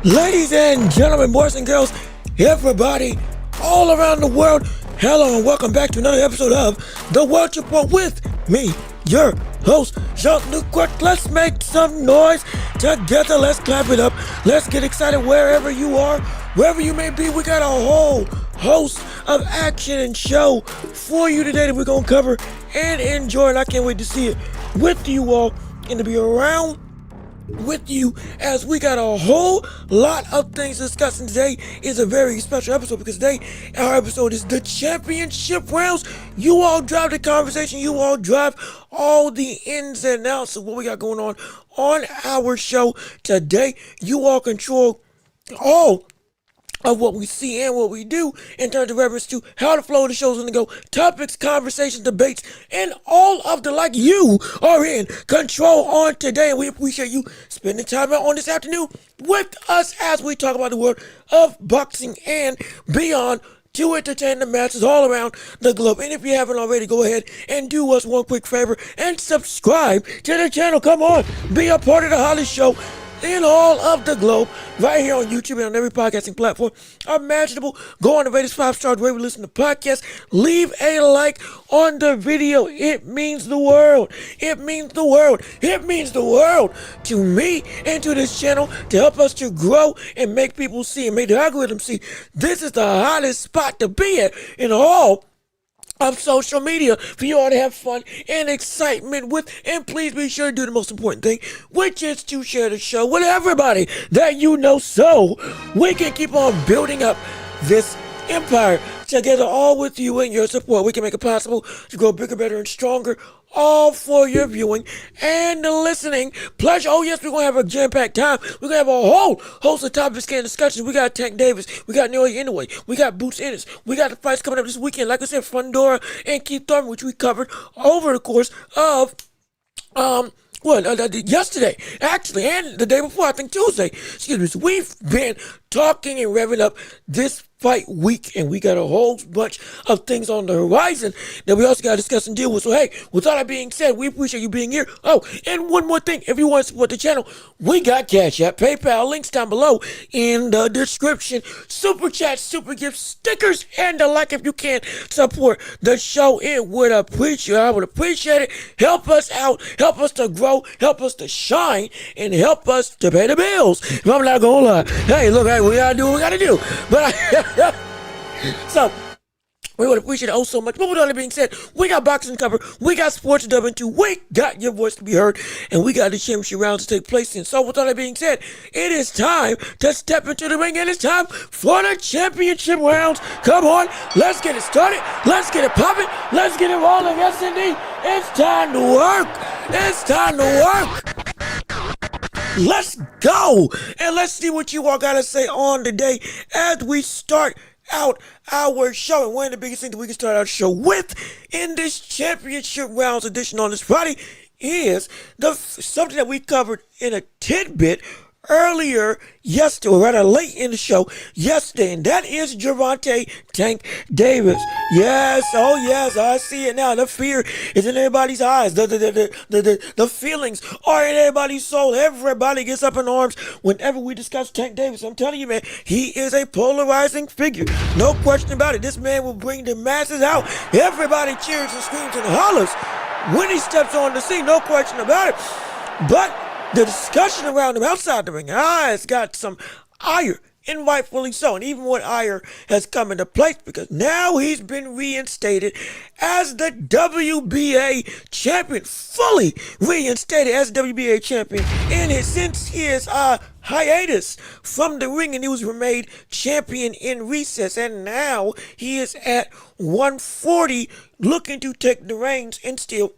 Ladies and gentlemen, boys and girls, everybody all around the world, hello and welcome back to another episode of The World Report with me, your host, Jean-Luc Quirk. Let's make some noise together. Let's clap it up. Let's get excited wherever you are, wherever you may be. We got a whole host of action and show for you today that we're going to cover and enjoy, and I can't wait to see it with you all and to be around with you as we got a whole lot of things to discuss. And today is a very special episode because today our episode is the championship rounds. You all drive the conversation, you all drive all the ins and outs of what we got going on our show today. You all control all of what we see and what we do in terms of reference to how the flow of the show's gonna go, topics, conversations, debates, and all of the like. You are in control on today, and we appreciate you spending time out on this afternoon with us as we talk about the world of boxing and beyond to entertain the masses all around the globe. And if you haven't already, go ahead and do us one quick favor and subscribe to the channel. Come on, be a part of the Holly Show. in all of the globe, right here on YouTube and on every podcasting platform imaginable. Go on the rate us 5 stars wherever you listen to podcasts. Leave a like on the video. It means the world. It means the world. It means the world to me and to this channel to help us to grow and make people see and make the algorithm see this is the hottest spot to be at in all of social media for you all to have fun and excitement with. And please be sure to do the most important thing, which is to share the show with everybody that you know, so we can keep on building up this empire together, all with you and your support. We can make it possible to grow bigger, better, and stronger, all for your viewing and listening pleasure. Oh yes, we're gonna have a jam-packed time. We're gonna have a whole host of topics and discussions. We got Tank Davis, we got Naoya Inoue, we got Boots Ennis, we got the fights coming up this weekend. Like I said, Fundora and Keith Thurman, which we covered over the course of yesterday, actually, and the day before, I think Tuesday. Excuse me. So we've been talking and revving up this fight week, and we got a whole bunch of things on the horizon that we also got to discuss and deal with. So hey, with all that being said, we appreciate you being here. Oh, and one more thing, if you want to support the channel, we got Cash App, PayPal, links down below in the description. Super chat, super gifts, stickers, and the like if you can support the show. I would appreciate it. Help us out, help us to grow, help us to shine, and help us to pay the bills. If I'm not gonna lie, hey, look, hey, we gotta do what we gotta do. But so we would appreciate it oh so much. But with all that being said, we got boxing cover, we got sports to dub into, we got your voice to be heard, and we got the championship rounds to take place in. So with all that being said, it is time to step into the ring, and it's time for the championship rounds. Come on, let's get it started, let's get it popping, let's get it rolling. Yes indeed, it's time to work. It's time to work. Let's go, and let's see what you all gotta say on today as we start out our show. And one of the biggest things that we can start our show with in this championship rounds edition on this Friday is something that we covered in a tidbit earlier yesterday, or rather late in the show yesterday, and that is Gervonta Tank Davis. Yes, oh yes, I see it now. The fear is in everybody's eyes. The feelings are in everybody's soul. Everybody gets up in arms whenever we discuss Tank Davis. I'm telling you, man, he is a polarizing figure. No question about it. This man will bring the masses out. Everybody cheers and screams and hollers when he steps on the scene. No question about it. But the discussion around him outside the ring has got some ire, and rightfully so. And even what ire has come into place, because now he's been reinstated as the WBA champion, fully reinstated as WBA champion since his hiatus from the ring, and he was made champion in recess, and now he is at 140 looking to take the reins and still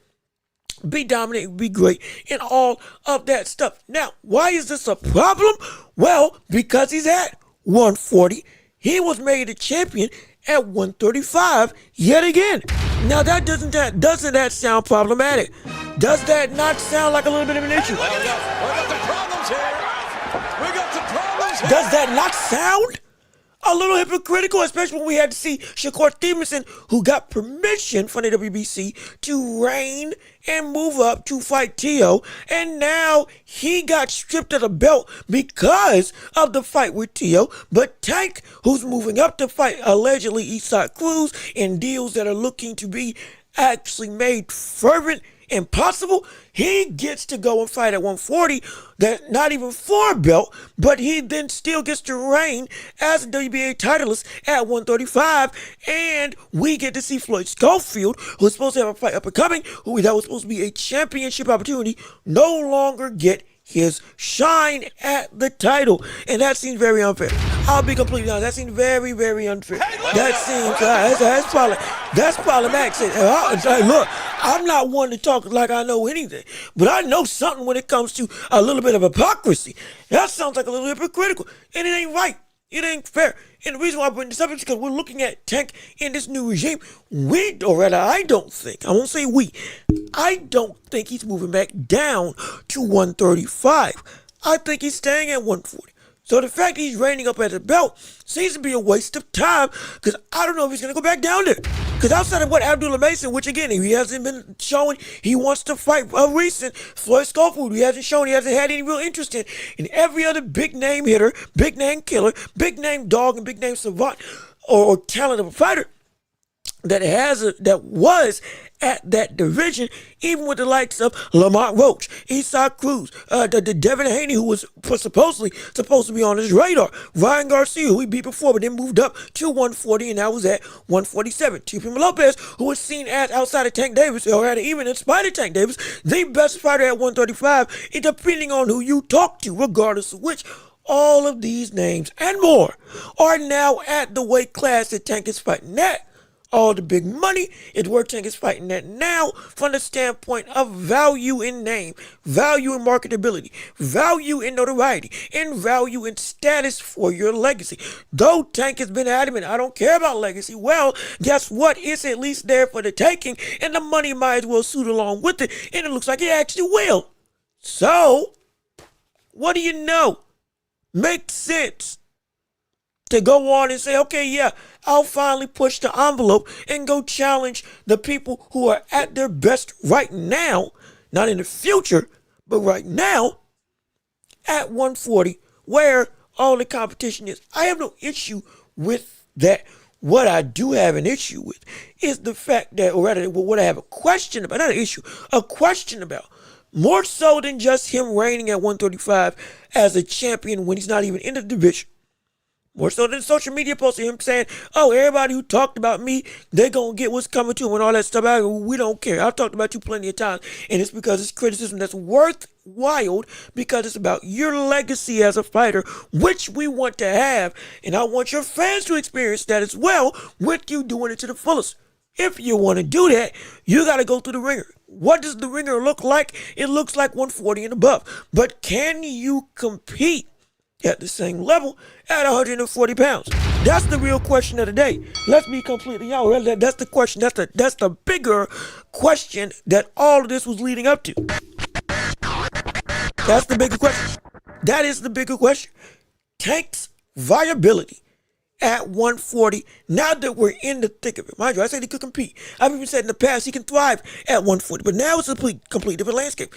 be dominant, be great, and all of that stuff. Now, why is this a problem? Well, because he's at 140. He was made a champion at 135 yet again. Now, doesn't that sound problematic? Does that not sound like a little bit of an issue? We got some problems here. We got some problems here. Does that not sound a little hypocritical, especially when we had to see Shakur Stevenson, who got permission from the WBC to reign and move up to fight Tio, and now he got stripped of the belt because of the fight with Tio. But Tank, who's moving up to fight allegedly Eastside Cruz in deals that are looking to be actually made fervent and possible, he gets to go and fight at 140, that not even for a belt, but he then still gets to reign as a WBA titleist at 135, and we get to see Floyd Schofield, who's supposed to have a fight up and coming, that was supposed to be a championship opportunity, no longer get his shine at the title, and that seems very unfair. I'll be completely honest, that seems very, very unfair. That seems that's problematic. Look, I'm not one to talk like I know anything, but I know something when it comes to a little bit of hypocrisy. That sounds like a little hypocritical, and it ain't right. It ain't fair. And the reason why I bring this up is because we're looking at Tank in this new regime. I don't think he's moving back down to 135. I think he's staying at 140. So the fact that he's reigning up at the belt seems to be a waste of time because I don't know if he's going to go back down there. Because outside of what Abdullah Mason, which again, he hasn't been showing he wants to fight recent, Floyd Schofield, he hasn't shown, he hasn't had any real interest in. And every other big name hitter, big name killer, big name dog, and big name savant or talent of a fighter that was at that division, even with the likes of Lamont Roach, Isaac Cruz, the Devin Haney, who was supposed to be on his radar, Ryan Garcia, who he beat before, but then moved up to 140, and now was at 147. Teofimo Lopez, who was seen as outside of Tank Davis, or had even in spite of Tank Davis, the best fighter at 135, and depending on who you talk to, regardless of which. All of these names and more are now at the weight class that Tank is fighting at. All the big money is where Tank is fighting at now from the standpoint of value in name, value in marketability, value in notoriety, and value in status for your legacy. Though Tank has been adamant, I don't care about legacy, well, guess what? It's at least there for the taking, and the money might as well suit along with it, and it looks like it actually will. So, what do you know? Makes sense to go on and say, okay, yeah, I'll finally push the envelope and go challenge the people who are at their best right now, not in the future, but right now at 140, where all the competition is. I have no issue with that. What I do have an issue with is the fact that, or rather, what I have a question about, not an issue, a question about, more so than just him reigning at 135 as a champion when he's not even in the division. More so than social media posts of him saying, oh, everybody who talked about me, they're going to get what's coming to them and all that stuff. We don't care. I've talked about you plenty of times. And it's because it's criticism that's worthwhile because it's about your legacy as a fighter, which we want to have. And I want your fans to experience that as well with you doing it to the fullest. If you want to do that, you got to go through the ringer. What does the ringer look like? It looks like 140 and above. But can you compete at the same level at 140 pounds? That's the real question of the day. Let's be completely honest. That's the question. That's the bigger question that all of this was leading up to. That's the bigger question. That is the bigger question. Tank's viability at 140, now that we're in the thick of it. Mind you, I said he could compete. I've even said in the past he can thrive at 140, but now it's a complete different landscape.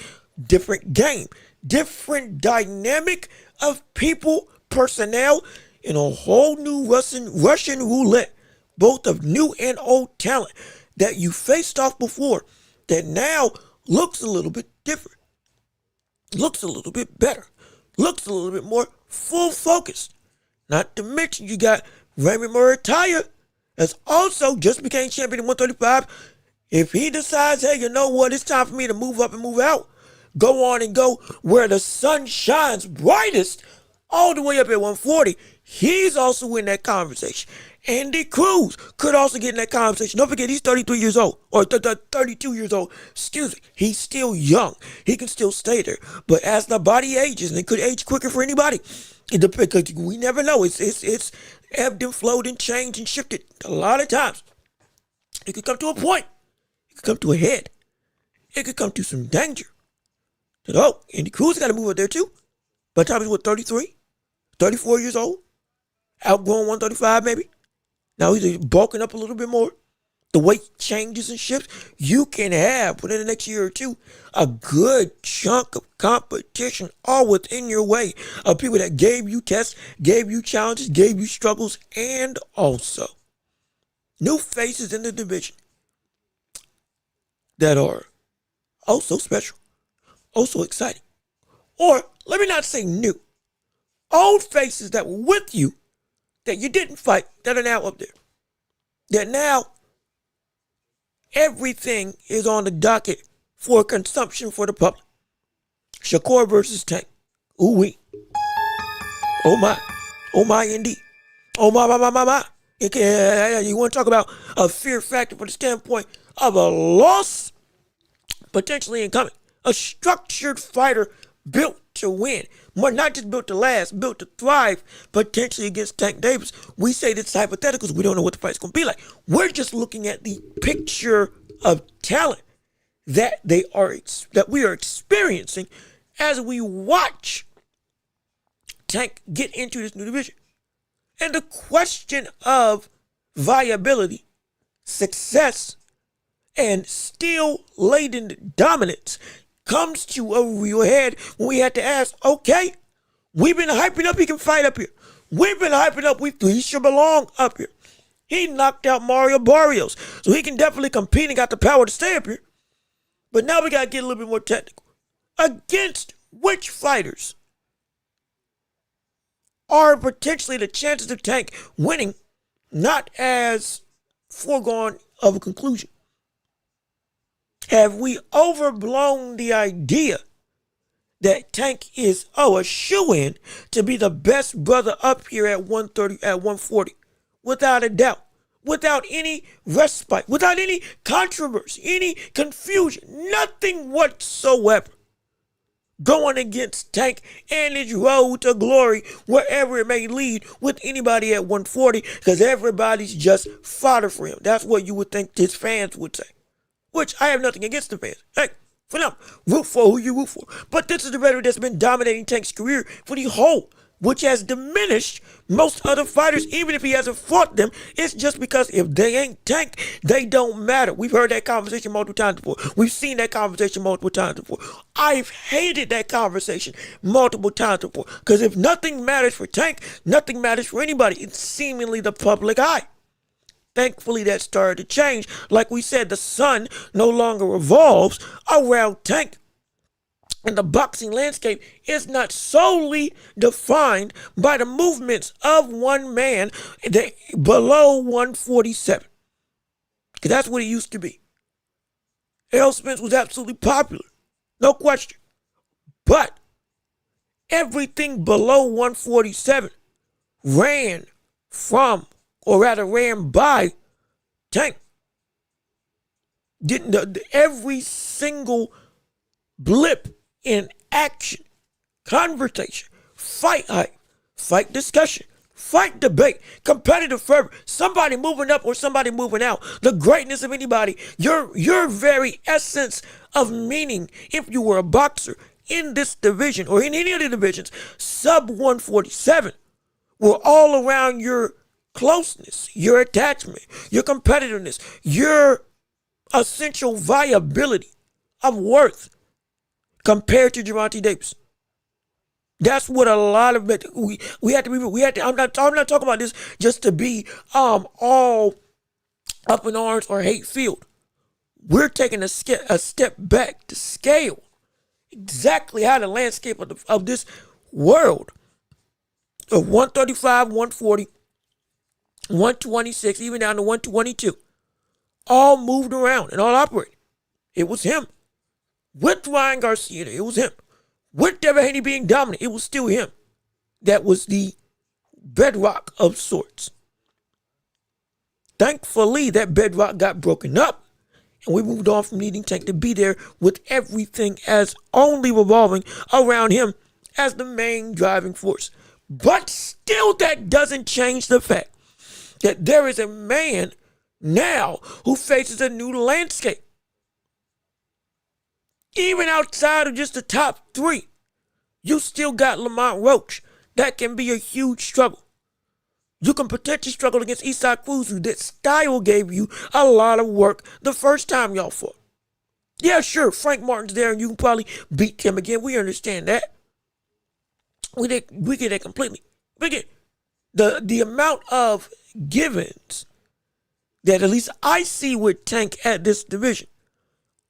Different game. Different dynamic of people, personnel, and a whole new Russian roulette, both of new and old talent that you faced off before that now looks a little bit different, looks a little bit better, looks a little bit more full focused. Not to mention you got Raymond Murataya that's also just became champion at 135. If he decides, hey, you know what, it's time for me to move up and move out, go on and go where the sun shines brightest, all the way up at 140, he's also in that conversation. Andy Cruz could also get in that conversation. Don't forget, he's 33 years old, or 32 years old. Excuse me. He's still young. He can still stay there. But as the body ages, and it could age quicker for anybody, it depends, because we never know. It's ebbed and flowed and changed and shifted a lot of times. It could come to a point. It could come to a head. It could come to some danger. Oh, Andy Cruz got to move up there too. By the time he's, 33? 34 years old? Outgrowing 135 maybe? Now he's bulking up a little bit more. The weight changes and shifts. You can have, within the next year or two, a good chunk of competition all within your way of people that gave you tests, gave you challenges, gave you struggles, and also new faces in the division that are also special, also exciting. Or, let me not say new. Old faces that were with you that you didn't fight that are now up there. That now everything is on the docket for consumption for the public. Shakur versus Tank. Ooh wee. Oh my. Oh my indeed. Oh my. You want to talk about a fear factor from the standpoint of a loss potentially incoming. A structured fighter built to win. More not just built to last, built to thrive, potentially against Tank Davis. We say this is hypothetical because we don't know what the fight's going to be like. We're just looking at the picture of talent that we are experiencing as we watch Tank get into this new division. And the question of viability, success, and still latent dominance comes to a real head when we had to ask, okay, we've been hyping up he can fight up here. We've been hyping up he should belong up here. He knocked out Mario Barrios, so he can definitely compete and got the power to stay up here. But now we got to get a little bit more technical. Against which fighters are potentially the chances of Tank winning not as foregone of a conclusion? Have we overblown the idea that Tank is a shoo-in to be the best brother up here at 130, at 140? Without a doubt. Without any respite. Without any controversy. Any confusion. Nothing whatsoever. Going against Tank and his road to glory, wherever it may lead, with anybody at 140, because everybody's just fodder for him. That's what you would think his fans would say. Which I have nothing against the fans. Hey, for them, root for who you root for. But this is the veteran that's been dominating Tank's career for the whole, which has diminished most other fighters, even if he hasn't fought them. It's just because if they ain't Tank, they don't matter. We've heard that conversation multiple times before. We've seen that conversation multiple times before. I've hated that conversation multiple times before. Because if nothing matters for Tank, nothing matters for anybody. It's seemingly the public eye. Thankfully, that started to change. Like we said, the sun no longer revolves around Tank. And the boxing landscape is not solely defined by the movements of one man below 147. Because that's what it used to be. Errol Spence was absolutely popular. No question. But everything below 147 ran from, or rather ran by, Tank. Every single blip in action, conversation, fight hype, fight discussion, fight debate, competitive fervor, somebody moving up or somebody moving out, the greatness of anybody, your very essence of meaning, if you were a boxer in this division or in any of the divisions, sub 147, were all around your closeness, your attachment, your competitiveness, your essential viability of worth compared to Gervonta Davis. That's what a lot of it. We had to. I'm not talking about this just to be all up in arms or hate filled. We're taking a step back to scale exactly how the landscape of this world of 135, 140, 126, even down to 122, all moved around and all operated. It was him. With Ryan Garcia, it was him. With Devin Haney being dominant, it was still him. That was the bedrock of sorts. Thankfully, that bedrock got broken up, and we moved on from needing Tank to be there with everything as only revolving around him as the main driving force. But still, that doesn't change the fact that there is a man now who faces a new landscape. Even outside of just the top three, you still got Lamont Roach. That can be a huge struggle. You can potentially struggle against Isak Fuzu. That style gave you a lot of work the first time y'all fought. Yeah, sure, Frank Martin's there and you can probably beat him again. We understand that. We get that completely. But again, the amount of givens that at least I see with Tank at this division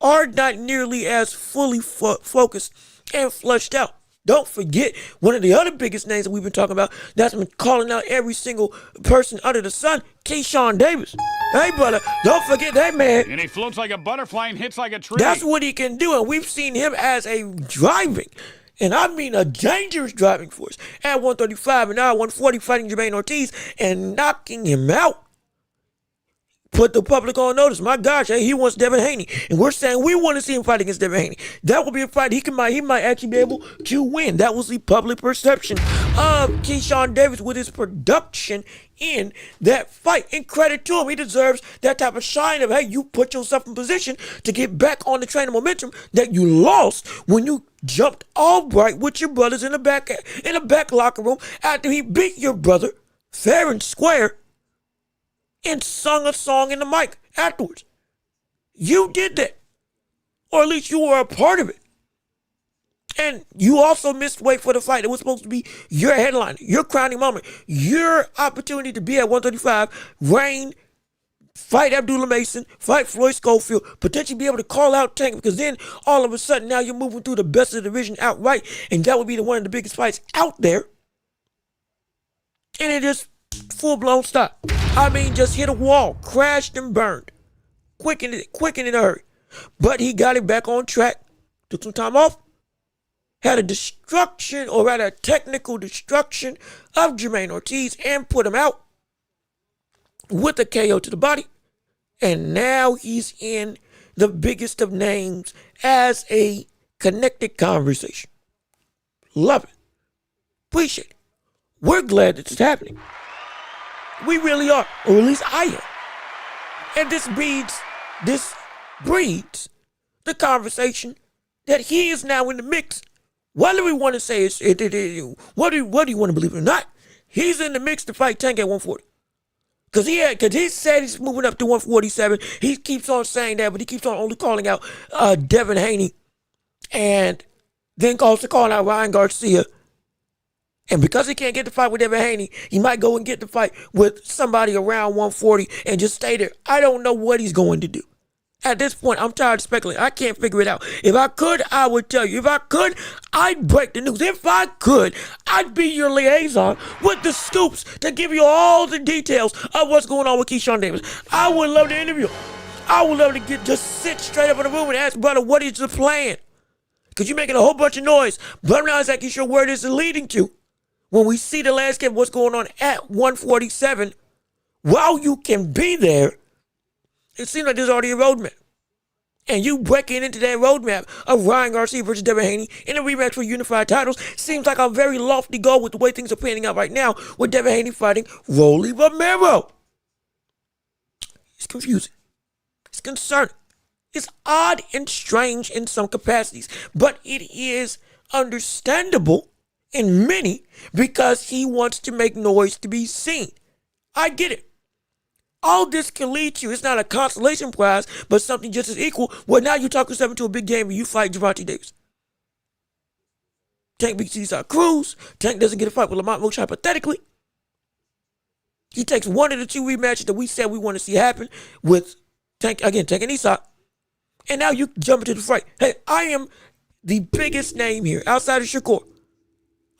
are not nearly as fully focused and flushed out. Don't forget, one of the other biggest names that we've been talking about that's been calling out every single person under the sun, Keyshawn Davis. Hey, brother, don't forget that man. And he floats like a butterfly and hits like a tree. That's what he can do, and we've seen him as a driving, and I mean a dangerous driving force, at 135 and now 140 fighting Jermaine Ortiz and knocking him out. put the public on notice. My gosh, hey, he wants Devin Haney, and we're saying we want to see him fight against Devin Haney. That will be a fight he might actually be able to win. That was the public perception of Keyshawn Davis with his production in that fight. And credit to him, he deserves that type of shine of, hey, you put yourself in position to get back on the train of momentum that you lost when you jumped all right with your brothers in the back locker room after he beat your brother fair and square and sung a song in the mic afterwards. You did that. Or at least you were a part of it. And you also missed weight for the fight. It was supposed to be your headline, your crowning moment, your opportunity to be at 135, reign, fight Abdullah Mason, fight Floyd Schofield, potentially be able to call out Tank, because then all of a sudden now you're moving through the best of the division outright, and that would be one of the biggest fights out there. And it just full-blown stop. I mean, just hit a wall, crashed and burned, quick in a hurry. But he got it back on track, took some time off, had a destruction, or rather a technical destruction of Jermaine Ortiz and put him out with a KO to the body. And now he's in the biggest of names as a connected conversation. Love it. Appreciate it. We're glad that it's happening. We really are, or at least I am. And this breeds the conversation that he is now in the mix. Whether we want to say whether you want to believe it or not, he's in the mix to fight Tank at 140. Because he said he's moving up to 147. He keeps on saying that, but he keeps on only calling out Devin Haney, and then also calling out Ryan Garcia. And because he can't get the fight with Devin Haney, he might go and get the fight with somebody around 140 and just stay there. I don't know what he's going to do. At this point, I'm tired of speculating. I can't figure it out. If I could, I would tell you. If I could, I'd break the news. If I could, I'd be your liaison with the scoops to give you all the details of what's going on with Keyshawn Davis. I would love to interview him. I would love to just sit straight up in the room and ask, brother, what is the plan? Because you're making a whole bunch of noise, but I'm not exactly sure where this is leading to. When we see the landscape of what's going on at 147, while you can be there, it seems like there's already a roadmap. And you breaking into that roadmap of Ryan Garcia versus Devin Haney in a rematch for unified titles seems like a very lofty goal with the way things are panning out right now with Devin Haney fighting Rolly Romero. It's confusing. It's concerning. It's odd and strange in some capacities, but it is understandable in many because he wants to make noise to be seen. I get it. All this can lead to, it's not a consolation prize, but something just as equal, where now you talk yourself into a big game and you fight Gervonta Davis. Tank beats Cesar Cruz. Tank doesn't get a fight with Lamont Roach, hypothetically. He takes one of the two rematches that we said we want to see happen with Tank and Isak. And now you jump into the fight. Hey, I am the biggest name here outside of Shakur.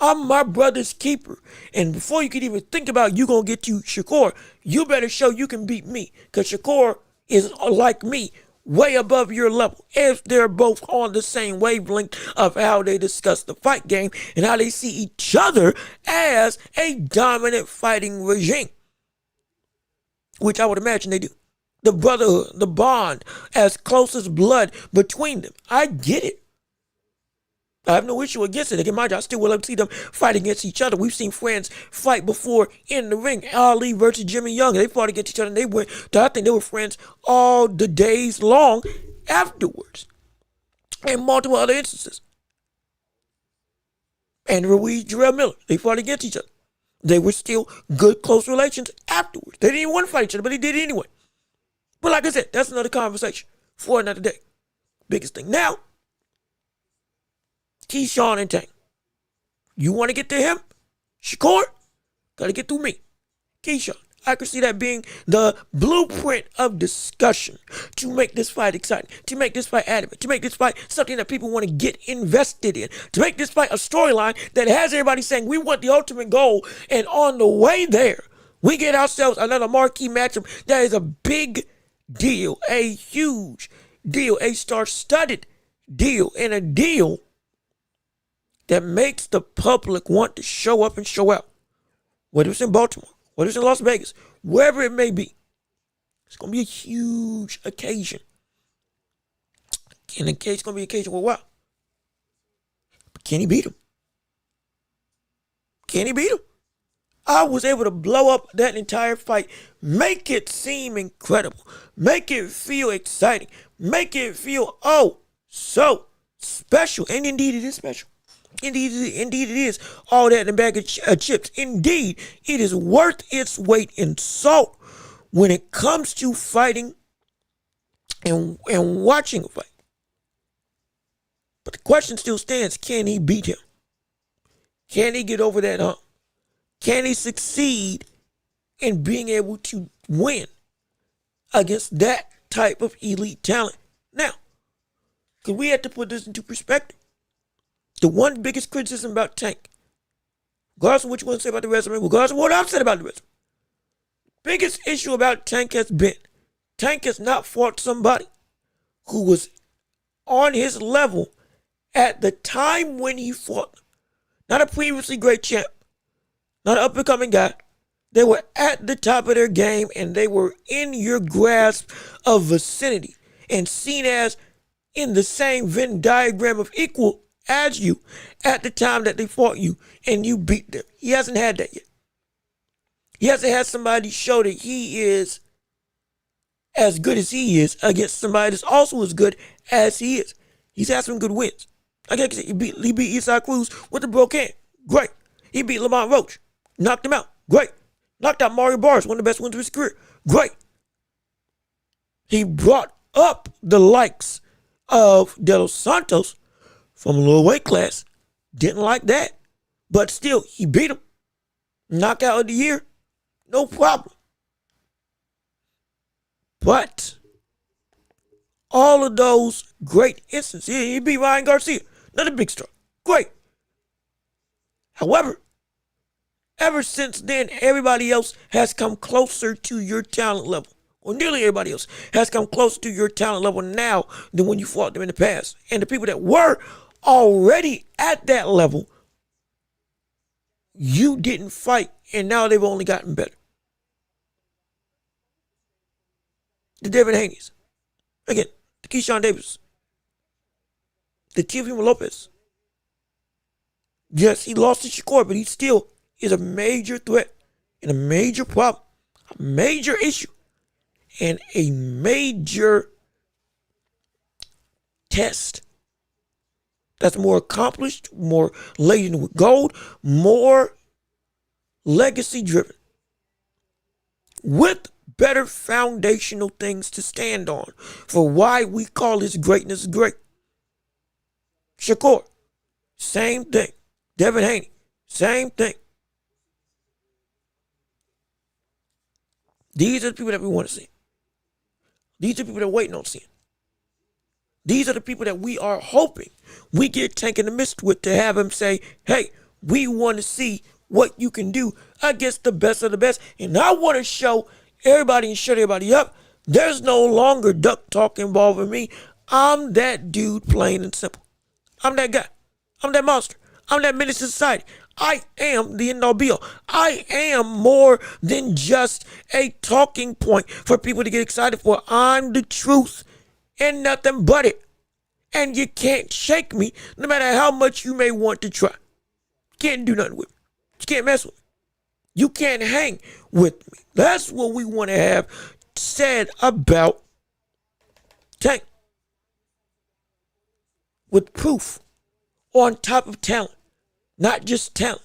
I'm my brother's keeper. And before you can even think about you going to get to Shakur, you better show you can beat me. Because Shakur is like me, way above your level. If they're both on the same wavelength of how they discuss the fight game and how they see each other as a dominant fighting regime. Which I would imagine they do. The brotherhood, the bond, as close as blood between them. I get it. I have no issue against it. Again, mind you, I still will love to see them fight against each other. We've seen friends fight before in the ring. Ali versus Jimmy Young. They fought against each other and they went to, I think they were friends all the days long afterwards. And multiple other instances. And Ruiz, Jarrell Miller, they fought against each other. They were still good, close relations afterwards. They didn't even want to fight each other, but they did it anyway. But like I said, that's another conversation for another day. Biggest thing now, Keyshawn and Tank. You want to get to him? Shakur? Got to get through me. Keyshawn. I could see that being the blueprint of discussion to make this fight exciting, to make this fight adamant, to make this fight something that people want to get invested in, to make this fight a storyline that has everybody saying we want the ultimate goal, and on the way there, we get ourselves another marquee matchup that is a big deal, a huge deal, a star-studded deal, and a deal that makes the public want to show up and show out. Whether it's in Baltimore, whether it's in Las Vegas, wherever it may be. It's going to be a huge occasion. And it's going to be an occasion for a while. But can he beat him? Can he beat him? I was able to blow up that entire fight, make it seem incredible, make it feel exciting, make it feel, oh, so special. And indeed it is special. Indeed it is all that in a bag of chips. Indeed, it is worth its weight in salt when it comes to fighting and watching a fight. But the question still stands, can he beat him? Can he get over that hump? Can he succeed in being able to win against that type of elite talent? Now, because we have to put this into perspective. The one biggest criticism about Tank, regardless of what you want to say about the resume, regardless of what I've said about the resume, biggest issue about Tank has been, Tank has not fought somebody who was on his level at the time when he fought. Not a previously great champ, not an up-and-coming guy. They were at the top of their game and they were in your grasp of vicinity and seen as in the same Venn diagram of equal as you at the time that they fought you and you beat them. He hasn't had that yet. He hasn't had somebody show that he is as good as he is against somebody that's also as good as he is. He's had some good wins. I can't say he beat Eastside Cruz with the broke hand. Great. He beat Lamont Roach. Knocked him out. Great. Knocked out Mario Barnes, one of the best wins of his career. Great. He brought up the likes of De Los Santos from a lower weight class. Didn't like that. But still, he beat him. Knockout of the year. No problem. But all of those great instances, he beat Ryan Garcia. Another big star. Great. However, ever since then, everybody else has come closer to your talent level. Or nearly everybody else has come closer to your talent level now than when you fought them in the past. And the people that were already at that level, you didn't fight, and now they've only gotten better. The Devin Haney's. Again, the Keyshawn Davis. The Teofimo Lopez. Yes, he lost to Shakur, but he still is a major threat and a major problem, a major issue, and a major test that's more accomplished, more laden with gold, more legacy driven, with better foundational things to stand on for why we call his greatness great. Shakur, same thing. Devin Haney, same thing. These are the people that we want to see. These are the people that we're waiting on seeing. These are the people that we are hoping we get Tank in the midst with to have him say, hey, we want to see what you can do against the best of the best. And I want to show everybody and shut everybody up. There's no longer duck talk involving me. I'm that dude, plain and simple. I'm that guy. I'm that monster. I'm that menace to society. I am the end all be all. I am more than just a talking point for people to get excited for. I'm the truth and nothing but it. And you can't shake me no matter how much you may want to try. You can't do nothing with me. You can't mess with me. You can't hang with me. That's what we want to have said about Tank. With proof on top of talent. Not just talent.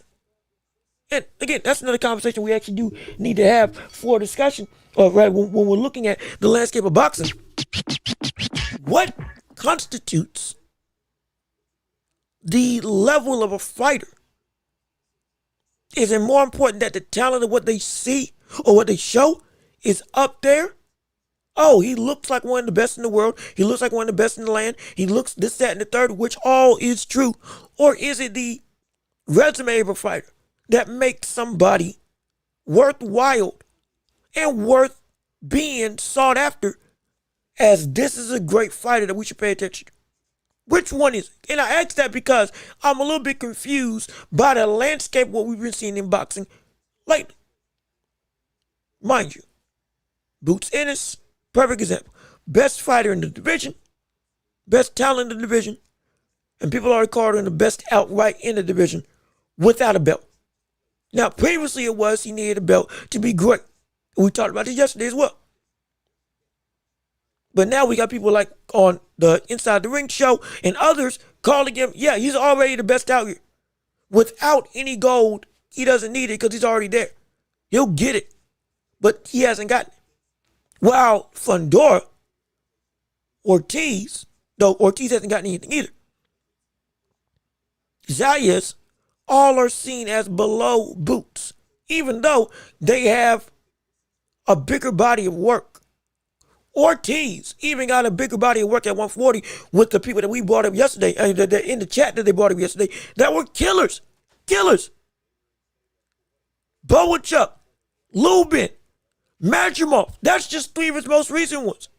And again, that's another conversation we actually do need to have for discussion, or rather when we're looking at the landscape of boxing. What constitutes the level of a fighter? Is it more important that the talent of what they see or what they show is up there? Oh, he looks like one of the best in the world. He looks like one of the best in the land. He looks this, that, and the third, which all is true. Or is it the resume of a fighter that makes somebody worthwhile and worth being sought after as this is a great fighter that we should pay attention to? Which one is it? And I ask that because I'm a little bit confused by the landscape of what we've been seeing in boxing lately. Mind you, Boots Ennis, perfect example. Best fighter in the division, best talent in the division, and people already called him the best outright in the division without a belt. Now, previously it was he needed a belt to be great. We talked about this yesterday as well. But now we got people like on the Inside the Ring show and others calling him, yeah, he's already the best out here. Without any gold, he doesn't need it because he's already there. He'll get it, but he hasn't gotten it. While Fundora, Ortiz, though Ortiz hasn't gotten anything either. Zayas, all are seen as below Boots, even though they have a bigger body of work. Ortiz even got a bigger body of work at 140 with the people that we brought up yesterday, in the chat that they brought up yesterday, that were killers. Killers. Boachuk, Lubin, Madrimov. That's just three of his most recent ones.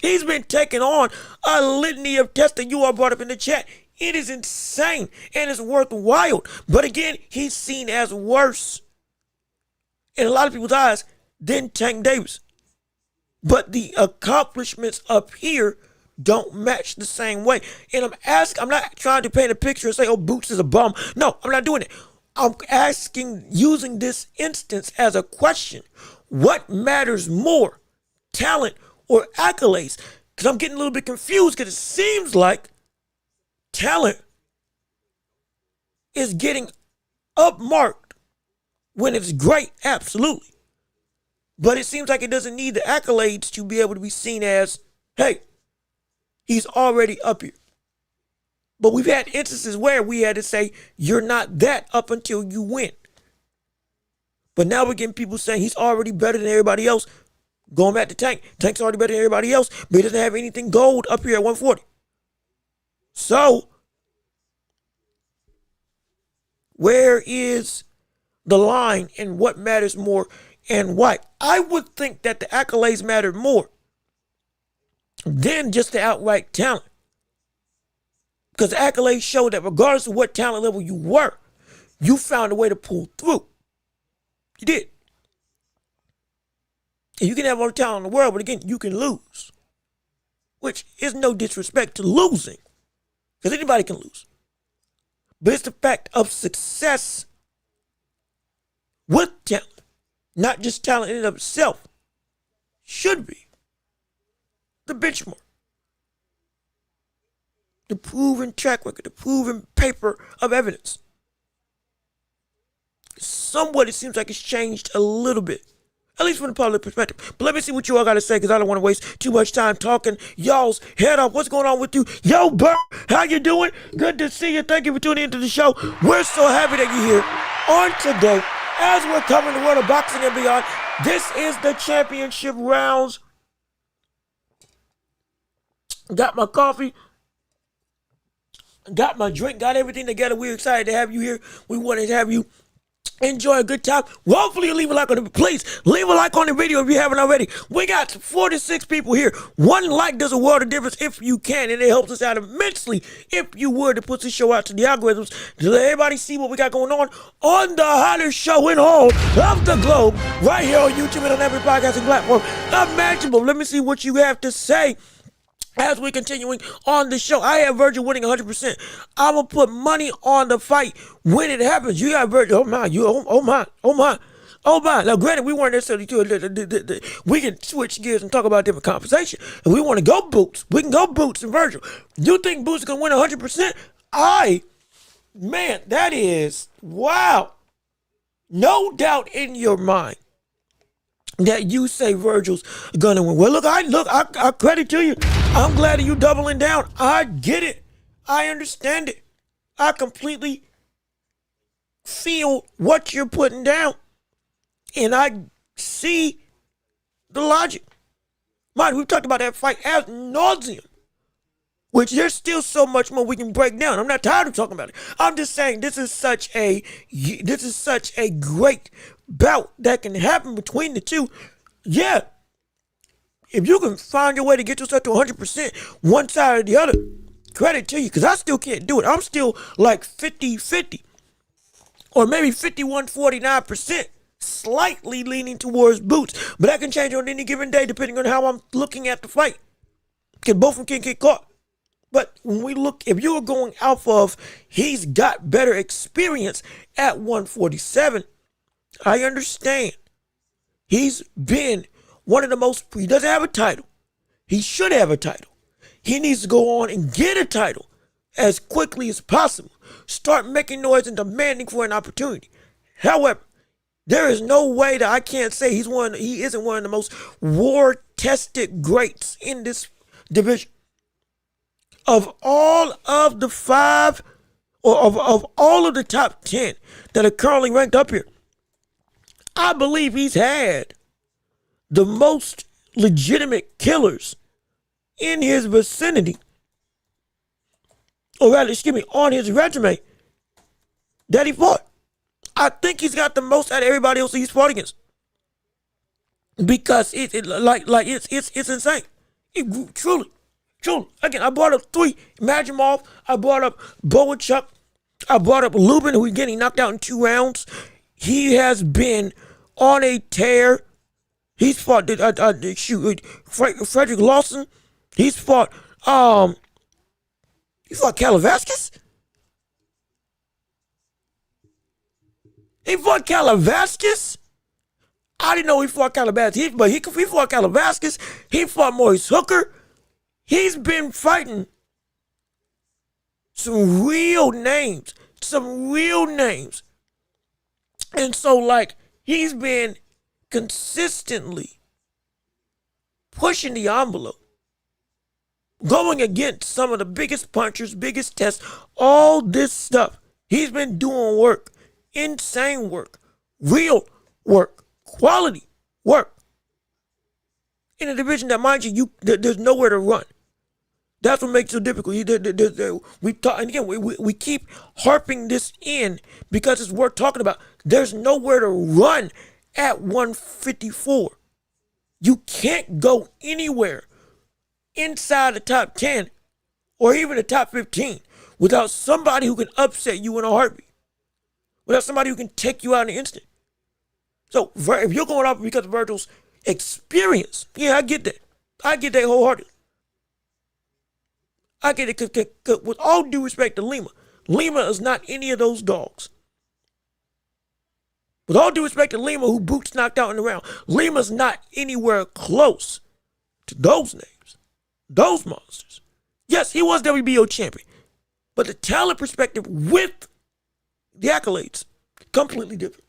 He's been taking on a litany of tests that you all brought up in the chat. It is insane and it's worthwhile. But again, he's seen as worse in a lot of people's eyes than Tank Davis. But the accomplishments up here don't match the same way. And I'm not trying to paint a picture and say, oh, Boots is a bum. No, I'm not doing it. I'm using this instance as a question. What matters more, talent or accolades? Because I'm getting a little bit confused because it seems like talent is getting upmarked when it's great, absolutely. But it seems like it doesn't need the accolades to be able to be seen as, hey, he's already up here. But we've had instances where we had to say, you're not that up until you win. But now we're getting people saying he's already better than everybody else. Going back to Tank. Tank's already better than everybody else, but he doesn't have anything gold up here at 140. So, where is the line and what matters more and why? I would think that the accolades matter more than just the outright talent. Because the accolades show that regardless of what talent level you were, you found a way to pull through. You did. And you can have all the talent in the world, but again, you can lose. Which is no disrespect to losing. Because anybody can lose. But it's the fact of success with talent. Not just talent in and of itself. Should be the benchmark. The proven track record, the proven paper of evidence. Somewhat it seems like it's changed a little bit. At least from the public perspective. But let me see what you all got to say because I don't want to waste too much time talking y'all's head off. What's going on with you? Yo, Burr, how you doing? Good to see you. Thank you for tuning into the show. We're so happy that you're here on today as we're covering the world of boxing and beyond. This is the championship rounds. Got my coffee. Got my drink, got everything together. We're excited to have you here. We wanted to have you enjoy a good time. Well, hopefully you leave a like on the, please leave a like on the video if you haven't already. We got 46 people here. One like does a world of difference if you can, and it helps us out immensely if you would to put this show out to the algorithms to let everybody see what we got going on the hottest show in all of the globe, right here on YouTube and on every podcasting platform imaginable. Let me see what you have to say. As we're continuing on the show, I have Virgil winning 100%. I'm going to put money on the fight when it happens. You got Virgil. Oh my. Now, granted, we weren't necessarily we can switch gears and talk about different conversation. If we want to go Boots, we can go Boots and Virgil. You think Boots is going to win 100%? Man, that is, wow. No doubt in your mind that you say Virgil's gonna win. Well, I credit to you. I'm glad that you doubling down. I get it. I understand it. I completely feel what you're putting down. And I see the logic. Mind, we've talked about that fight ad nauseum. Which there's still so much more we can break down. I'm not tired of talking about it. I'm just saying this is such a great bout that can happen between the two. Yeah. If you can find your way to get yourself to 100%, one side or the other, credit to you, because I still can't do it. I'm still like 50-50 or maybe 51-49%. slightly leaning towards Boots, but that can change on any given day depending on how I'm looking at the fight. Because both of them can get caught. But when we look, if you're going off of he's got better experience at 147, I understand. He's been one of the most, he doesn't have a title. He should have a title. He needs to go on and get a title as quickly as possible. Start making noise and demanding for an opportunity. However, there is no way that I can't say he isn't one of the most war-tested greats in this division. Of all of the five, or of all of the top 10 that are currently ranked up here, I believe he's had the most legitimate killers in his vicinity, or rather, on his resume that he fought. I think he's got the most out of everybody else he's fought against, because it's insane. Truly. Again, I brought up 3. Majimov. I brought up Boachuk. I brought up Lubin, who again he knocked out in 2 rounds. He has been on a tear. He's fought Frederick Lawson. He's fought Calavasquez. He fought Calavasquez. I didn't know he fought Calavasquez, but he fought Calavasquez. He fought Maurice Hooker. He's been fighting some real names. And so, he's been consistently pushing the envelope, going against some of the biggest punchers, biggest tests, all this stuff. He's been doing work, insane work, real work, quality work, in a division that, mind you, there's nowhere to run. That's what makes it so difficult. We keep harping this in because it's worth talking about. There's nowhere to run at 154. You can't go anywhere inside the top 10 or even the top 15 without somebody who can upset you in a heartbeat, without somebody who can take you out in an instant. So if you're going off because of Virgil's experience, yeah, I get that. I get that wholeheartedly. I get it, because with all due respect to Lima is not any of those dogs. With all due respect to Lima, who Boots knocked out in the round, Lima's not anywhere close to those names, those monsters. Yes, he was WBO champion, but the talent perspective with the accolades, completely different.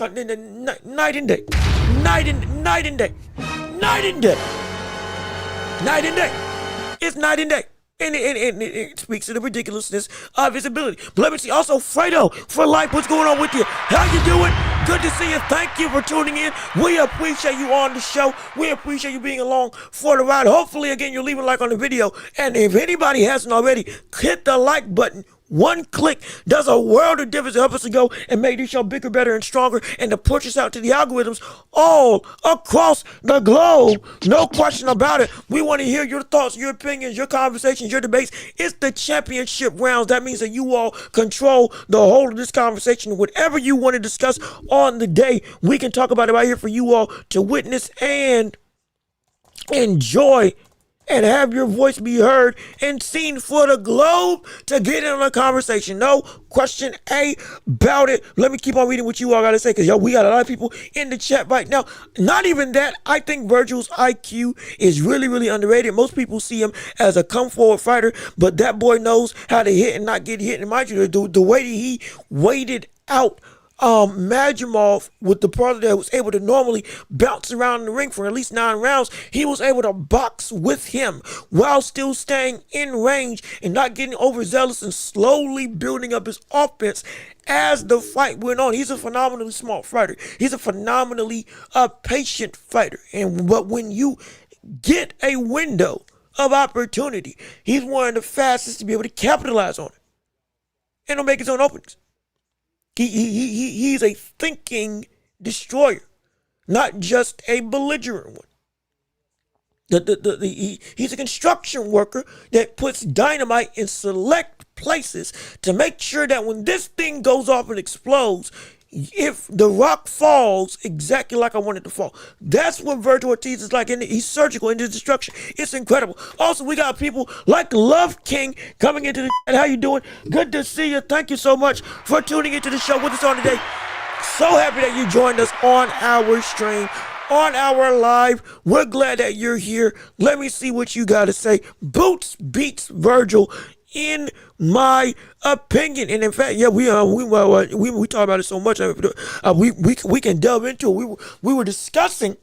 Night and day. It's night and day. And it speaks to the ridiculousness of his ability. But let me see. Also, Fredo for life. What's going on with you? How you doing? Good to see you. Thank you for tuning in. We appreciate you on the show. We appreciate you being along for the ride. Hopefully, again, you'll leave a like on the video. And if anybody hasn't already, hit the like button. One click does a world of difference to help us to go and make this show bigger, better, and stronger, and to push us out to the algorithms all across the globe. No question about it. We want to hear your thoughts, your opinions, your conversations, your debates. It's the championship rounds. That means that you all control the whole of this conversation. Whatever you want to discuss on the day, we can talk about it right here for you all to witness and enjoy, and have your voice be heard and seen for the globe to get in on a conversation. No question about it. Let me keep on reading what you all got to say, because we got a lot of people in the chat right now. Not even that. I think Virgil's IQ is really, really underrated. Most people see him as a come-forward fighter, but that boy knows how to hit and not get hit. And mind you, the way that he waited out Majimov with the brother that was able to normally bounce around in the ring for at least 9 rounds, he was able to box with him while still staying in range and not getting overzealous and slowly building up his offense as the fight went on. He's a phenomenally smart fighter. He's a phenomenally patient fighter. But when you get a window of opportunity, he's one of the fastest to be able to capitalize on it and to make his own openings. He's a thinking destroyer, not just a belligerent one. He's a construction worker that puts dynamite in select places to make sure that when this thing goes off and explodes, if The Rock falls exactly like I wanted to fall. That's what Virgil Ortiz is like, and he's surgical in his destruction. It's incredible. Also, we got people like Love King coming into the chat. How you doing? Good to see you. Thank you so much for tuning into the show with us on today. So happy that you joined us on our stream, on our live. We're glad that you're here. Let me see what you got to say. Boots beats Virgil, in my opinion. And in fact, yeah, we talk about it so much. We can delve into it. We were discussing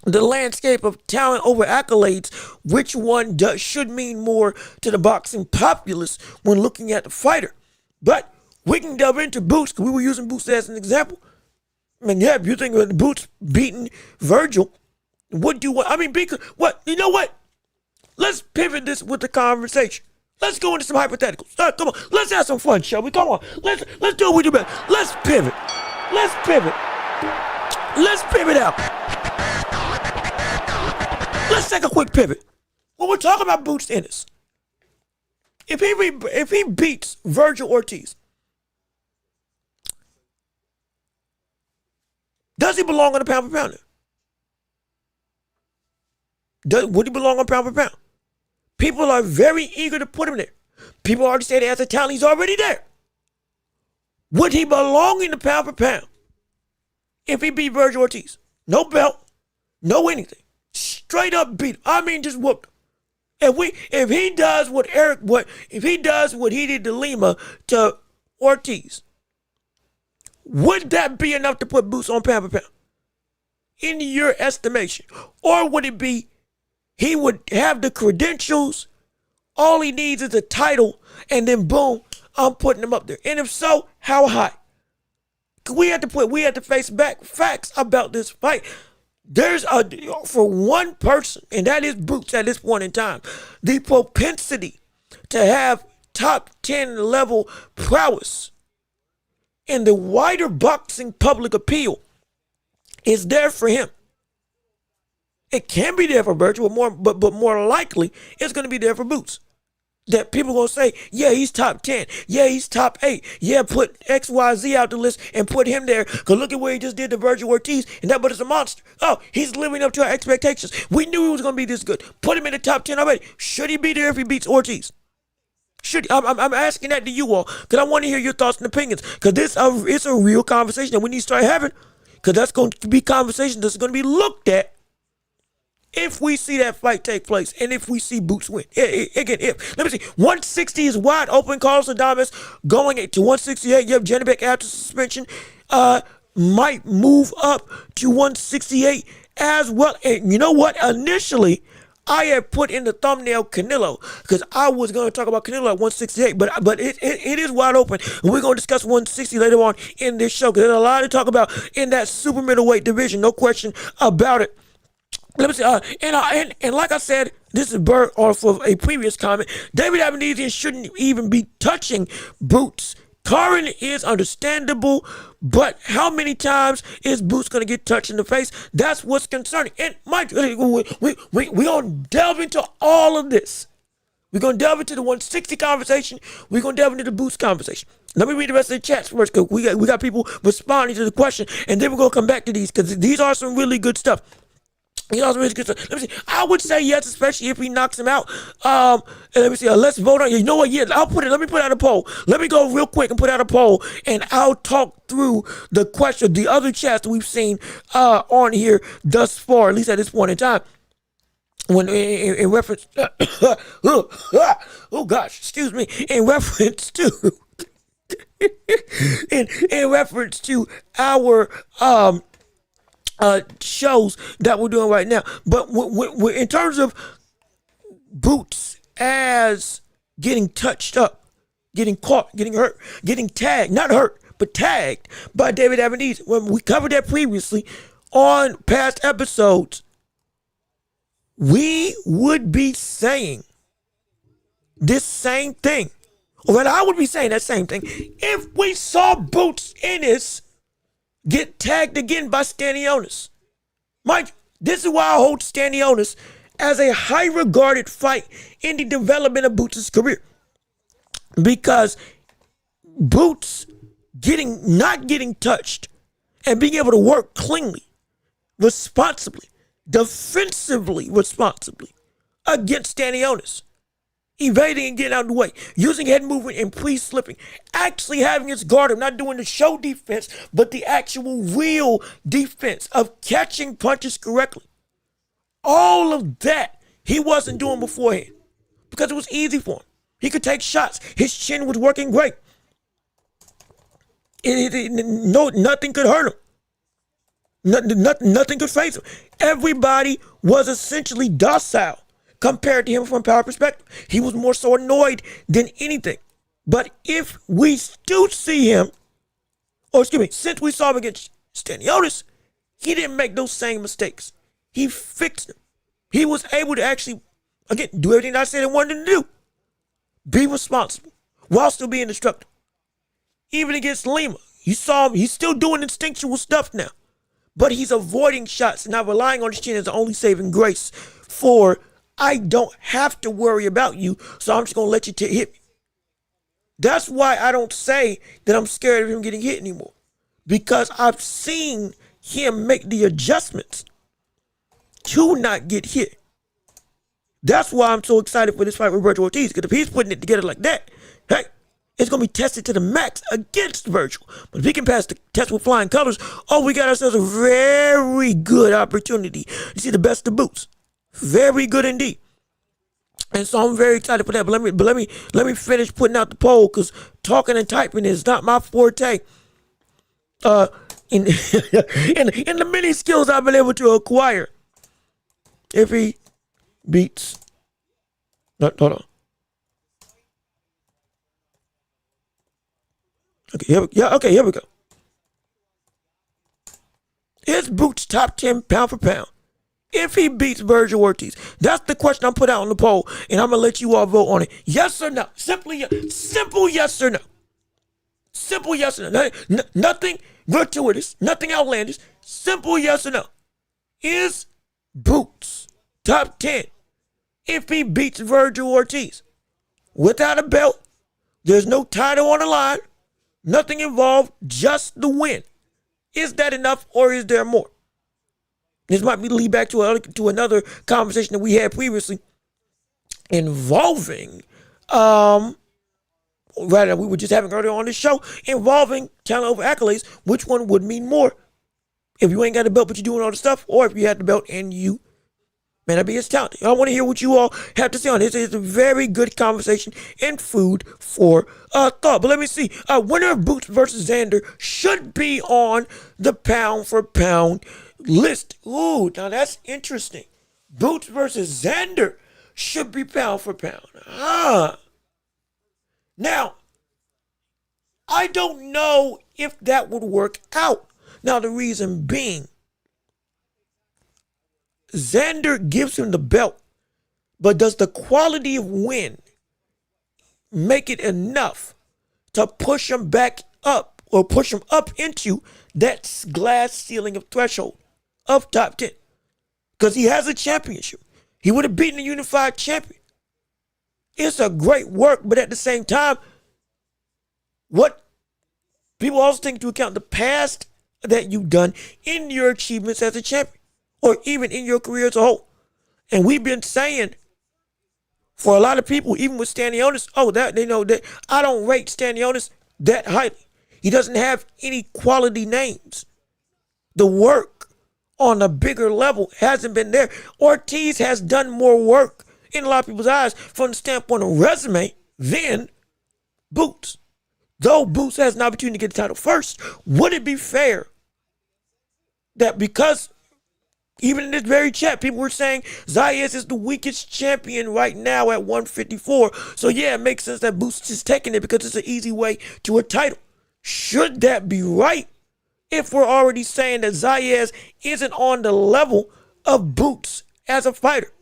the landscape of talent over accolades. Which one should mean more to the boxing populace when looking at the fighter? But we can delve into Boots, because we were using Boots as an example. I mean, yeah, if you think of Boots beating Virgil, what do you want? I mean, because what? You know what? Let's pivot this with the conversation. Let's go into some hypotheticals. Come on, let's have some fun, shall we? Come on, let's do what we do best. Let's pivot. Let's pivot. Let's pivot out. Let's take a quick pivot. When we're talking about Boots Ennis, if he beats Virgil Ortiz, does he belong on the pound for pound? Would he belong on pound for pound? People are very eager to put him there. People already say that as a talent, he's already there. Would he belong in the pound for pound if he beat Virgil Ortiz? No belt, no anything. Straight up beat him. I mean, just whooped him. If he does what he did to Lima to Ortiz, would that be enough to put Boots on pound for pound? In your estimation? Or would it be he would have the credentials, all he needs is a title, and then boom, I'm putting him up there? And if so, how high? We have to face back facts about this fight. There's for one person, and that is Boots at this point in time, the propensity to have top 10 level prowess and the wider boxing public appeal is there for him. It can be there for Virgil, but more likely it's going to be there for Boots. That people going to say, yeah, he's top 10. Yeah, he's top 8. Yeah, put XYZ out the list and put him there. Because look at what he just did to Virgil Ortiz, and that but it's a monster. Oh, he's living up to our expectations. We knew he was going to be this good. Put him in the top 10 already. Should he be there if he beats Ortiz? I'm asking that to you all, because I want to hear your thoughts and opinions. Because it's a real conversation that we need to start having. Because that's going to be conversation that's going to be looked at if we see that fight take place, and if we see Boots win. Again, let me see. 160 is wide open. Carlos Adames going to 168. You have Janibek after suspension. Might move up to 168 as well. And you know what? Initially, I had put in the thumbnail Canelo, because I was going to talk about Canelo at 168, but it is wide open. And we're going to discuss 160 later on in this show, because there's a lot to talk about in that super middleweight division. No question about it. Let me see, and like I said, this is Bert off of a previous comment. David Avenesian shouldn't even be touching Boots. Karin is understandable, but how many times is Boots going to get touched in the face? That's what's concerning. And Mike, we're going to delve into all of this. We're going to delve into the 160 conversation. We're going to delve into the Boots conversation. Let me read the rest of the chats first, because we got people responding to the question, and then we're going to come back to these, because these are some really good stuff. Let me see. I would say yes, especially if he knocks him out. And let me see. Let's vote on. You know what? Yeah, let me put out a poll. Let me go real quick and put out a poll, and I'll talk through the question, the other chats that we've seen on here thus far, at least at this point in time. When in reference, oh gosh, excuse me. In reference to, in reference to our shows that we're doing right now. But in terms of Boots as getting touched up, getting caught, getting hurt, getting tagged, not hurt, but tagged by David Avenese, when we covered that previously on past episodes, we would be saying this same thing. Or I would be saying that same thing if we saw Boots Ennis get tagged again by Stanionis. Mike, this is why I hold Stanionis as a high regarded fight in the development of Boots' career. Because Boots not getting touched and being able to work cleanly, responsibly, defensively responsibly against Stanionis, evading and getting out of the way, using head movement and pre-slipping, actually having his guard up, not doing the show defense, but the actual real defense of catching punches correctly. All of that he wasn't doing beforehand because it was easy for him. He could take shots. His chin was working great. Nothing could hurt him. Nothing could phase him. Everybody was essentially docile compared to him from a power perspective. He was more so annoyed than anything. But if we do see him, since we saw him against Stanionis, he didn't make those same mistakes. He fixed them. He was able to actually, again, do everything I said I wanted to do. Be responsible while still being destructive. Even against Lima, you saw him, he's still doing instinctual stuff now. But he's avoiding shots and not relying on his chin as the only saving grace for, I don't have to worry about you, so I'm just going to let you hit me. That's why I don't say that I'm scared of him getting hit anymore. Because I've seen him make the adjustments to not get hit. That's why I'm so excited for this fight with Virgil Ortiz. Because if he's putting it together like that, hey, it's going to be tested to the max against Virgil. But if he can pass the test with flying colors, we got ourselves a very good opportunity to see the best of boots. Very good indeed. And so I'm very excited for that. But let me finish putting out the poll, because talking and typing is not my forte. In the many skills I've been able to acquire. If he beats, hold on. Okay, here we go. Is Boots top 10 pound for pound if he beats Virgil Ortiz? That's the question I'm putting out on the poll, and I'm going to let you all vote on it. Yes or no? Simple yes or no. Simple yes or no. Nothing gratuitous, nothing outlandish. Simple yes or no. Is Boots top 10 if he beats Virgil Ortiz? Without a belt, there's no title on the line. Nothing involved, just the win. Is that enough, or is there more? This might lead back to another conversation that we had previously involving, we were just having earlier on this show, involving talent over accolades. Which one would mean more? If you ain't got a belt but you're doing all the stuff, or if you had the belt and you may not be as talented. I want to hear what you all have to say on this. It's a very good conversation and food for thought. But let me see. Winner of Boots versus Xander should be on the pound for pound list. Ooh, now that's interesting. Boots versus Xander should be pound for pound. Now, I don't know if that would work out. Now, the reason being, Xander gives him the belt, but does the quality of win make it enough to push him back up, or push him up into that glass ceiling of threshold of top 10? Because he has a championship. He would have beaten the unified champion. It's a great work, but at the same time, what people also take into account the past that you've done in your achievements as a champion, or even in your career as a whole. And we've been saying, for a lot of people, even with Stanionis, that they know that I don't rate Stanionis that highly. He doesn't have any quality names. The work on a bigger level hasn't been there. Ortiz has done more work in a lot of people's eyes from the standpoint of resume than Boots. Though Boots has an opportunity to get the title first, would it be fair that because even in this very chat, people were saying Zayas is the weakest champion right now at 154. So yeah, it makes sense that Boots is taking it because it's an easy way to a title. Should that be right if we're already saying that Zayas isn't on the level of Boots as a fighter?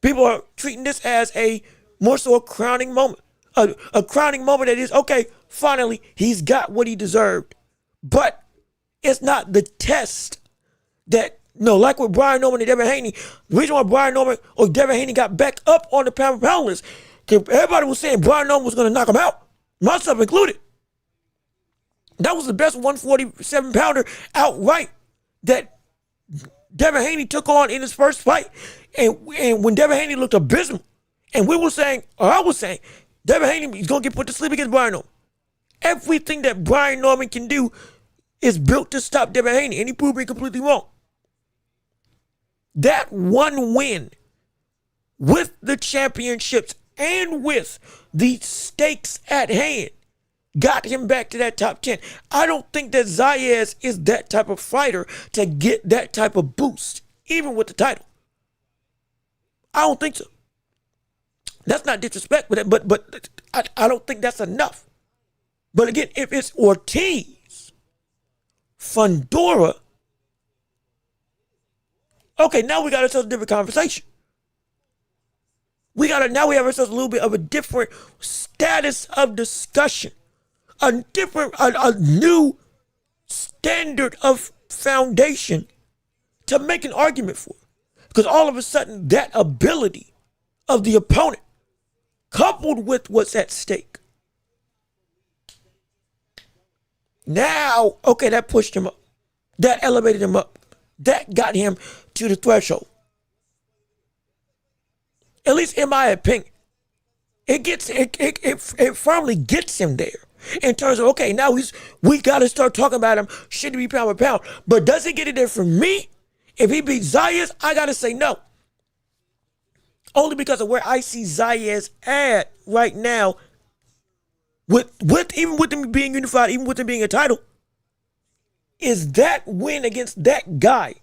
People are treating this as more so a crowning moment. A crowning moment that is, okay, finally, he's got what he deserved. But it's not the test that, like with Brian Norman and Devin Haney, the reason why Brian Norman or Devin Haney got back up on the pound for pound list, because everybody was saying Brian Norman was going to knock him out, myself included. That was the best 147 pounder outright that Devin Haney took on in his first fight. And when Devin Haney looked abysmal, and we were saying, or I was saying, Devin Haney is going to get put to sleep against Brian Norman. Everything that Brian Norman can do is built to stop Devin Haney, and he proved me completely wrong. That one win with the championships and with the stakes at hand got him back to that top 10. I don't think that Zayas is that type of fighter to get that type of boost, even with the title. I don't think so. That's not disrespect, but I don't think that's enough. But again, if it's Ortiz, Fundora, okay, now we got ourselves a different conversation. Now we have ourselves a little bit of a different status of discussion. A new standard of foundation to make an argument for. Because all of a sudden, that ability of the opponent, coupled with what's at stake, now, okay, that pushed him up. That elevated him up. That got him to the threshold. At least in my opinion. It firmly gets him there. In terms of, okay, now we got to start talking about him. Should he be pound for pound? But does it get it there for me? If he beats Zayas, I got to say no. Only because of where I see Zayas at right now, even with him being unified, even with him being a title, is that win against that guy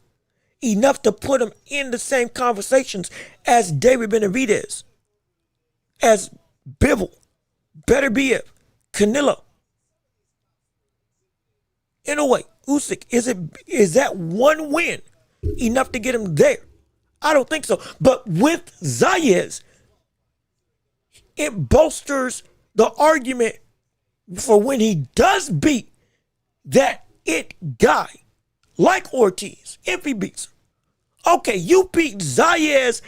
enough to put him in the same conversations as David Benavidez, as Bivol, Beterbiev, Canelo, Inoue, Usyk? Is that one win enough to get him there? I don't think so. But with Zayas, it bolsters the argument for when he does beat that it guy like Ortiz, if he beats him. Okay, you beat Zayas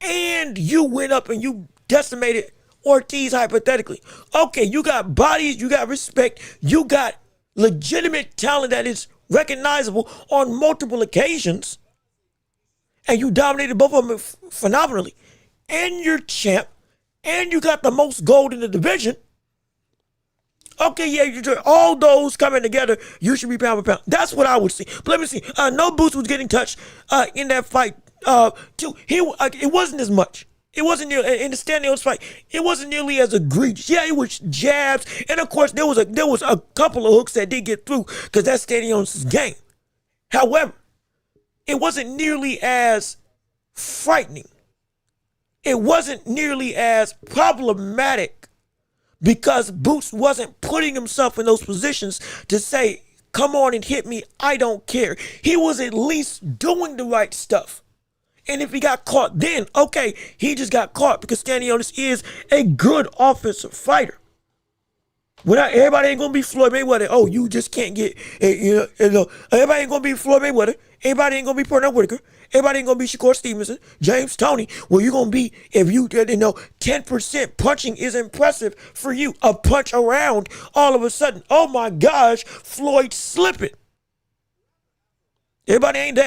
and you went up and you decimated Ortiz hypothetically. Okay, you got bodies, you got respect, you got legitimate talent that is recognizable on multiple occasions, and you dominated both of them phenomenally. And you're champ, and you got the most gold in the division. Okay, yeah, you're all those coming together, you should be pound for pound. That's what I would see. But let me see. No Boots was getting touched in that fight too. It wasn't as much. It wasn't near in the Stanios fight. It wasn't nearly as egregious. Yeah, it was jabs, and of course there was a couple of hooks that did get through because that's Stanios' game. However, it wasn't nearly as frightening. It wasn't nearly as problematic because Boots wasn't putting himself in those positions to say, "Come on and hit me. I don't care." He was at least doing the right stuff. And if he got caught then, okay, he just got caught because Stanionis is a good offensive fighter. Everybody ain't going to be Floyd Mayweather. Oh, you just can't get, everybody ain't going to be Floyd Mayweather. Everybody ain't going to be Pernell Whitaker. Everybody ain't going to be Shakur Stevenson, James Toney. Well, you're going to be, if 10% punching is impressive for you. A punch around, all of a sudden, oh my gosh, Floyd slipping. Everybody ain't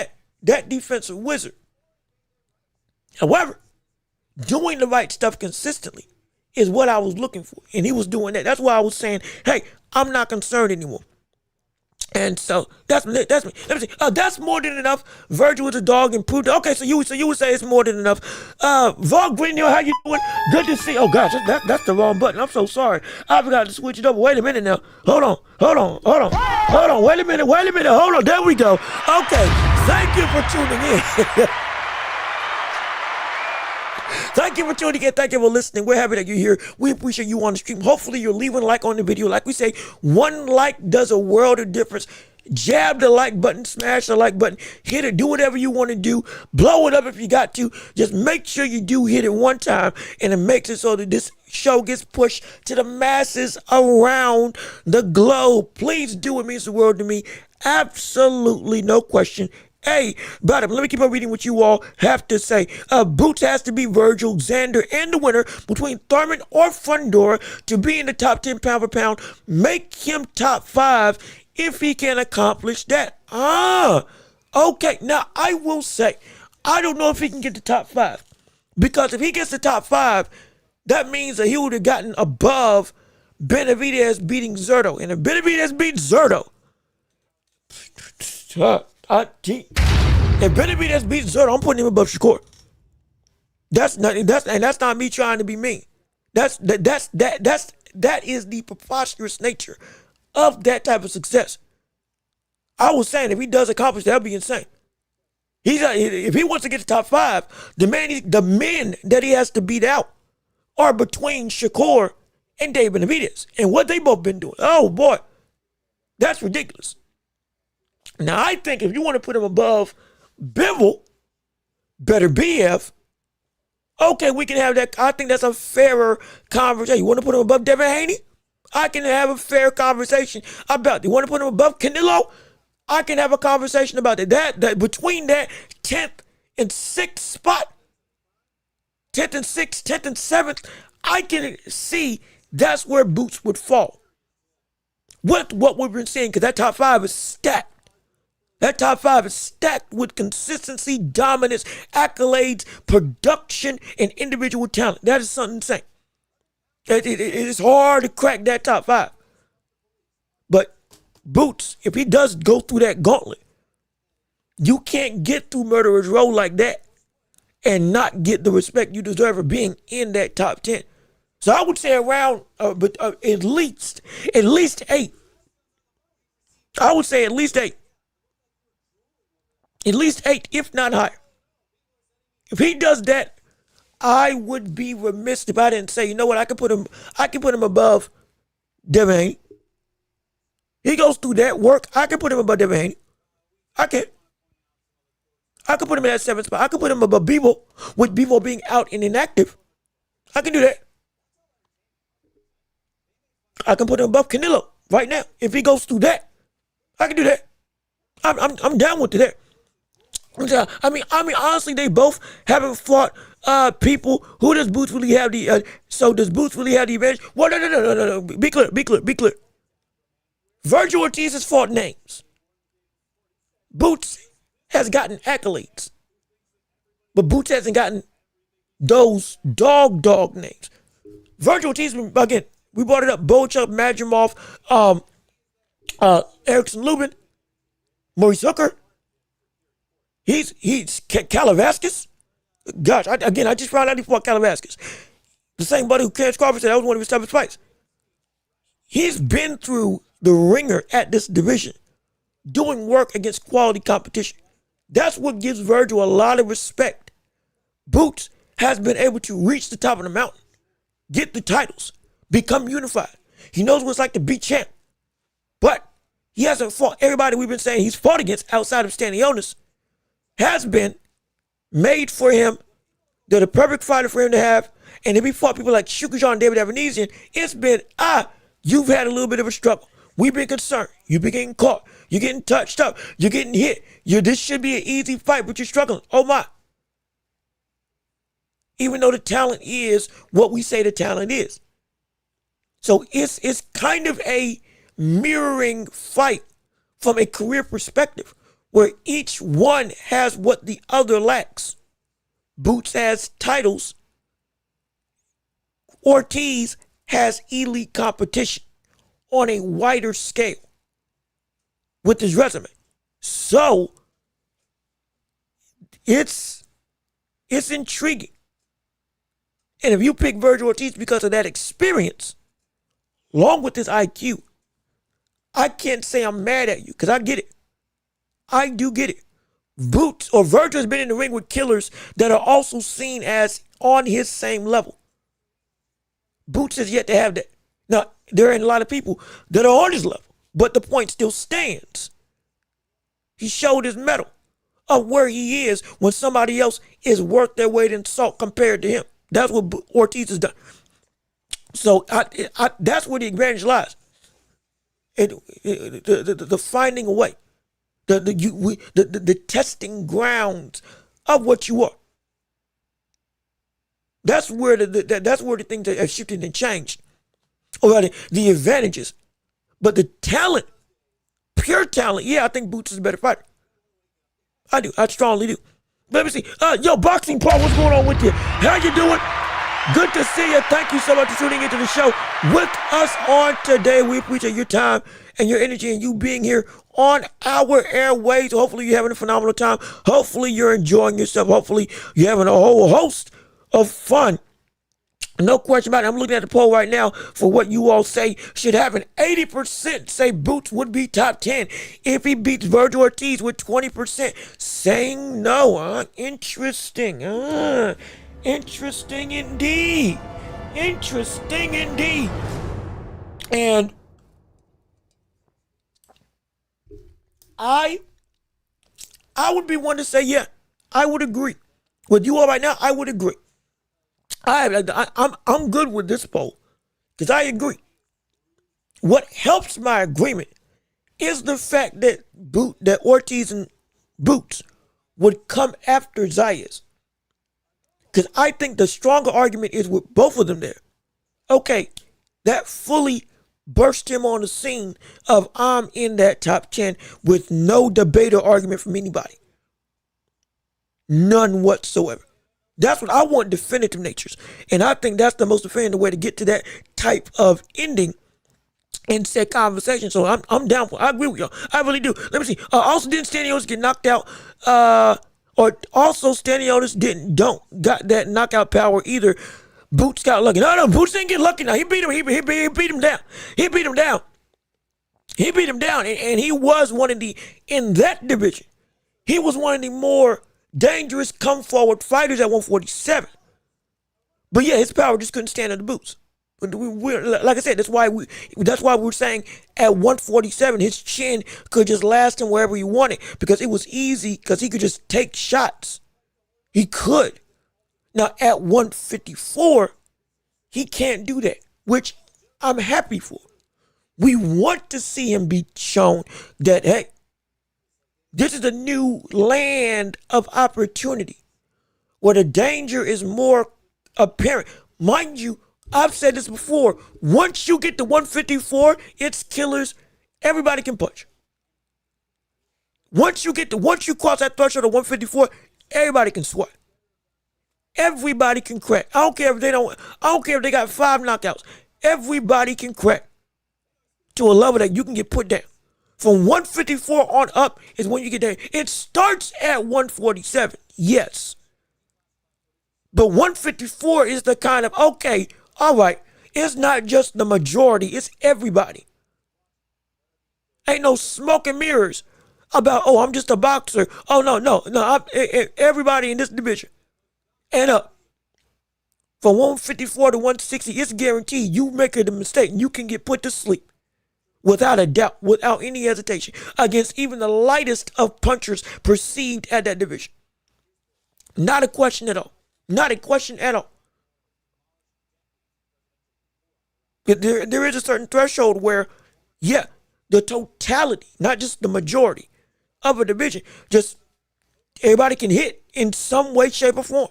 that defensive wizard. However, doing the right stuff consistently is what I was looking for. And he was doing that. That's why I was saying, hey, I'm not concerned anymore. And so that's me. Let me see. That's more than enough. Virgil was a dog and proved. Okay, so you would say it's more than enough. Vaughn Greenhill, how you doing? Good to see. Oh gosh, that's the wrong button. I'm so sorry. I forgot to switch it over. Wait a minute now. Hold on. Wait a minute. Hold on. There we go. Okay. Thank you for tuning in. Thank you for tuning in. Thank you for listening. We're happy that you're here. We appreciate you on the stream. Hopefully you're leaving a like on the video. Like we say, one like does a world of difference. Jab the like button, smash the like button, hit it, do whatever you want to do. Blow it up if you got to. Just make sure you do hit it one time, and it makes it so that this show gets pushed to the masses around the globe. Please do. It means the world to me. Absolutely no question Hey, but let me keep on reading what you all have to say. Boots has to be Virgil, Xander, and the winner between Thurman or Fundora to be in the top 10 pound for pound. Make him top 5 if he can accomplish that. Okay. Now, I will say, I don't know if he can get the top 5. Because if he gets the top 5, that means that he would have gotten above Benavidez beating Zerto. And if Benavidez beats Zerto, if Benavidez beats Zerto, I'm putting him above Shakur. That's not me trying to be mean. That is the preposterous nature of that type of success. I was saying if he does accomplish that, that'd be insane. If he wants to get to top 5, the men that he has to beat out are between Shakur and Dave Benavidez. And what they both been doing. Oh boy. That's ridiculous. Now I think if you want to put him above Bivol, better BF, okay, we can have that. I think that's a fairer conversation. You want to put him above Devin Haney? I can have a fair conversation about it. You want to put him above Canelo? I can have a conversation about it. That between that 10th and 6th spot, 10th and 6th, 10th and 7th, I can see that's where Boots would fall. With what we've been seeing, because that top 5 is stacked. That top 5 is stacked with consistency, dominance, accolades, production, and individual talent. That is something insane. It is hard to crack that top 5. But Boots, if he does go through that gauntlet, you can't get through Murderer's Row like that and not get the respect you deserve for being in that top 10. So I would say around at least 8. I would say at least 8. At least 8, if not higher. If he does that, I would be remiss if I didn't say, you know what, I can put him above Devin Haney. He goes through that work. I can put him above Devin Haney. I can put him in that 7th spot. I can put him above Bivol, with Bivol being out and inactive. I can do that. I can put him above Canelo right now. If he goes through that, I can do that. I'm down with that. I mean, honestly, they both haven't fought people. Who does Boots really have the? So does Boots really have the advantage? Well, no. Be clear. Virgil Ortiz has fought names. Boots has gotten accolades, but Boots hasn't gotten those dog names. Virgil Ortiz, again, we brought it up. Bochuk, Madrimov, Erickson Lubin, Maurice Hooker. He's Calavasquez. Gosh, I just found out he fought Calavasquez. The same buddy who Terence Crawford said that was one of his toughest fights. He's been through the ringer at this division, doing work against quality competition. That's what gives Virgil a lot of respect. Boots has been able to reach the top of the mountain, get the titles, become unified. He knows what it's like to be champ. But he hasn't fought everybody we've been saying he's fought against outside of Stanionis. Has been made for him. They're the perfect fighter for him to have. And if he fought people like Shukajan and David Avanesian, it's been, you've had a little bit of a struggle. We've been concerned. You've been getting caught. You're getting touched up. You're getting hit. This should be an easy fight, but you're struggling. Oh my. Even though the talent is what we say the talent is. So it's kind of a mirroring fight from a career perspective, where each one has what the other lacks. Boots has titles. Ortiz has elite competition on a wider scale with his resume. So it's intriguing. And if you pick Virgil Ortiz because of that experience, along with his IQ, I can't say I'm mad at you, because I get it. I do get it. Virgil has been in the ring with killers that are also seen as on his same level. Boots has yet to have that. Now, there are a lot of people that are on his level, but the point still stands. He showed his mettle of where he is when somebody else is worth their weight in salt compared to him. That's what Ortiz has done. So that's where the advantage lies. The finding a way. the testing grounds of what you are. That's where that's where the things have shifted and changed. Or rather, the advantages. But the talent, pure talent, yeah, I think Boots is a better fighter. I do. I strongly do. Let me see. Yo, Boxing Paul, what's going on with you? How you doing? Good to see you. Thank you so much for tuning into the show with us on today. We appreciate your time and your energy and you being here on our airways. Hopefully you're having a phenomenal time. Hopefully you're enjoying yourself. Hopefully you're having a whole host of fun. No question about it. I'm looking at the poll right now for what you all say should happen. 80% say Boots would be top 10 if he beats Virgil Ortiz, with 20% saying no. Interesting. Interesting indeed. Interesting indeed. And I would be one to say, yeah, I would agree. With you all right now, I would agree. I'm good with this poll because I agree. What helps my agreement is the fact that Ortiz and Boots would come after Zayas. Because I think the stronger argument is with both of them there. Okay, that fully burst him on the scene of I'm in that top 10 with no debate or argument from anybody. None whatsoever. That's what I want, definitive natures. And I think that's the most definitive way to get to that type of ending in said conversation. So I'm down for it. I agree with y'all. I really do. Let me see. Also, didn't Staniotis get knocked out? Or also Staniotis got that knockout power either. Boots got lucky. No, Boots didn't get lucky now. He beat him. He beat him down. He beat him down. He beat him down. And he was one of the, in that division, he was one of the more dangerous come forward fighters at 147. But yeah, his power just couldn't stand on the Boots. Like I said, that's why we're saying at 147 his chin could just last him wherever he wanted, because it was easy, because he could just take shots. He could. Now at 154 he can't do that, which I'm happy for. We want to see him be shown that, hey, this is a new land of opportunity where the danger is more apparent. Mind you, I've said this before. Once you get to 154, it's killers. Everybody can punch. Once you cross that threshold of 154, everybody can sweat. Everybody can crack. I don't care if they got 5 knockouts. Everybody can crack to a level that you can get put down. From 154 on up is when you get there. It starts at 147, yes. But 154 is the kind of, okay, all right, it's not just the majority, it's everybody. Ain't no smoke and mirrors about, oh, I'm just a boxer. Oh, no, everybody in this division. And up. From 154 to 160, it's guaranteed you make a mistake and you can get put to sleep. Without a doubt, without any hesitation, against even the lightest of punchers perceived at that division. Not a question at all. Not a question at all. There is a certain threshold where, yeah, the totality, not just the majority of a division, just everybody can hit in some way, shape, or form.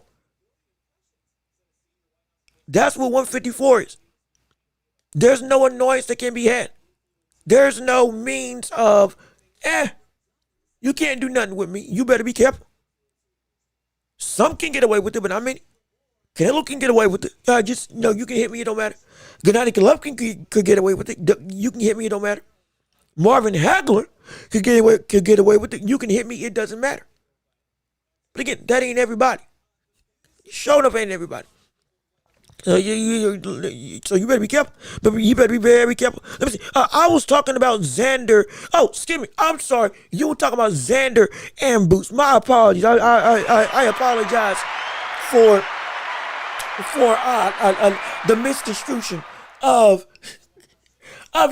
That's what 154 is. There's no annoyance that can be had. There's no means of, you can't do nothing with me. You better be careful. Some can get away with it, but I mean, Canelo can get away with it. You can hit me, it don't matter. Gennady Golovkin could get away with it. You can hit me, it don't matter. Marvin Hagler could get away with it. You can hit me, it doesn't matter. But again, that ain't everybody. Showing up ain't everybody. So you better be careful. But you better be very careful. Let me see. I was talking about Xander. Oh, excuse me. I'm sorry. You were talking about Xander and Boots. My apologies. I apologize for the misconstruction of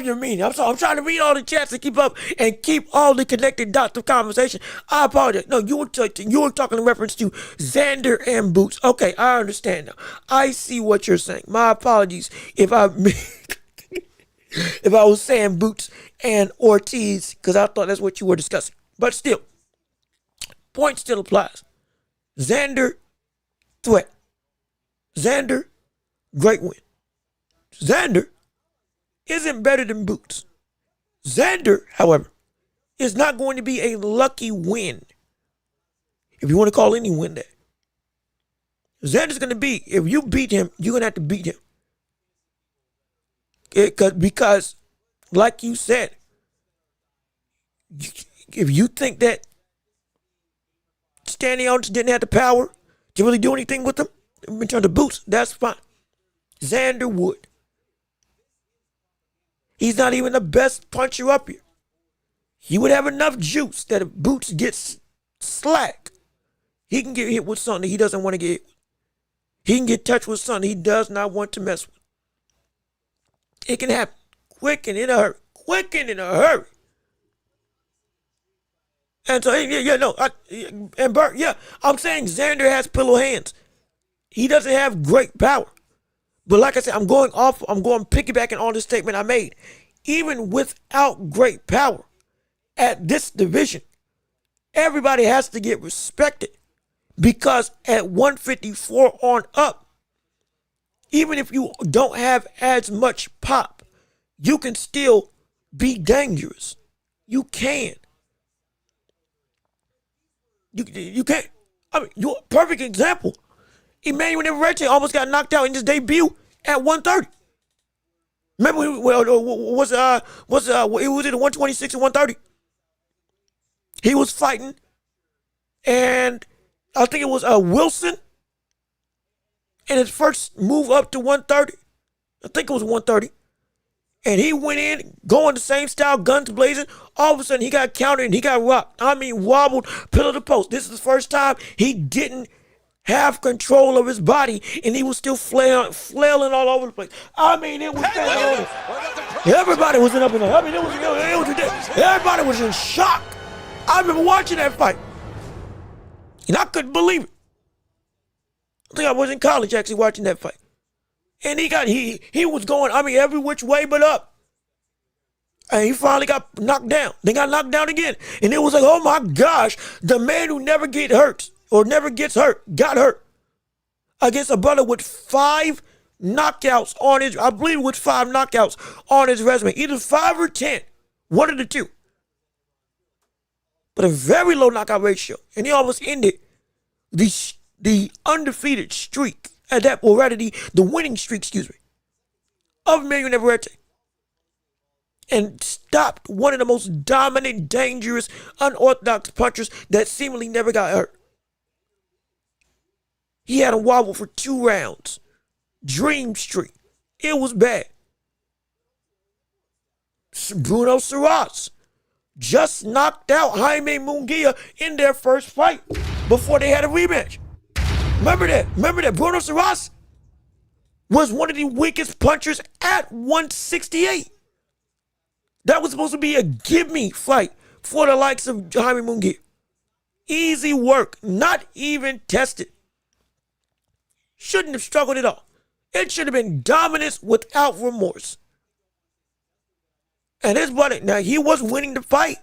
your meaning. I'm trying to read all the chats and keep up and keep all the connected dots of conversation. I apologize. No, you were talking in reference to Xander and Boots. Okay, I understand now. I see what you're saying. My apologies if I was saying Boots and Ortiz, because I thought that's what you were discussing. But still, point still applies. Xander, threat. Xander, great win. Xander isn't better than Boots. Xander, however, is not going to be a lucky win. If you want to call any win that. Xander's going to be, if you beat him, you're going to have to beat him. Because, like you said, if you think that Stanley Elgin didn't have the power to really do anything with him in terms of Boots, that's fine. Xander would. He's not even the best puncher up here. He would have enough juice that if Boots gets slack, he can get hit with something he doesn't want to get hit with. He can get touched with something he does not want to mess with. It can happen quick and in a hurry. Quick and in a hurry. And so, I'm saying Xander has pillow hands. He doesn't have great power. But like I said, I'm going piggybacking on the statement I made. Even without great power at this division, everybody has to get respected. Because at 154 on up, even if you don't have as much pop, you can still be dangerous. You can. You can't. I mean, you're a perfect example. Emmanuel Navarrete almost got knocked out in his debut at 130. Remember, it was it 126 and 130? He was fighting, and I think it was Wilson in his first move up to 130. I think it was 130. And he went in, going the same style, guns blazing. All of a sudden, he got countered and he got rocked. I mean, wobbled, pillar to post. This is the first time he didn't have control of his body, and he was still flailing all over the place. I mean, it was everybody was up in there. I mean, it was everybody was in shock. I remember watching that fight, and I couldn't believe it. I think I was in college actually watching that fight. And he was going, I mean, every which way but up. And he finally got knocked down. Then got knocked down again. And it was like, oh my gosh, the man who never gets hurt got hurt against a brother with 5 knockouts on his, I believe it was 5 knockouts on his resume. Either 5 or 10. One of the two. But a very low knockout ratio. And he almost ended the undefeated streak. The winning streak, of Emmanuel Navarrete. And stopped one of the most dominant, dangerous, unorthodox punchers that seemingly never got hurt. He had him wobble for 2 rounds. Dream streak. It was bad. Bruno Saras just knocked out Jaime Munguia in their first fight before they had a rematch. Remember that. Bruno Saras was one of the weakest punchers at 168. That was supposed to be a give-me fight for the likes of Jaime Munguia. Easy work, not even tested. Shouldn't have struggled at all. It should have been dominance without remorse. And his buddy, now he was winning the fight.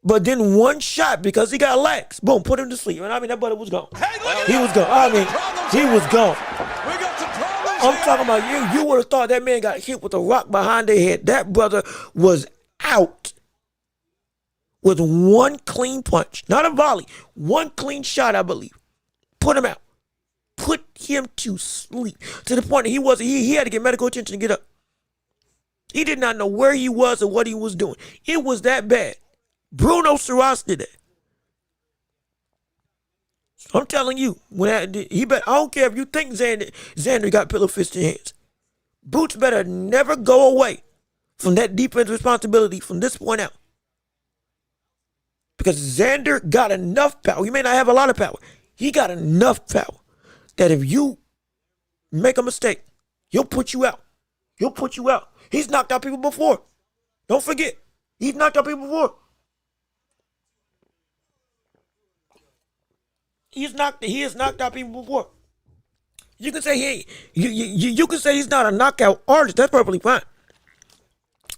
But then one shot, because he got lax, boom, put him to sleep. And I mean, that brother was gone. He was gone. I mean, he was gone. I'm talking about you would have thought that man got hit with a rock behind the head. That brother was out with one clean punch. Not a volley. One clean shot, I believe. Put him out. Put him to sleep. To the point that he had to get medical attention to get up. He did not know where he was or what he was doing. It was that bad. Bruno Saras did that. I'm telling you, I don't care if you think Xander got pillow fist in hands. Boots better never go away from that defense responsibility from this point out. Because Xander got enough power. He may not have a lot of power. He got enough power that if you make a mistake, he'll put you out. He's knocked out people before. Don't forget. He's knocked out people before. He has knocked out people before. You can say you can say he's not a knockout artist. That's perfectly fine.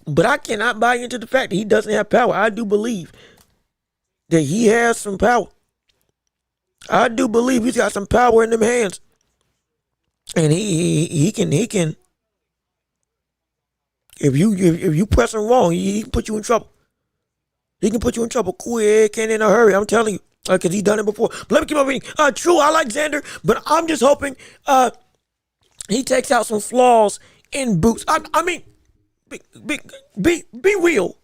But I cannot buy into the fact that he doesn't have power. I do believe that he has some power. I do believe he's got some power in them hands. And he can if you press him wrong, he can put you in trouble. He can put you in trouble quick and in a hurry. I'm telling you, because he's done it before. But let me keep on reading. True, I like Xander, but I'm just hoping he takes out some flaws in Boots. I mean, be real.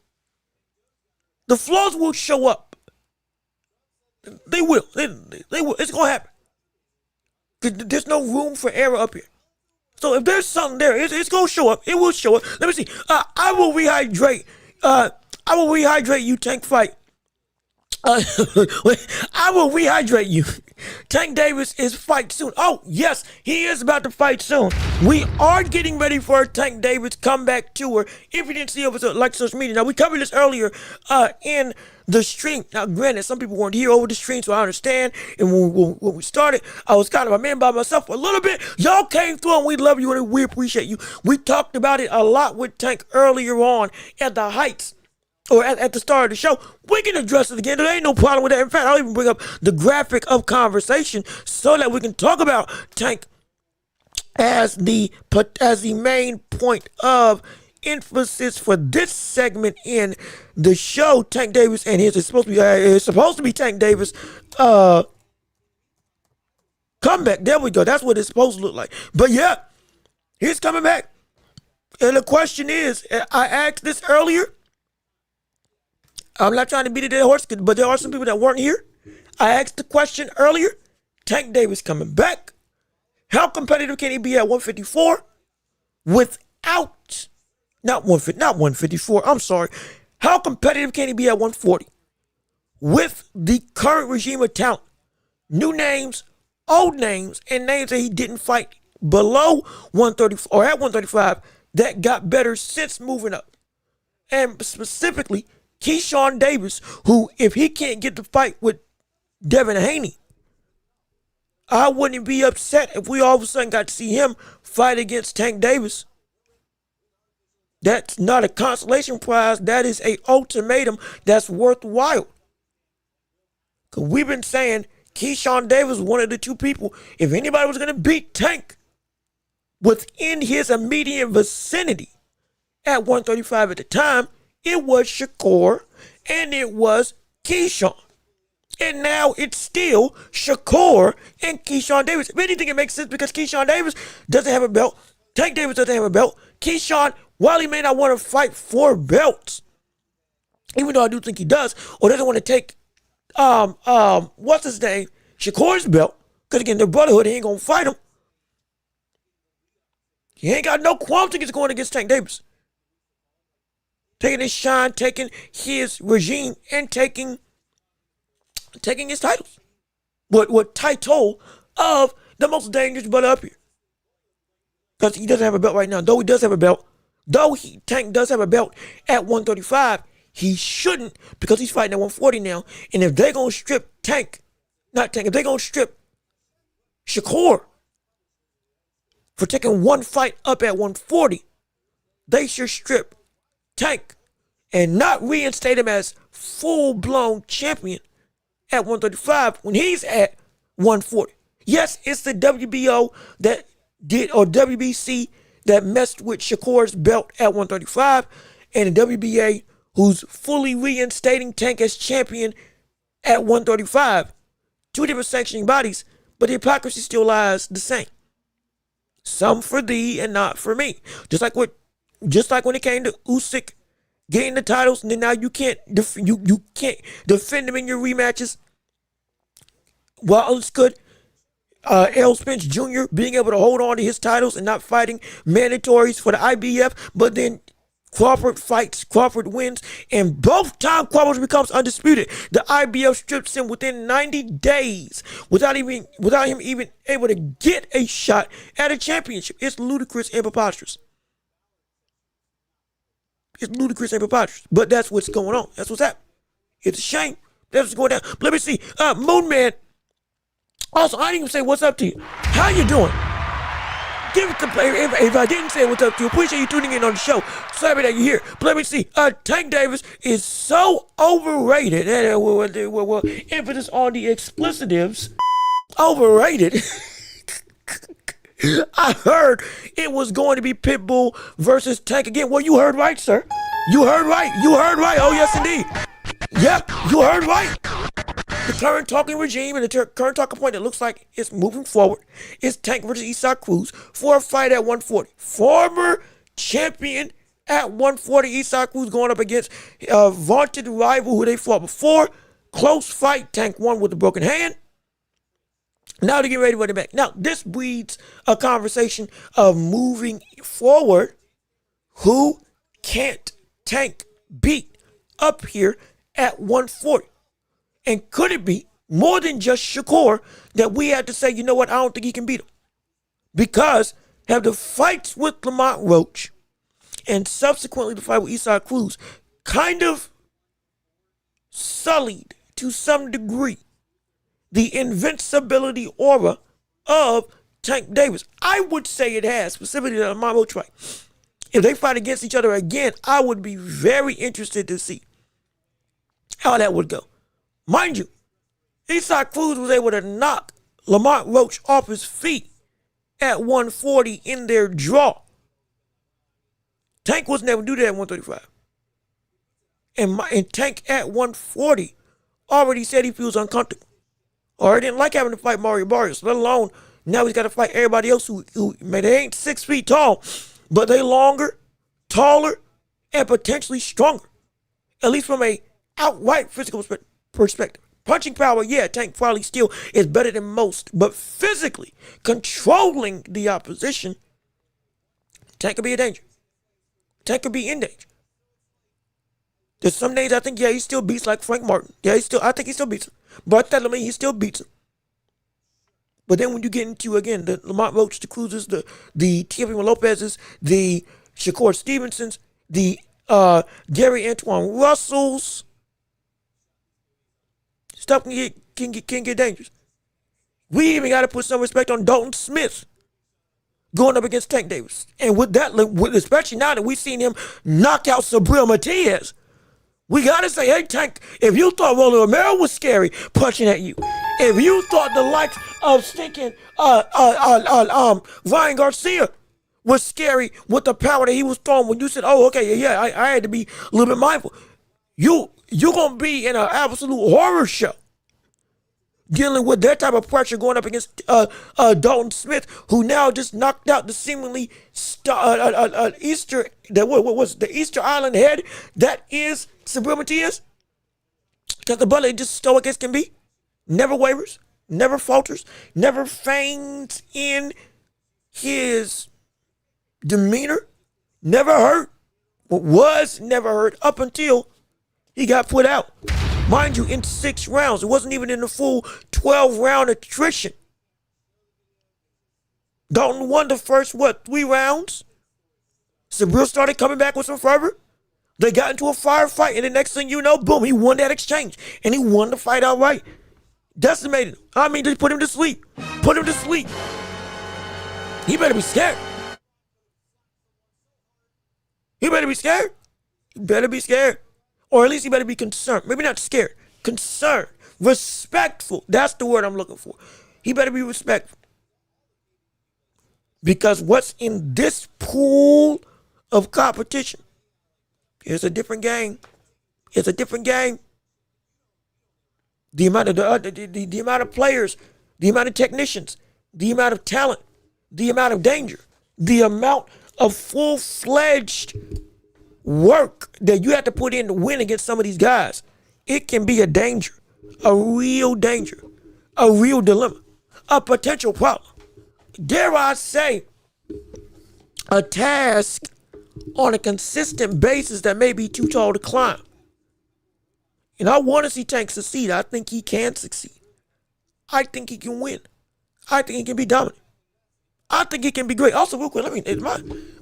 The flaws will show up. They will. They will. It's gonna happen. There's no room for error up here. So if there's something there, it's gonna show up. It will show up. Let me see. I will rehydrate. I will rehydrate you, Tank Fight. I will rehydrate you. Tank Davis is fight soon. Oh, yes, he is about to fight soon. We are getting ready for a Tank Davis comeback tour. If you didn't see it, like social media. Now, we covered this earlier in the stream. Now, granted, some people weren't here over the stream, so I understand. And when we started, I was kind of a man by myself for a little bit. Y'all came through, and we love you, and we appreciate you. We talked about it a lot with Tank earlier on at the Heights. Or at the start of the show. We can address it again. There ain't no problem with that. In fact, I'll even bring up the graphic of conversation so that we can talk about Tank as the main point of emphasis for this segment in the show. Tank Davis and his it's supposed to be Tank Davis comeback. There we go. That's what it's supposed to look like. But yeah, he's coming back. And the question is, I asked this earlier. I'm not trying to beat a dead horse, but there are some people that weren't here. I asked the question earlier. Tank Davis coming back. How competitive can he be at 154 without, not 154, I'm sorry. How competitive can he be at 140 with the current regime of talent? New names, old names, and names that he didn't fight below 130 or at 135 that got better since moving up. And specifically, Keyshawn Davis, who, if he can't get the fight with Devin Haney, I wouldn't be upset if we all of a sudden got to see him fight against Tank Davis. That's not a consolation prize. That is an ultimatum that's worthwhile. Because we've been saying Keyshawn Davis was one of the two people, if anybody was going to beat Tank within his immediate vicinity at 135 at the time, it was Shakur and it was Keyshawn. And now it's still Shakur and Keyshawn Davis. If anything, it makes sense because Keyshawn Davis doesn't have a belt. Tank Davis doesn't have a belt. Keyshawn, while he may not want to fight for belts, even though I do think he does, or doesn't want to take, what's his name, Shakur's belt, because again, the Brotherhood, he ain't going to fight him. He ain't got no qualms against going against Tank Davis. Taking his shine, taking his regime, and taking his titles. What title of the most dangerous brother up here. Because he doesn't have a belt right now. Though he does have a belt, Tank does have a belt at 135, he shouldn't because he's fighting at 140 now. And if they're going to strip if they're going to strip Shakur for taking one fight up at 140, they should strip Tank and not reinstate him as full-blown champion at 135 when he's at 140. Yes, it's the WBO that did, or WBC that messed with Shakur's belt at 135, and the WBA who's fully reinstating Tank as champion at 135. Two different sanctioning bodies, but the hypocrisy still lies the same. Some for thee and not for me. Just like when it came to Usyk getting the titles, and then now you can't defend them in your rematches. Well, it's good. Errol Spence Jr. being able to hold on to his titles and not fighting mandatories for the IBF, but then Crawford wins, and both time Crawford becomes undisputed. The IBF strips him within 90 days without him even able to get a shot at a championship. It's ludicrous and preposterous. But that's what's going on. That's what's happening. It's a shame. That's what's going down. But let me see. Moon Man. Also, I didn't even say what's up to you. How you doing? Give it to if I didn't say what's up to you, appreciate you tuning in on the show. So happy that you're here. But let me see. Tank Davis is so overrated. And well, emphasis on the explicitives. Overrated. I heard it was going to be Pitbull versus Tank again. Well, you heard right, sir. You heard right. You heard right. Oh, yes, indeed. Yep, you heard right. The current talking regime and the current talking point that looks like it's moving forward is Tank versus Isaac Cruz for a fight at 140. Former champion at 140, Isaac Cruz going up against a vaunted rival who they fought before. Close fight. Tank won with a broken hand. Now to get ready to run it back. Now, this breeds a conversation of moving forward. Who can't Tank beat up here at 140? And could it be more than just Shakur that we had to say, you know what, I don't think he can beat him? Because have the fights with Lamont Roach and subsequently the fight with Isaac Cruz kind of sullied to some degree the invincibility aura of Tank Davis? I would say it has, specifically the Lamont Roach fight. If they fight against each other again, I would be very interested to see how that would go. Mind you, Isaac Cruz was able to knock Lamont Roach off his feet at 140 in their draw. Tank was never do that at 135. And Tank at 140 already said he feels uncomfortable. Or he didn't like having to fight Mario Barrios, let alone now he's got to fight everybody else who they ain't 6 feet tall, but they longer, taller, and potentially stronger. At least from a outright physical perspective. Punching power, yeah, Tank probably still is better than most, but physically controlling the opposition, Tank could be a danger. Tank could be in danger. There's some days I think, yeah, he still beats like Frank Martin. Yeah, I think he still beats him. But that doesn't mean he still beats him. But then when you get into, again, the Lamont Roach, the Cruzes, the Teofimo Lopez's, the Shakur Stevensons, the Gary Antoine Russells, stuff can get dangerous. We even got to put some respect on Dalton Smith going up against Tank Davis. And with that, especially now that we've seen him knock out Sabril Matias, we got to say, hey, Tank, if you thought Roland Romero was scary punching at you, if you thought the likes of stinking Ryan Garcia was scary with the power that he was throwing when you said, oh, okay, yeah, I had to be a little bit mindful. You're going to be in an absolute horror show dealing with that type of pressure going up against Dalton Smith, who now just knocked out the seemingly the Easter Island head that is Sabril Matias. Because the brother is just stoic as can be. Never wavers, never falters, never feigns in his demeanor. Never hurt. Was never hurt up until he got put out. Mind you, in 6 rounds. It wasn't even in the full 12-round attrition. Dalton won the first, 3 rounds? Sabril started coming back with some fervor. They got into a firefight, and the next thing you know, boom, he won that exchange. And he won the fight outright. Decimated him. I mean, just put him to sleep. Put him to sleep. He better be scared. He better be scared. He better be scared. Or at least he better be concerned. Maybe not scared. Concerned. Respectful. That's the word I'm looking for. He better be respectful. Because what's in this pool of competition is a different game. It's a different game. The amount of the amount of players, the amount of technicians, the amount of talent, the amount of danger, the amount of full-fledged work that you have to put in to win against some of these guys. It can be a danger, a real danger, a real dilemma, a potential problem. Dare I say, a task on a consistent basis that may be too tall to climb. And I want to see Tank succeed. I think he can succeed. I think he can win. I think he can be dominant. I think it can be great. Also, real quick,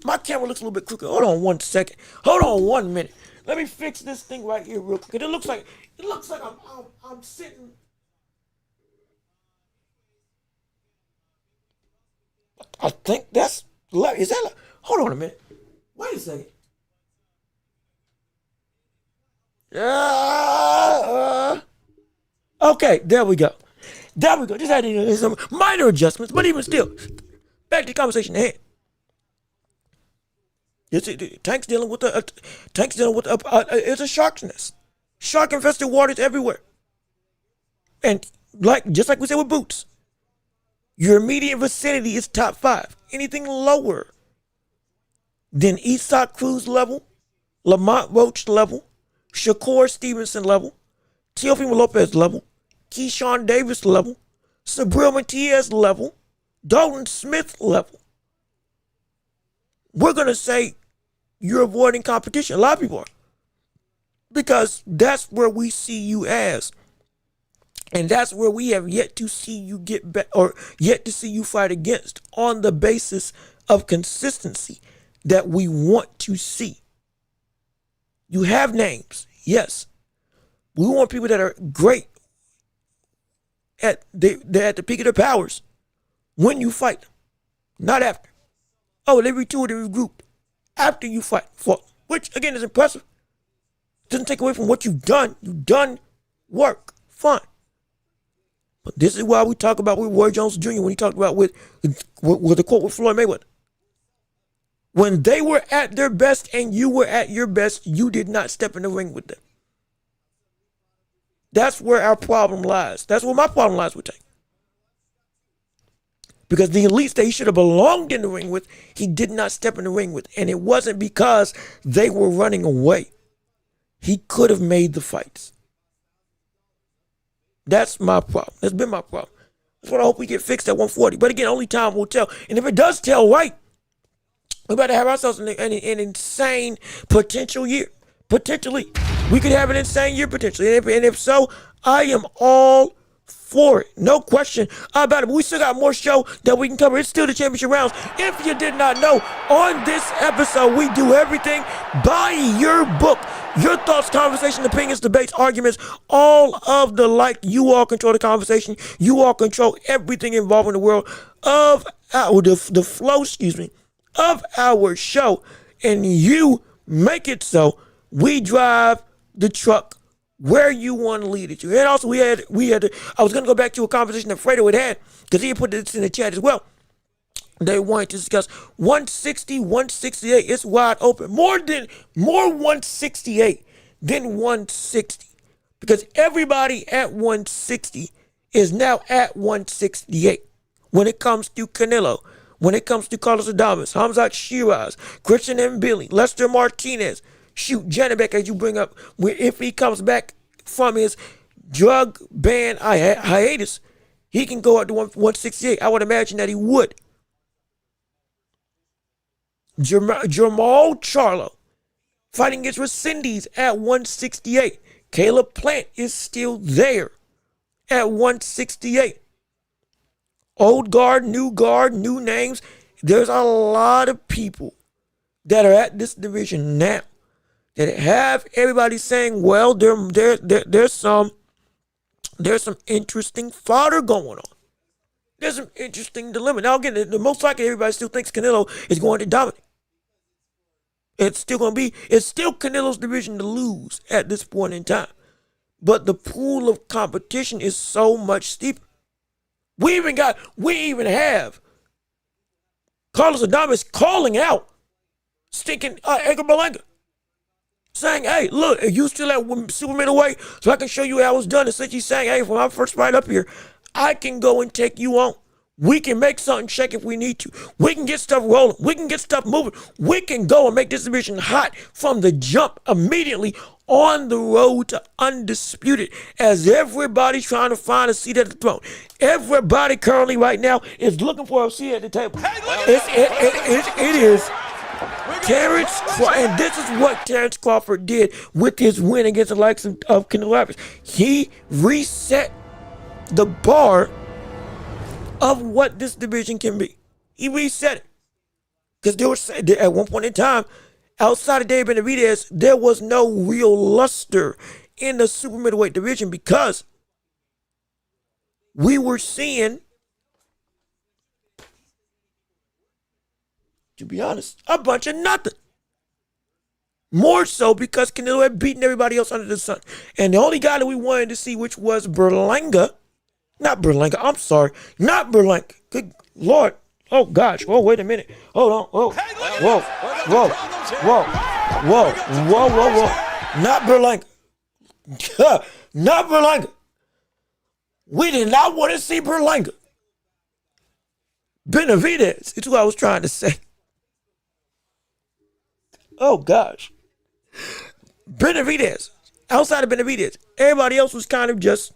my camera looks a little bit crooked. Hold on 1 second. Hold on 1 minute. Let me fix this thing right here real quick. It looks like I'm sitting. I think is that, hold on a minute. Wait a second. Okay, there we go. There we go. Just had to some minor adjustments, but even still, back to the conversation at hand. Tank's dealing with it's a shark's nest. Shark infested waters everywhere. And just like we said with Boots, your immediate vicinity is top 5. Anything lower than Isak Cruz level, Lamont Roach level, Shakur Stevenson level, Teofimo Lopez level, Keyshawn Davis level, Sabril Matias level, Dalton Smith level, we're going to say you're avoiding competition. A lot of people are. Because that's where we see you as. And that's where we have yet to see you get back, or yet to see you fight against, on the basis of consistency that we want to see. You have names, yes. We want people that are great they're at the peak of their powers when you fight them, not after. Oh, they retooled, they regrouped after you fought, which again is impressive. Doesn't take away from what you've done. You've done work, fine. But this is why we talk about with Roy Jones Jr. when he talked about with the quote with Floyd Mayweather. When they were at their best and you were at your best, you did not step in the ring with them. That's where our problem lies. That's where my problem lies with Tank. Because the elites that he should have belonged in the ring with, he did not step in the ring with. And it wasn't because they were running away. He could have made the fights. That's my problem. That's been my problem. That's what I hope we get fixed at 140. But again, only time will tell. And if it does tell right, we better have ourselves an insane potential year. Potentially. We could have an insane year potentially. And if so, I am all for it. No question about it. But we still got more show that we can cover. It's still the championship rounds. If you did not know, on this episode, we do everything by your book. Your thoughts, conversation, opinions, debates, arguments, all of the like. You all control the conversation. You all control everything involving the world of the flow, of our show. And you make it so we drive the truck where you want to lead it to. And also I was going to go back to a conversation that Fredo had because he had put this in the chat as well. They wanted to discuss 160, 168. It's wide open. More 168 than 160. Because everybody at 160 is now at 168. When it comes to Canelo, when it comes to Carlos Adames, Hamzat Shiraz, Christian Mbili, Lester Martinez, Janibek, as you bring up, if he comes back from his drug ban hiatus, he can go up to 168. I would imagine that he would. Jamal Charlo fighting against Resendez at 168. Caleb Plant is still there at 168. Old guard, new names. There's a lot of people that are at this division now that have everybody saying, well, there's some interesting fodder going on. There's some interesting dilemma. Now again, the most likely everybody still thinks Canelo is going to dominate. It's still Canelo's division to lose at this point in time. But the pool of competition is so much steeper. We even have Carlos Adames calling out stinking Edgar Berlanga, saying, hey, look, you still at super middleweight, so I can show you how it's done. And since he's saying, hey, when I first fight up here, I can go and take you on. We can make something shake if we need to. We can get stuff rolling. We can get stuff moving. We can go and make this division hot from the jump immediately on the road to undisputed, as everybody's trying to find a seat at the throne. Everybody currently right now is looking for a seat at the table. It is Terrence Crawford, and this is what Terrence Crawford did with his win against the likes of Canelo Alvarez. He reset the bar of what this division can be. He reset it. Because there was, at one point in time, outside of Dave Benavidez, there was no real luster in the super middleweight division because we were seeing to be honest, a bunch of nothing. More so because Canelo had beaten everybody else under the sun. And the only guy that we wanted to see, which was Berlanga, not Berlanga. Good Lord. Oh, gosh. Oh, wait a minute. Hold on. Oh, whoa. Not Berlanga. Not Berlanga. We did not want to see Berlanga. Benavidez is who I was trying to say. Oh, gosh. Benavidez. Outside of Benavidez, everybody else was kind of just,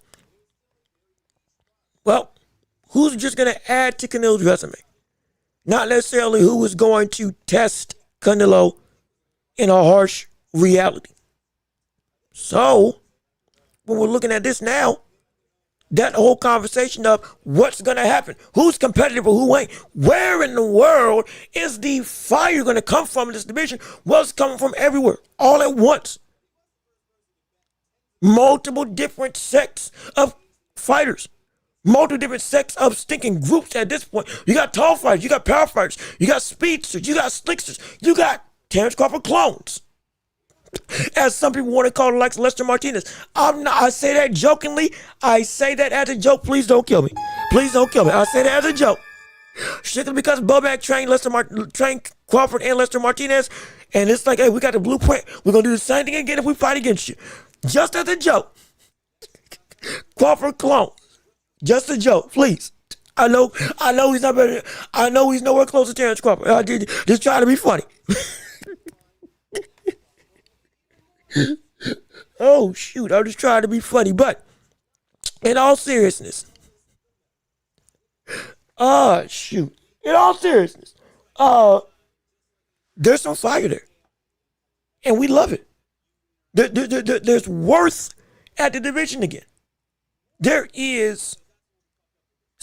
well, who's just going to add to Canelo's resume? Not necessarily who was going to test Canelo in a harsh reality. So, when we're looking at this now, that whole conversation of what's going to happen, who's competitive or who ain't, where in the world is the fire going to come from in this division? Well, it's coming from everywhere, all at once. Multiple different sects of fighters, multiple different sects of stinking groups at this point. You got tall fighters, you got power fighters, you got speedsters, you got slicksters, you got Terrence Crawford clones, as some people want to call it, like Lester Martinez. I say that jokingly. I say that as a joke. Please don't kill me. Please don't kill me. I say that as a joke. Strictly because Boback trained Crawford and Lester Martinez. And it's like, hey, we got the blueprint. We're going to do the same thing again if we fight against you. Just as a joke. Crawford clone. Just a joke, please. I know he's not better. I know he's nowhere close to Terrence Crawford. I did just try to be funny. Oh, shoot. I'm just trying to be funny. But in all seriousness, in all seriousness, there's some fire there. And we love it. There's worth at the division again. It's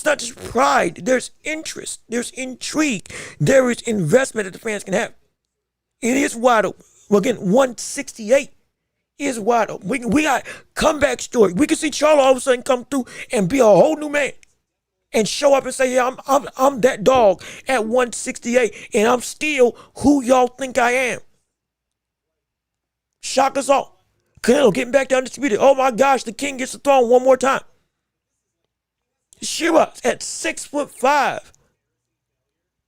not just pride. There's interest. There's intrigue. There is investment that the fans can have. It is wide open. Well, again, 168 is wide open. We got comeback story. We can see Charlo all of a sudden come through and be a whole new man and show up and say, yeah, I'm that dog at 168 and I'm still who y'all think I am. Shock us all. Canelo getting back down distributed. Oh my gosh, the king gets the throne one more time. Shivas at 6'5"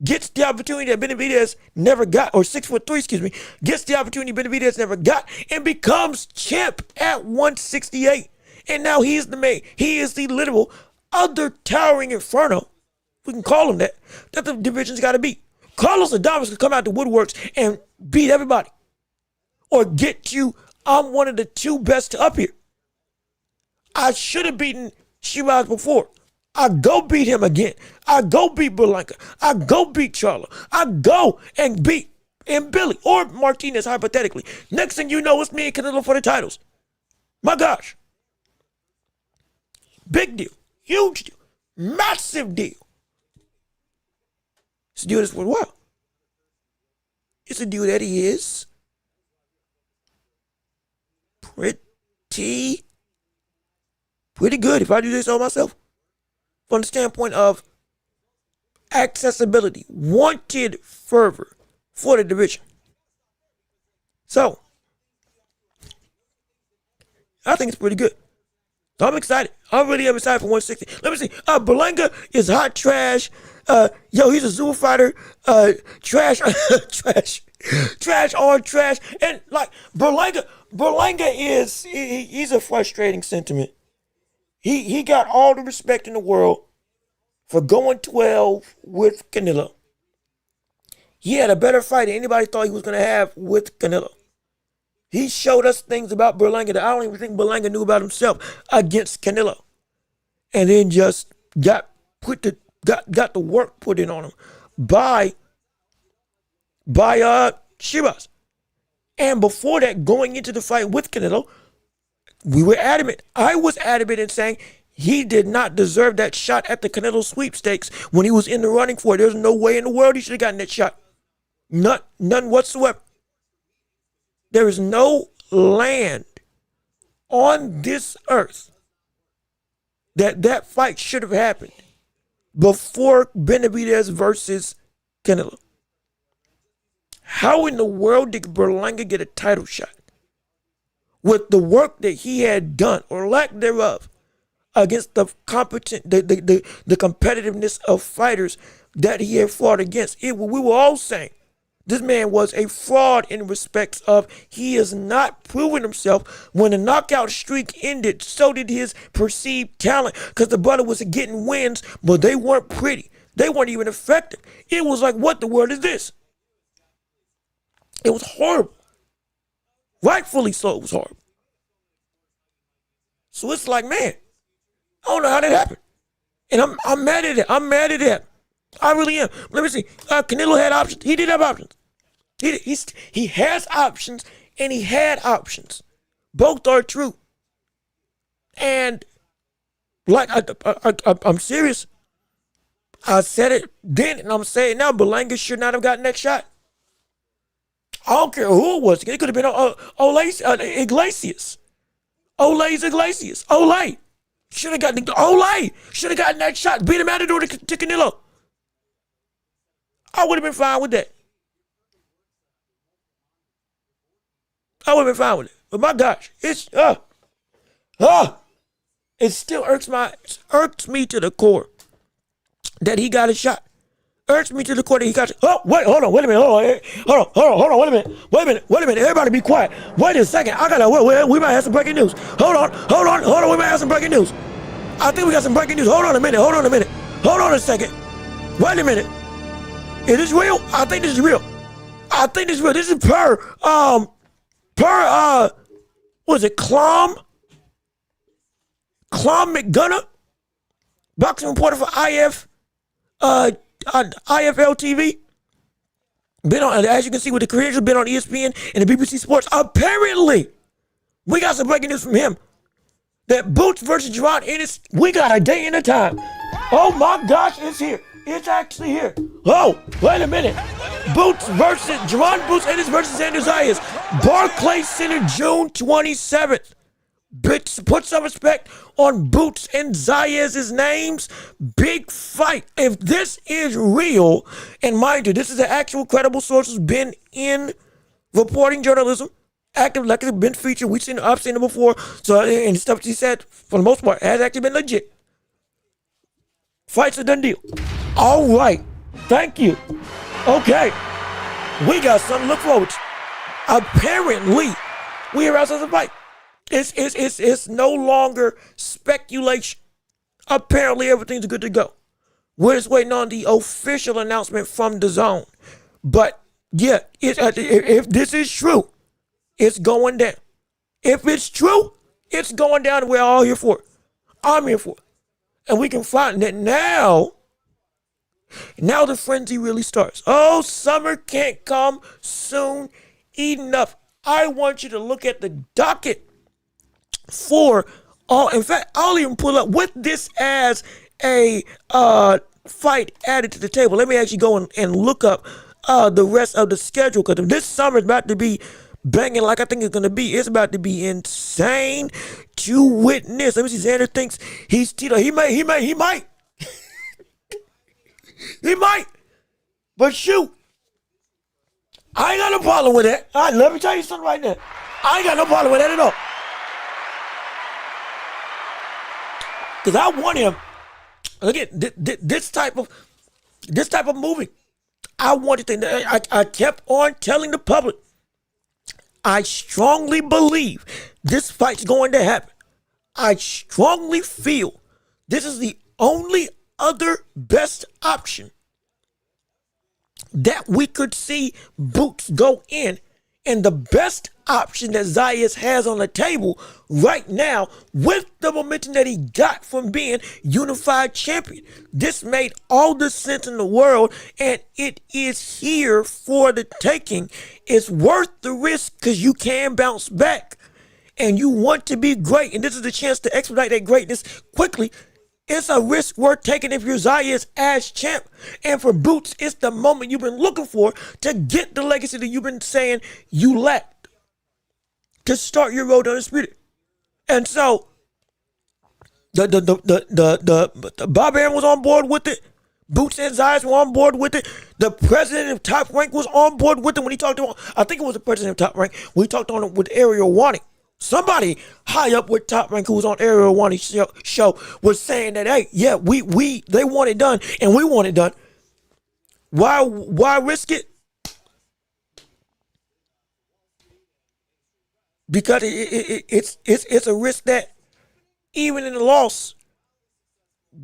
gets the opportunity that Benavidez never got, or 6'3", gets the opportunity Benavidez never got, and becomes champ at 168. And now he is the man. He is the literal other towering inferno, we can call him that the division's got to beat. Carlos Adames can come out the woodworks and beat everybody, or get you, I'm one of the two best up here. I should have beaten Shivas before. I go beat him again. I go beat Berlanga. I go beat Charlo. I go and beat Billy or Martinez, hypothetically. Next thing you know, it's me and Canelo for the titles. My gosh. Big deal. Huge deal. Massive deal. It's a deal that's worthwhile. It's a deal that he is pretty good, if I do this all myself. From the standpoint of accessibility, wanted fervor for the division. So, I think it's pretty good. So I'm excited. I really am excited for 160. Let me see. Berlanga is hot trash. He's a Zulu fighter. Trash on trash. And like Berlanga is, he's a frustrating sentiment. He got all the respect in the world for going 12 with Canelo. He had a better fight than anybody thought he was going to have with Canelo. He showed us things about Berlanga that I don't even think Berlanga knew about himself against Canelo. And then just got the work put in on him by Chivas. And before that, going into the fight with Canelo, we were adamant. I was adamant in saying he did not deserve that shot at the Canelo sweepstakes when he was in the running for it. There's no way in the world he should have gotten that shot. None whatsoever. There is no land on this earth that fight should have happened before Benavidez versus Canelo. How in the world did Berlanga get a title shot with the work that he had done or lack thereof against the competitiveness of fighters that he had fought against? We were all saying this man was a fraud in respects of he has not proven himself. When the knockout streak ended, so did his perceived talent, because the brother was getting wins, but they weren't pretty. They weren't even effective. It was like, what the world is this? It was horrible. Rightfully so, it was horrible. So it's like, man, I don't know how that happened. And I'm mad at it. I'm mad at that. I really am. Let me see. Canelo had options. He did have options. He has options, and he had options. Both are true. And like I'm serious. I said it then, and I'm saying now. Berlanga should not have gotten that shot. I don't care who it was. It could have been Iglesias. Ole's Iglesias. Ole should have gotten that shot. Beat him out of the door to Canelo. I would have been fine with that. I would have been fine with it. But my gosh, it still irks me to the core that he got a shot. Irks me to the core that he got a shot. Oh, wait, hold on, wait a minute, hold on, wait a minute, everybody be quiet. Wait a second, we might have some breaking news. Hold on, we might have some breaking news. I think we got some breaking news. Hold on a minute, hold on a second. Wait a minute. Is this real? I think this is real. This is per was it Clom McGunner, boxing reporter for IFL TV. Been on, as you can see with the creators, been on ESPN and the BBC Sports. Apparently, we got some breaking news from him that Boots versus Jerron Ennis. We got a day and a time. Oh my gosh, it's here. It's actually here. Oh, wait a minute. Boots versus Jerron Boots Ennis versus Xander Zayas. Barclays Center, June 27th. Put some respect on Boots and Zayas' names. Big fight. If this is real, and mind you, this is an actual credible source who's been in reporting journalism, active, like it's been featured. I've seen it before. So, and stuff she said, for the most part, has actually been legit. Fight's a done deal. All right. Thank you. Okay. We got something to look forward to. Apparently, we are outside the fight. It's no longer speculation. Apparently, everything's good to go. We're just waiting on the official announcement from the zone. But yeah, if this is true, it's going down. If it's true, it's going down, and we're all here for it. I'm here for it. And we can find that now the frenzy really starts. Oh, summer can't come soon enough. I want you to look at the docket for all. In fact, I'll even pull up with this as a fight added to the table. Let me actually go and look up the rest of the schedule, because if this summer is about to be banging like I think it's going to be, it's about to be insane to witness. Let me see. Xander thinks he's Tito. He might. He might. But shoot, I ain't got no problem with that. All right, let me tell you something right now. I ain't got no problem with that at all. Because I want him. Look at this type of movie. I wanted to. I kept on telling the public, I strongly believe this fight's going to happen. I strongly feel this is the only other best option that we could see Boots go in, and the best option that Zayas has on the table right now with the momentum that he got from being unified champion. This made all the sense in the world, and it is here for the taking. It's worth the risk because you can bounce back and you want to be great, and this is the chance to expedite that greatness quickly. It's a risk worth taking if you're Zayas as champ. And for Boots, it's the moment you've been looking for to get the legacy that you've been saying you lacked to start your road to undisputed. And so the Bob Arum was on board with it. Boots and Zayas were on board with it. The president of Top Rank was on board with it when he talked to, I think it was the president of Top Rank, when he talked on it with Ariel Wani. Somebody high up with Top Rank who was on Ariel Wani's show was saying that, hey, yeah, they want it done and we want it done. Why risk it? Because it's a risk that even in the loss,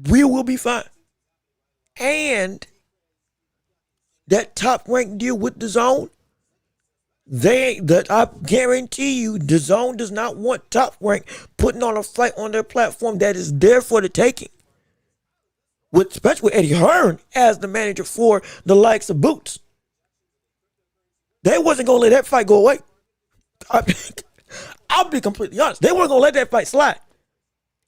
we will be fine. And that Top Rank deal with the Zone, I guarantee you, the Zone does not want Top Rank putting on a fight on their platform that is there for the taking. Especially with Eddie Hearn as the manager for the likes of Boots. They wasn't going to let that fight go away. I'll be completely honest. They weren't going to let that fight slide.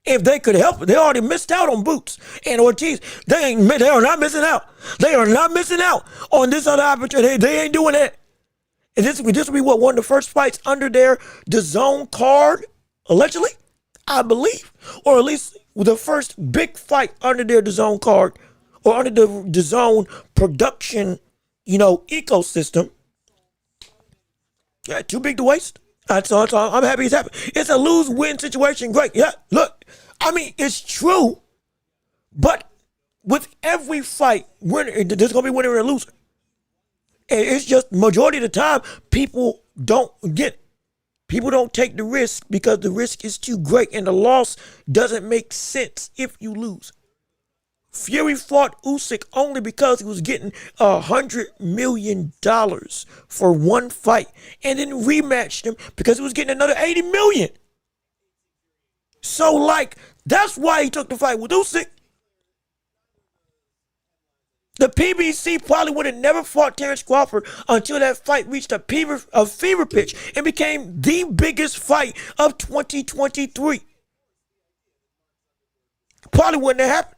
If they could help it, they already missed out on Boots and Ortiz. They are not missing out. They are not missing out on this other opportunity. They ain't doing that. And this will be what, one of the first fights under the Zone card, allegedly, I believe, or at least the first big fight under the Zone card or under the Zone production, ecosystem. Yeah, too big to waste. So I'm happy it's happening. It's a lose-win situation. Great. Yeah, look, I mean, it's true, but with every fight, there's going to be a winner and a loser. And it's just majority of the time, people don't get it. People don't take the risk because the risk is too great and the loss doesn't make sense if you lose. Fury fought Usyk only because he was getting $100 million for one fight and then rematched him because he was getting another $80 million. So, that's why he took the fight with Usyk. The PBC probably would have never fought Terrence Crawford until that fight reached a fever pitch and became the biggest fight of 2023. Probably wouldn't have happened.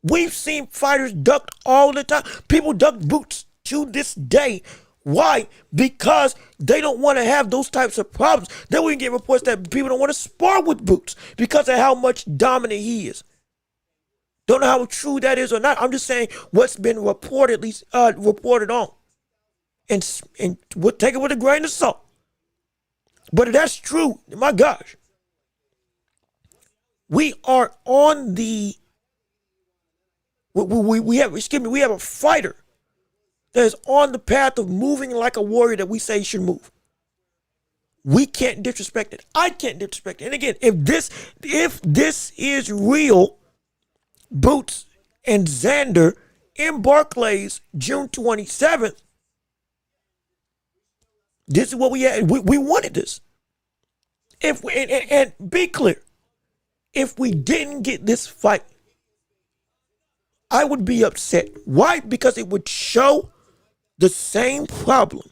We've seen fighters ducked all the time. People duck Boots to this day. Why? Because they don't want to have those types of problems. Then we get reports that people don't want to spar with Boots because of how much dominant he is. Don't know how true that is or not. I'm just saying what's been reported on. And we'll take it with a grain of salt. But if that's true, my gosh. We are on the... We have a fighter that is on the path of moving like a warrior that we say should move. We can't disrespect it. I can't disrespect it. And again, if this is real, Boots and Xander in Barclays, June 27th, this is what we had. We wanted this. And be clear, if we didn't get this fight, I would be upset. Why? Because it would show the same problem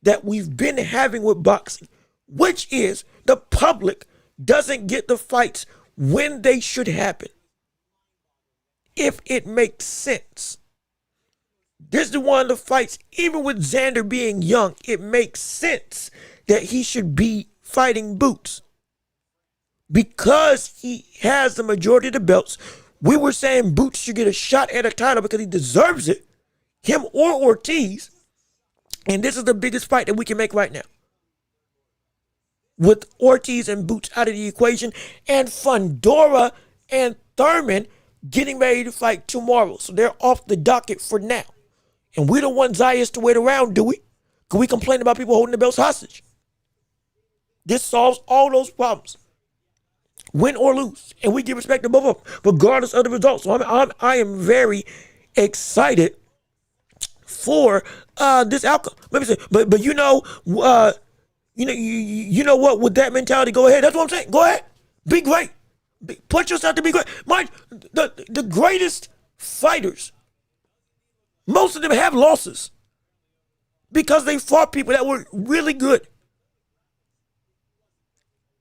that we've been having with boxing, which is the public doesn't get the fights when they should happen. If it makes sense. This is one of the fights, even with Xander being young, it makes sense that he should be fighting Boots. Because he has the majority of the belts, we were saying Boots should get a shot at a title because he deserves it. Him or Ortiz. And this is the biggest fight that we can make right now. With Ortiz and Boots out of the equation. And Fundora and Thurman getting ready to fight tomorrow. So they're off the docket for now. And we don't want Zayas to wait around, do we? Because we complain about people holding the belts hostage. This solves all those problems. Win or lose. And we give respect to both of them, regardless of the results. So I am very excited for this outcome. Let me say, but you know what? With that mentality, go ahead. That's what I'm saying. Go ahead. Be great. Put yourself to be great. Mind the greatest fighters, most of them have losses because they fought people that were really good.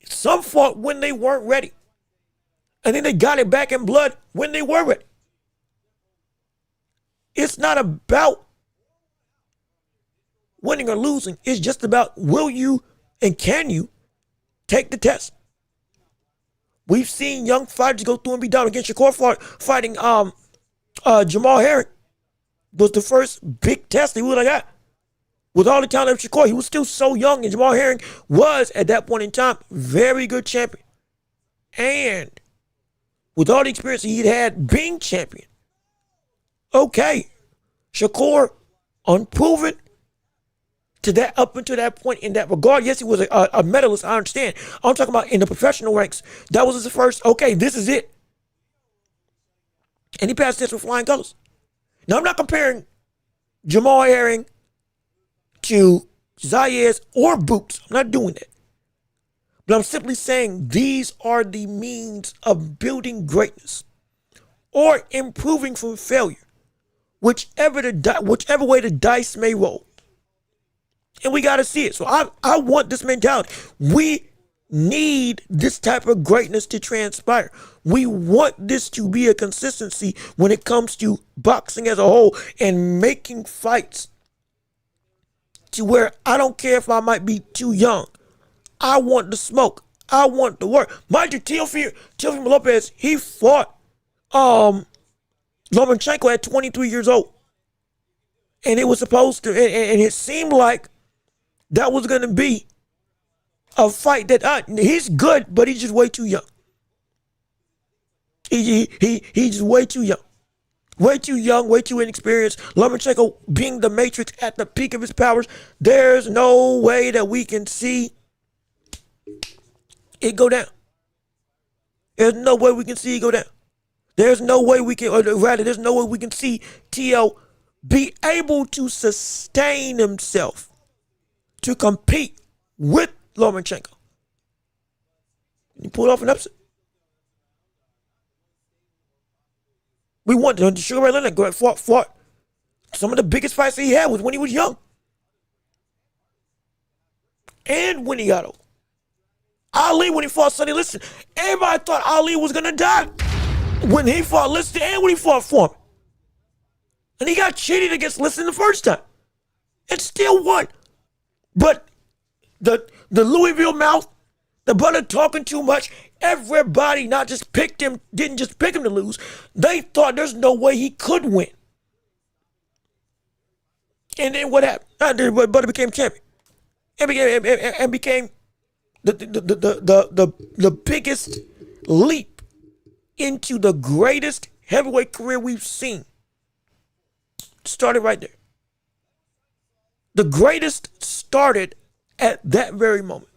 Some fought when they weren't ready. And then they got it back in blood when they were ready. It's not about winning or losing. It's just about will you and can you take the test. We've seen young fighters go through and be down against Shakur fighting Jamal Herring was the first big test he would have got. With all the talent of Shakur, he was still so young, and Jamal Herring was, at that point in time, very good champion. And with all the experience he'd had being champion, okay, Shakur, unproven to that up until that point in that regard. Yes, he was a medalist, I understand. I'm talking about in the professional ranks. That was his first, okay, this is it. And he passed this with flying colors. Now, I'm not comparing Jamal Herring to Zayas or Boots. I'm not doing that. But I'm simply saying these are the means of building greatness or improving from failure, whichever way the dice may roll. And we got to see it. So I want this mentality. We need this type of greatness to transpire. We want this to be a consistency when it comes to boxing as a whole and making fights to where I don't care if I might be too young. I want the smoke. I want the work. Mind you, Teofimo Lopez, he fought Lomachenko at 23 years old. And it was supposed to, and it seemed like that was going to be a fight that he's good, but he's just way too young. He's just way too young. Way too young, way too inexperienced. Lomachenko being the Matrix at the peak of his powers. There's no way that we can see it go down. There's no way we can see it go down. There's no way we can, or rather, there's no way we can see T.O. be able to sustain himself to compete with Lomachenko. He pulled off an upset. We want the Sugar Ray Leonard fought some of the biggest fights he had was when he was young. And when he got old. Ali, when he fought Sonny Liston, everybody thought Ali was going to die when he fought Liston and when he fought Foreman. And he got cheated against Liston the first time and still won. But the Louisville mouth, the brother talking too much, everybody not just picked him, didn't just pick him to lose. They thought there's no way he could win. And then what happened? Brother became champion. And became the biggest leap into the greatest heavyweight career we've seen. Started right there. The greatest started at that very moment.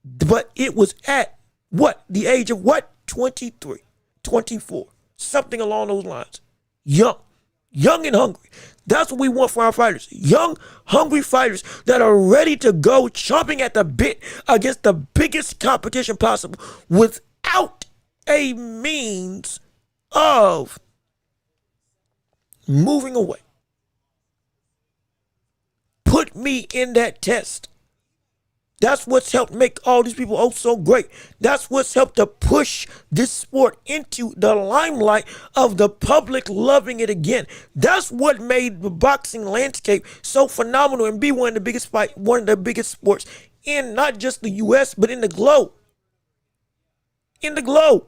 But it was at what? The age of what? 23, 24, something along those lines. Young and hungry. That's what we want for our fighters. Young, hungry fighters that are ready to go chomping at the bit against the biggest competition possible without a means of moving away. Put me in that test. That's what's helped make all these people so great. That's what's helped to push this sport into the limelight of the public loving it again. That's what made the boxing landscape so phenomenal and be one of the biggest sports in not just the U.S., but in the globe. In the globe.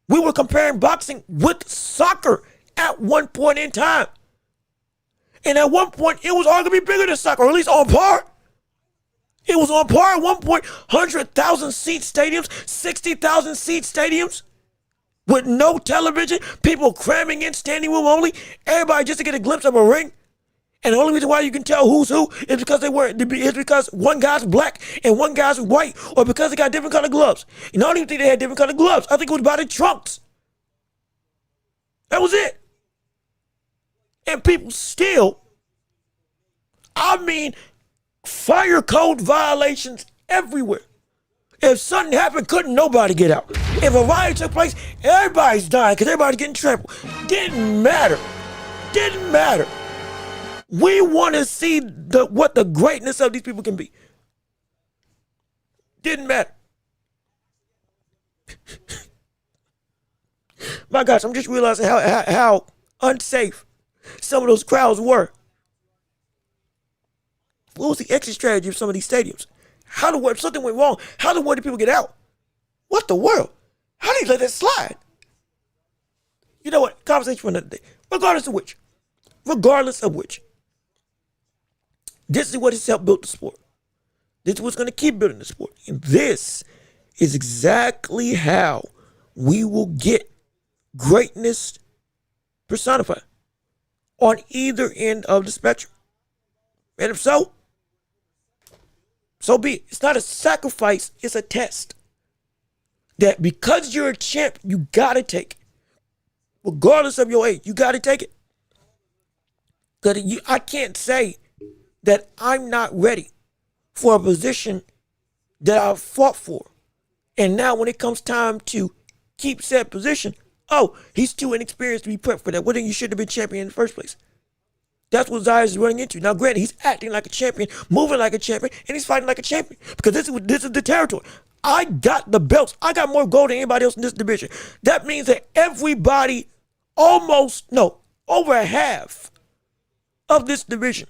We were comparing boxing with soccer at one point in time. And at one point, it was arguably bigger than soccer, or at least on par. It was on par at one point, 100,000 seat stadiums, 60,000 seat stadiums with no television, people cramming in, standing room only, everybody just to get a glimpse of a ring. And the only reason why you can tell who's who is because one guy's black and one guy's white, or because they got different color gloves. And I don't even think they had different color gloves. I think it was by the trunks. That was it. And people still, fire code violations everywhere. If something happened, couldn't nobody get out. If a riot took place, everybody's dying because everybody's getting trampled. Didn't matter. We want to see what the greatness of these people can be. Didn't matter. My gosh, I'm just realizing how unsafe some of those crowds were. What was the exit strategy of some of these stadiums? If something went wrong, how the world did people get out? What the world? How did they let that slide? You know what? Conversation for another day. Regardless of which, this is what has helped build the sport. This is what's going to keep building the sport. And this is exactly how we will get greatness personified on either end of the spectrum. And if so, so be it. It's not a sacrifice, it's a test. That because you're a champ, you gotta take it. Regardless of your age, you gotta take it. Because I can't say that I'm not ready for a position that I've fought for. And now when it comes time to keep said position, oh, he's too inexperienced to be prepped for that. Well, then you should have been champion in the first place. That's what Zayas is running into. Now, granted, he's acting like a champion, moving like a champion, and he's fighting like a champion. Because this is the territory. I got the belts. I got more gold than anybody else in this division. That means that everybody, over half of this division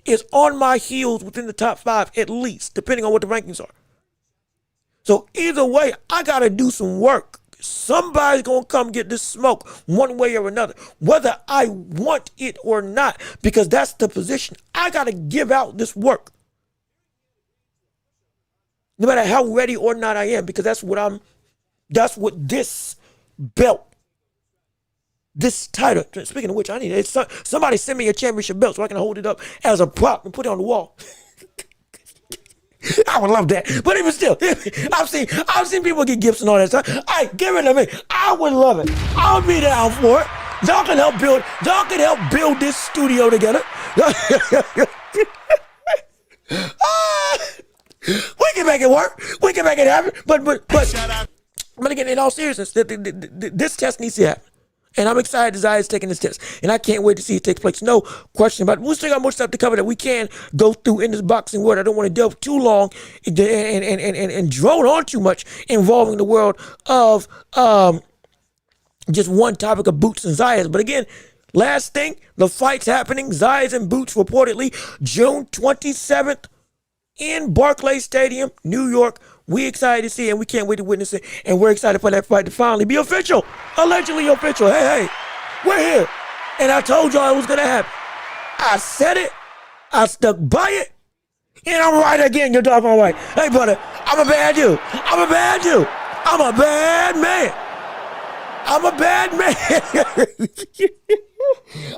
is on my heels within the top 5 at least, depending on what the rankings are. So either way, I got to do some work. Somebody's going to come get this smoke one way or another, whether I want it or not, because that's the position. I got to give out this work. No matter how ready or not I am, because that's what this belt, this title, speaking of which, I need it. Somebody send me a championship belt so I can hold it up as a prop and put it on the wall. I would love that. But even still, I've seen people get gifts and all that stuff. Give it to me. I would love it. I would be down for it. Y'all can help build this studio together. We can make it work. We can make it happen. But again, in all seriousness, this test needs to happen. And I'm excited Zayas is taking this test. And I can't wait to see it take place. No question about it. We'll still got more stuff to cover that we can go through in this boxing world. I don't want to delve too long and drone on too much involving the world of just one topic of Boots and Zayas. But again, last thing, the fight's happening. Zayas and Boots reportedly June 27th in Barclays Stadium, New York. We excited to see it, and we can't wait to witness it. And we're excited for that fight to finally be official. Allegedly official. Hey, we're here. And I told y'all it was going to happen. I said it. I stuck by it. And I'm right again. You're doggone right. Hey, brother, I'm a bad dude. I'm a bad dude. I'm a bad man. I'm a bad man.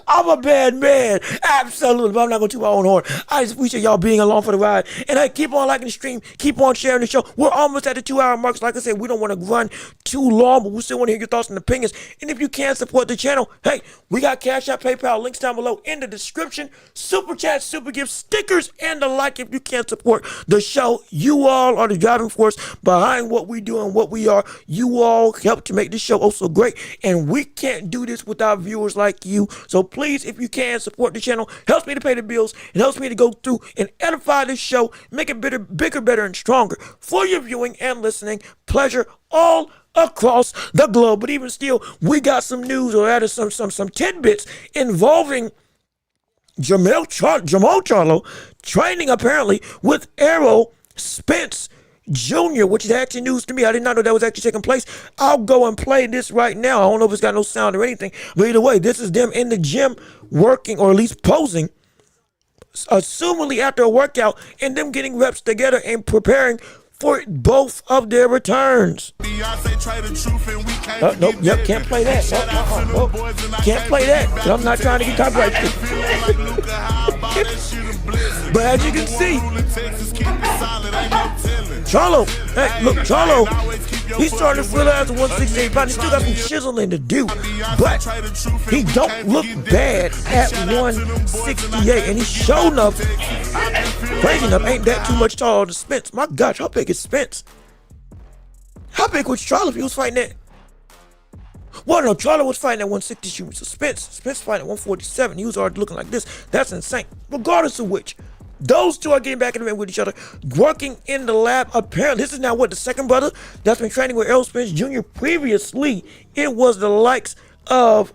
I'm a bad man. Absolutely. But I'm not going to toot my own horn. I just appreciate y'all being along for the ride. And hey, keep on liking the stream. Keep on sharing the show. We're almost at the 2-hour mark. So like I said, we don't want to run too long, but we still want to hear your thoughts and opinions. And if you can support the channel, hey, we got Cash App, PayPal, links down below in the description. Super chat, super gifts, stickers, and the like if you can support the show. You all are the driving force behind what we do and what we are. You all help to make this show oh so great. And we can't do this without viewers like you. So please, if you can, support the channel. Helps me to pay the bills. It helps me to go through and edify this show, make it bigger, better, and stronger for your viewing and listening pleasure all across the globe. But even still, we got some news or added some tidbits involving Jamal Charlo training apparently with Errol Spence Jr., which is actually news to me. I did not know that was actually taking place. I'll go and play this right now. I don't know if it's got no sound or anything, but either way, this is them in the gym working, or at least posing, assumingly after a workout, and them getting reps together and preparing for both of their returns. Nope, yep, can't play that. Nope. Can't play that, because I'm not trying to get copyrighted. But as you can see, Charlo, hey, look, Charlo, he's starting to realize the 168 pounds. He still got some chiseling to do, but he don't look bad at 168, and he sure enough, crazy enough, ain't that too much taller than Spence. My gosh, how big is Spence? How big was Charlo if he was fighting at? Well, no, Charlo was fighting at 160, so Spence fighting at 147. He was already looking like this. That's insane. Regardless of which, those two are getting back in the ring with each other, working in the lab. Apparently, this is now the second brother that's been training with Errol Spence Jr. Previously, it was the likes of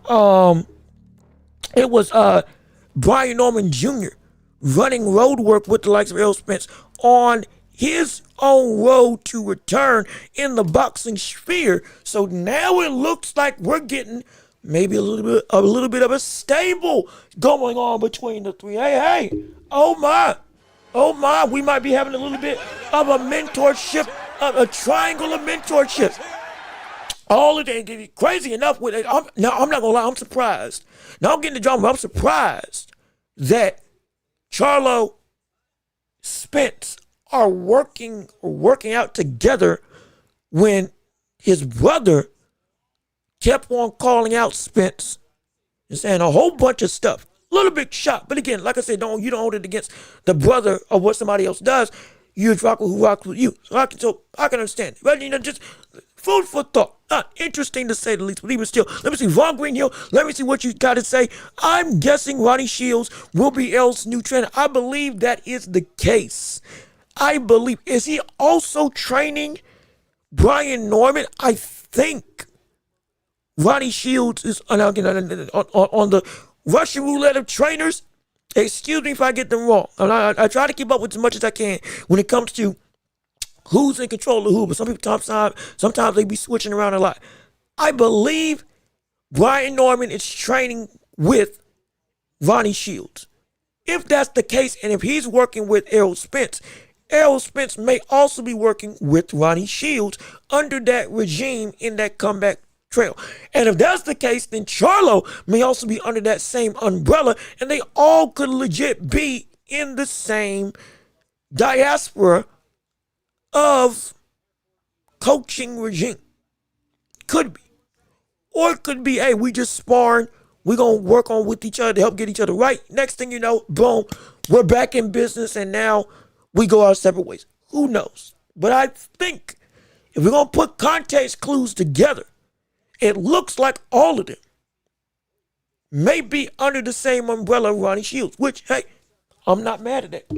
Brian Norman Jr. running road work with the likes of Errol Spence on his own road to return in the boxing sphere. So now it looks like we're getting maybe a little bit of a stable going on between the three. Hey, oh my, we might be having a little bit of a mentorship, a triangle of mentorship. All of that, crazy enough with it. I'm not gonna lie, I'm surprised. Now I'm getting the drama, but I'm surprised that Charlo, Spence are working out together when his brother kept on calling out Spence and saying a whole bunch of stuff. A little bit shocked, but again, like I said, you don't hold it against the brother of what somebody else does. You rock with who rocks with you. So I can understand. But just food for thought. Interesting to say the least, but even still, let me see. Von Greenhill, let me see what you got to say. I'm guessing Ronnie Shields will be L's new trainer. I believe that is the case. Is he also training Brian Norman? I think Ronnie Shields is on the Russian roulette of trainers. Excuse me if I get them wrong. I try to keep up with as much as I can when it comes to who's in control of who, but some people sometimes they be switching around a lot. I believe Brian Norman is training with Ronnie Shields. If that's the case, and if he's working with Errol Spence may also be working with Ronnie Shields under that regime in that comeback trail. And if that's the case, then Charlo may also be under that same umbrella, and they all could legit be in the same diaspora of coaching regime. Could be. Or it could be, hey, we just sparring. We're going to work on with each other to help get each other right. Next thing you know, boom, we're back in business, and now we go our separate ways. Who knows? But I think if we're going to put context clues together, it looks like all of them may be under the same umbrella of Ronnie Shields, which, hey, I'm not mad at that.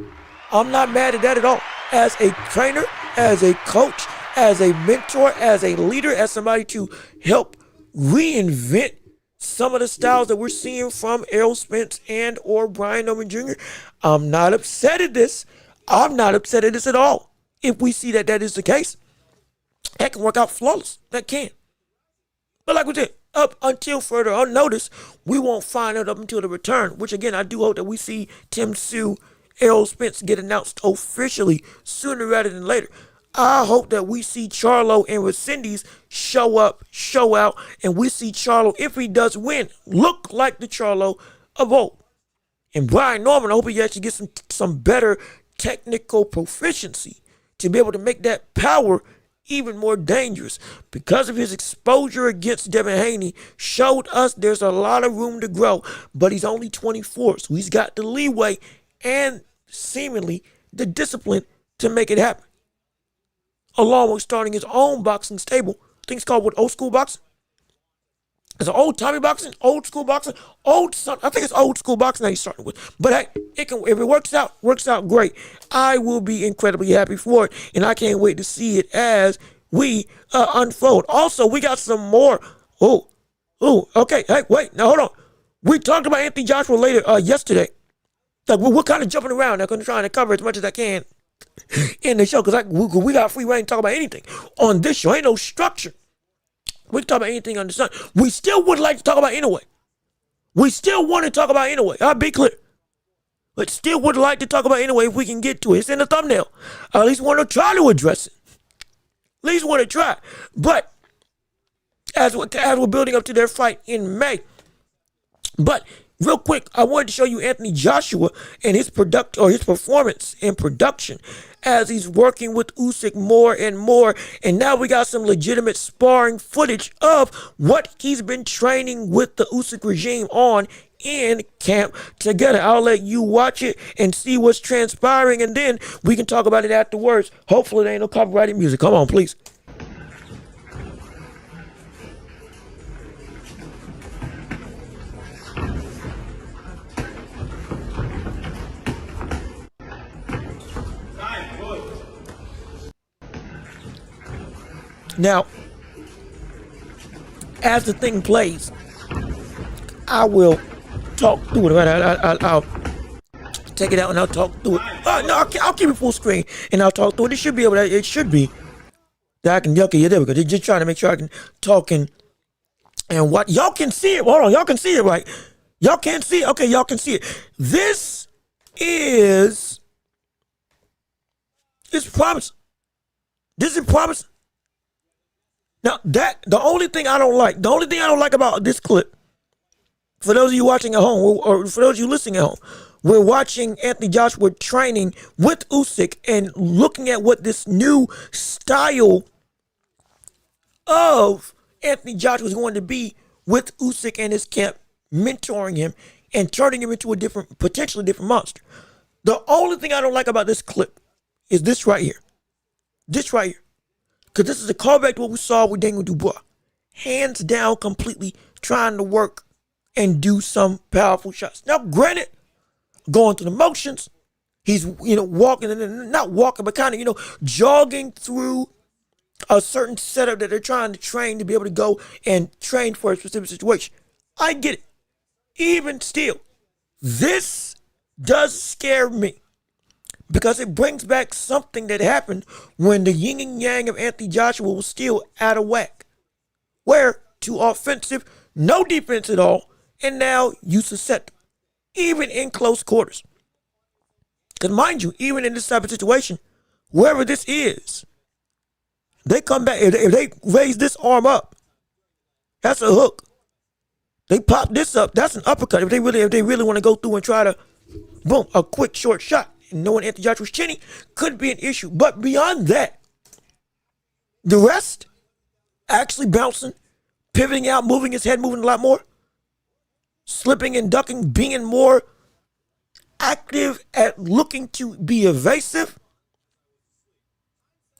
I'm not mad at that at all. As a trainer, as a coach, as a mentor, as a leader, as somebody to help reinvent some of the styles that we're seeing from Errol Spence and or Brian Norman Jr., I'm not upset at this. I'm not upset at this at all. If we see that is the case, that can work out flawless. That can. But like we said, up until further unnoticed, we won't find out up until the return, which again, I do hope that we see Tim Sue, Errol Spence get announced officially sooner rather than later. I hope that we see Charlo and Resendiz show up, show out, and we see Charlo, if he does win, look like the Charlo of old. And Brian Norman, I hope he actually gets some better technical proficiency to be able to make that power even more dangerous, because of his exposure against Devin Haney showed us there's a lot of room to grow, but he's only 24, so he's got the leeway and seemingly the discipline to make it happen, along with starting his own boxing stable. I think it's called old school boxing. It's an old timey boxing, old school boxing, I think it's old school boxing that he's starting with. But hey, if it works out great. I will be incredibly happy for it, and I can't wait to see it as we unfold. Also, we got some more. Okay. Hey, wait, now hold on. We talked about Anthony Joshua later yesterday. Like we're kind of jumping around. I'm trying to cover as much as I can in the show because we got free reign to talk about anything on this show. Ain't no structure. We can talk about anything under the sun. We still would like to talk about Inoue. We still want to talk about Inoue. I'll be clear. But still would like to talk about Inoue if we can get to it. It's in the thumbnail. I at least want to try to address it. At least want to try. But as we're building up to their fight in May. But real quick, I wanted to show you Anthony Joshua and his performance and production as he's working with Usyk more and more. And now we got some legitimate sparring footage of what he's been training with the Usyk regime on in camp together. I'll let you watch it and see what's transpiring, and then we can talk about it afterwards. Hopefully there ain't no copyrighted music. Come on, please. Now, as the thing plays, I will talk through it. Right? take it out and I'll talk through it. No, I'll keep it full screen and I'll talk through it. It should be able to, it should be that I can, okay, yeah, there we go. They're just trying to make sure I can talk and what, y'all can see it. Hold on, y'all can see it, right? Y'all can't see it? Okay, y'all can see it. This is promise. This is promise. Now, the only thing I don't like about this clip, for those of you watching at home, or for those of you listening at home, we're watching Anthony Joshua training with Usyk and looking at what this new style of Anthony Joshua is going to be with Usyk and his camp, mentoring him and turning him into a potentially different monster. The only thing I don't like about this clip is this right here. This right here. Because this is a callback to what we saw with Daniel Dubois. Hands down completely trying to work and do some powerful shots. Now, granted, going through the motions, he's, walking, and not walking, but kind of, jogging through a certain setup that they're trying to train to be able to go and train for a specific situation. I get it. Even still, this does scare me because it brings back something that happened when the yin and yang of Anthony Joshua was still out of whack, where too offensive, no defense at all, and now you susceptible, even in close quarters. Because mind you, even in this type of situation, whoever this is, they come back, if they raise this arm up, that's a hook. They pop this up, that's an uppercut. If they really want to go through and try to, boom, a quick short shot. And knowing Anthony Joshua's chinny could be an issue. But beyond that, the rest, actually bouncing, pivoting out, moving his head, moving a lot more, slipping and ducking, being more active at looking to be evasive,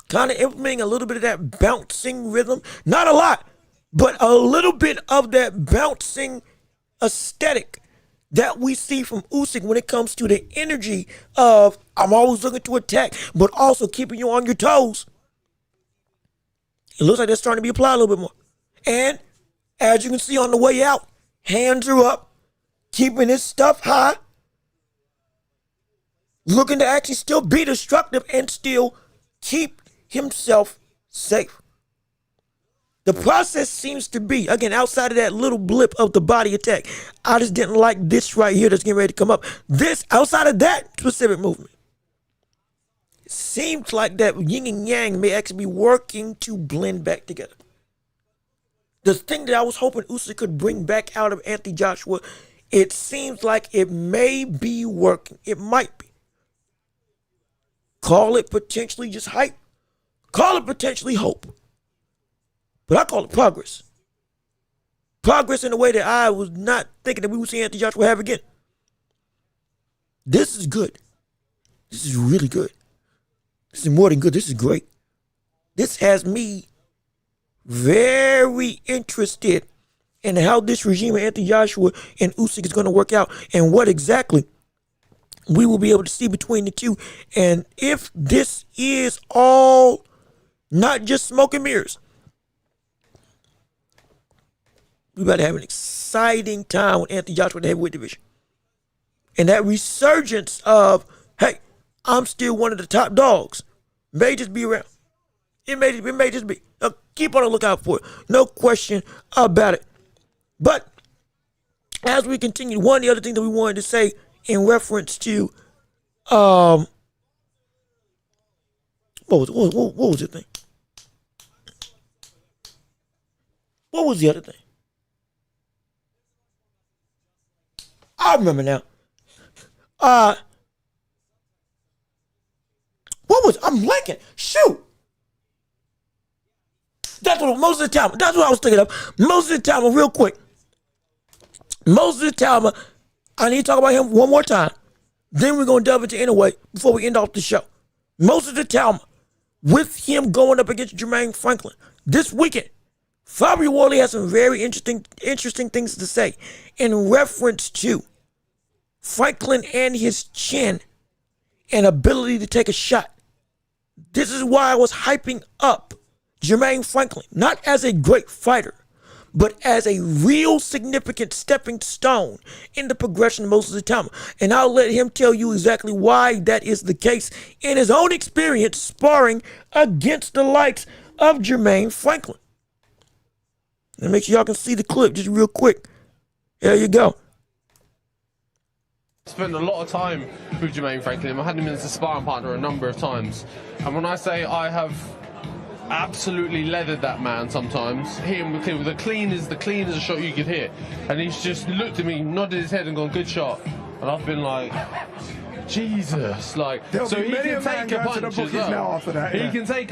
kind of implementing a little bit of that bouncing rhythm. Not a lot, but a little bit of that bouncing aesthetic that we see from Usyk when it comes to the energy of, I'm always looking to attack, but also keeping you on your toes. It looks like that's starting to be applied a little bit more. And as you can see on the way out, hands are up, keeping his stuff high, looking to actually still be destructive and still keep himself safe. The process seems to be, again, outside of that little blip of the body attack, I just didn't like this right here that's getting ready to come up. This, outside of that specific movement, it seems like that yin and yang may actually be working to blend back together. The thing that I was hoping Usyk could bring back out of Anthony Joshua, it seems like it may be working. It might be. Call it potentially just hype. Call it potentially hope. But I call it progress. Progress in a way that I was not thinking that we would see Anthony Joshua have again. This is good. This is really good. This is more than good. This is great. This has me very interested in how this regime of Anthony Joshua and Usyk is going to work out and what exactly we will be able to see between the two. And if this is all not just smoke and mirrors, we about to have an exciting time with Anthony Joshua in the heavyweight division. And that resurgence of, hey, I'm still one of the top dogs, may just be around. It may just be. Now, keep on the lookout for it. No question about it. But as we continue, one of the other things that we wanted to say in reference to, what was the thing? What was the other thing? I remember now. I'm blanking. Shoot. That's what most of the time. That's what I was thinking of. Most of the time, real quick. Most of the time, I need to talk about him one more time. Then we're gonna delve into Inoue before we end off the show. Most of the time, with him going up against Jermaine Franklin this weekend, Fabio Wally has some very interesting things to say in reference to Franklin and his chin and ability to take a shot. This is why I was hyping up Jermaine Franklin, not as a great fighter, but as a real significant stepping stone in the progression of Moses Itama. And I'll let him tell you exactly why that is the case in his own experience sparring against the likes of Jermaine Franklin. And make sure y'all can see the clip just real quick. There you go. Spent a lot of time with Jermaine Franklin. I had him as a sparring partner a number of times. And when I say I have absolutely leathered that man sometimes, hit him with the clean as a shot you could hit. And he's just looked at me, nodded his head and gone, good shot. And I've been like, Jesus, like, so he can take a punch as well. He can take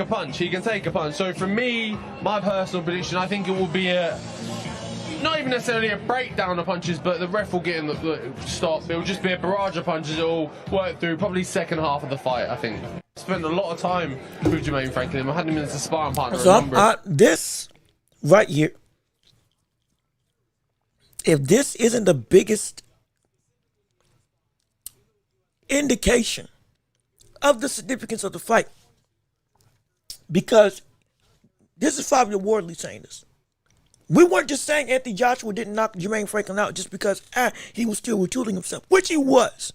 a punch. So for me, my personal prediction, I think it will be not even necessarily a breakdown of punches, but the ref will get in the stop. It will just be a barrage of punches. It will work through probably second half of the fight, I think. Spent a lot of time with Jermaine Franklin. I had him as a sparring partner. So this right here, if this isn't the biggest indication of the significance of the fight, because this is Fabio Wardley saying this. We weren't just saying Anthony Joshua didn't knock Jermaine Franklin out just because he was still retooling himself, which he was.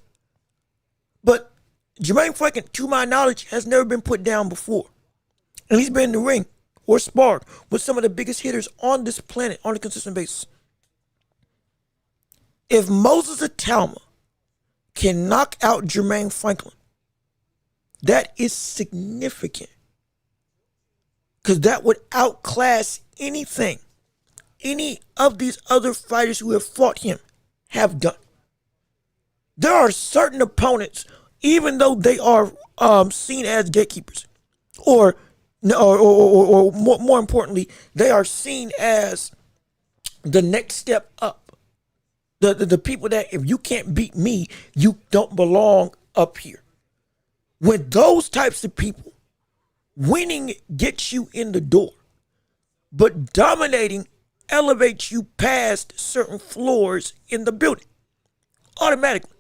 But Jermaine Franklin, to my knowledge, has never been put down before. And he's been in the ring or sparred with some of the biggest hitters on this planet on a consistent basis. If Moses Itama can knock out Jermaine Franklin, that is significant. Because that would outclass anything any of these other fighters who have fought him have done. There are certain opponents, even though they are seen as gatekeepers, or more importantly, they are seen as the next step up. The people that if you can't beat me, you don't belong up here. When those types of people, winning gets you in the door, but dominating elevates you past certain floors in the building automatically,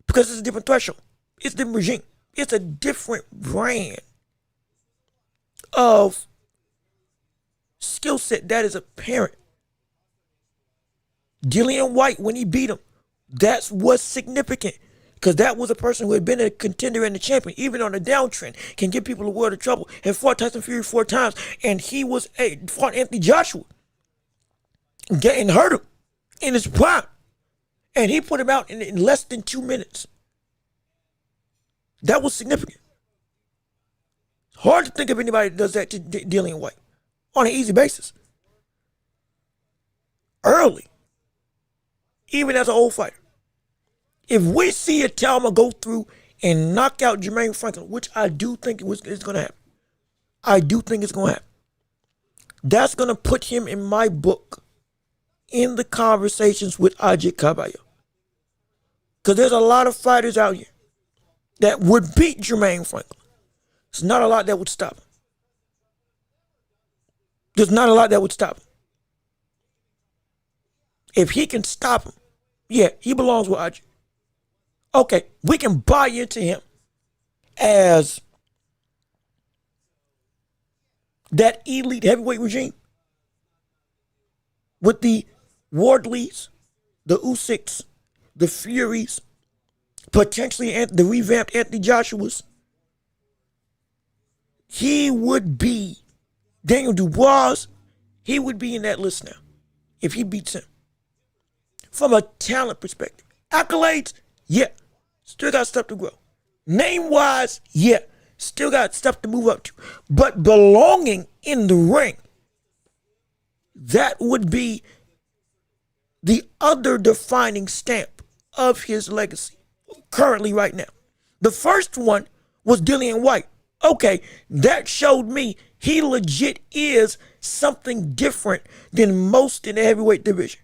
because it's a different threshold. It's a different regime. It's a different brand of skill set that is apparent. Dillian White, when he beat him, that was significant, because that was a person who had been a contender and a champion, even on a downtrend, can give people a world of trouble, and fought Tyson Fury 4 times, and he fought Anthony Joshua and hurt him in his prime, and he put him out in less than 2 minutes. That was significant. Hard to think of anybody that does that to Dillian White on an easy basis. Early, even as an old fighter. If we see Itama go through and knock out Jermaine Franklin, which I do think it's going to happen. I do think it's going to happen. That's going to put him in my book in the conversations with Ajit Caballo. Because there's a lot of fighters out here that would beat Jermaine Franklin. There's not a lot that would stop him. There's not a lot that would stop him. If he can stop him, yeah, he belongs with Ajit. Okay, we can buy into him as that elite heavyweight regime with the Wardleys, the Usyks, the Furies, potentially the revamped Anthony Joshuas. He would be Daniel Dubois. He would be in that list now if he beats him. From a talent perspective, accolades, yeah, still got stuff to grow. Name-wise, yeah, still got stuff to move up to. But belonging in the ring, that would be the other defining stamp of his legacy currently right now. The first one was Dillian White. Okay, that showed me he legit is something different than most in the heavyweight division.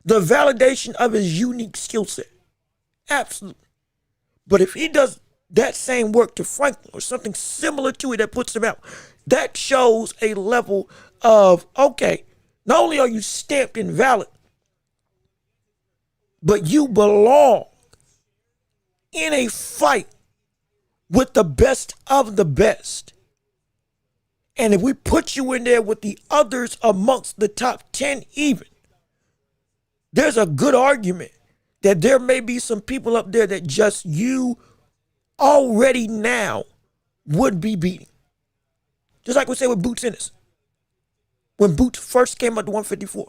The validation of his unique skill set. Absolutely. But if he does that same work to Franklin or something similar to it that puts him out, that shows a level of, okay, not only are you stamped invalid, but you belong in a fight with the best of the best. And if we put you in there with the others amongst the top 10 even, there's a good argument that there may be some people up there that just you already now would be beating. Just like we say with Boots Ennis. When Boots first came up to 154.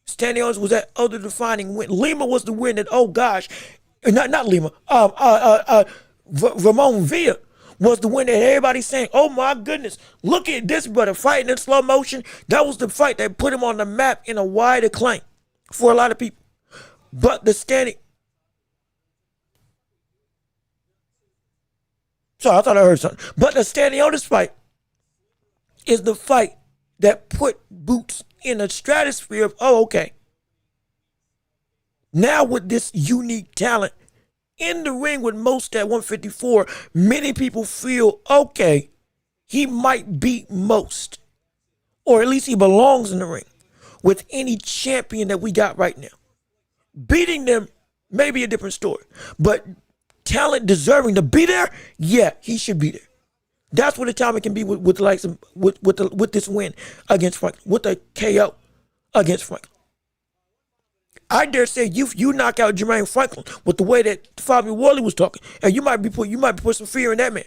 Stanley was that other defining win. Lima was the win that, oh gosh, not Lima, Ramon Villa was the win that everybody's saying, oh my goodness, look at this brother fighting in slow motion. That was the fight that put him on the map in a wide acclaim for a lot of people. But the Stanley, sorry, I thought I heard something. But the Stanley fight is the fight that put Boots in a stratosphere of, oh, okay. Now with this unique talent in the ring with Most at 154, many people feel, okay, he might beat Most. Or at least he belongs in the ring with any champion that we got right now. Beating them may be a different story. But talent deserving to be there, yeah, he should be there. That's what the time it can be with the likes of with this win against Franklin, with the KO against Franklin. I dare say you knock out Jermaine Franklin with the way that Fabian Worley was talking, and you might put some fear in that man.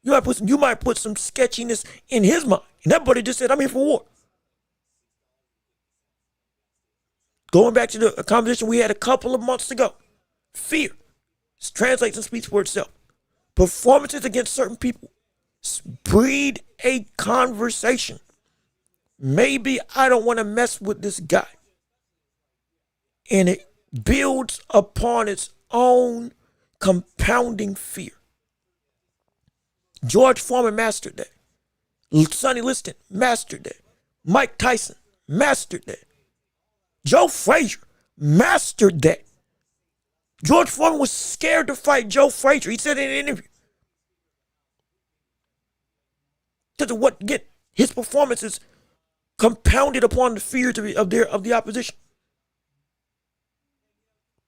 You might put some sketchiness in his mind. And that buddy just said, I'm here for war. Going back to the conversation we had a couple of months ago, fear translates and speaks for itself. Performances against certain people breed a conversation. Maybe I don't want to mess with this guy. And it builds upon its own compounding fear. George Foreman mastered that. Sonny Liston mastered that. Mike Tyson mastered that. Joe Frazier mastered that. George Foreman was scared to fight Joe Frazier. He said in an interview. Because of what, get his performances compounded upon the fears of the opposition.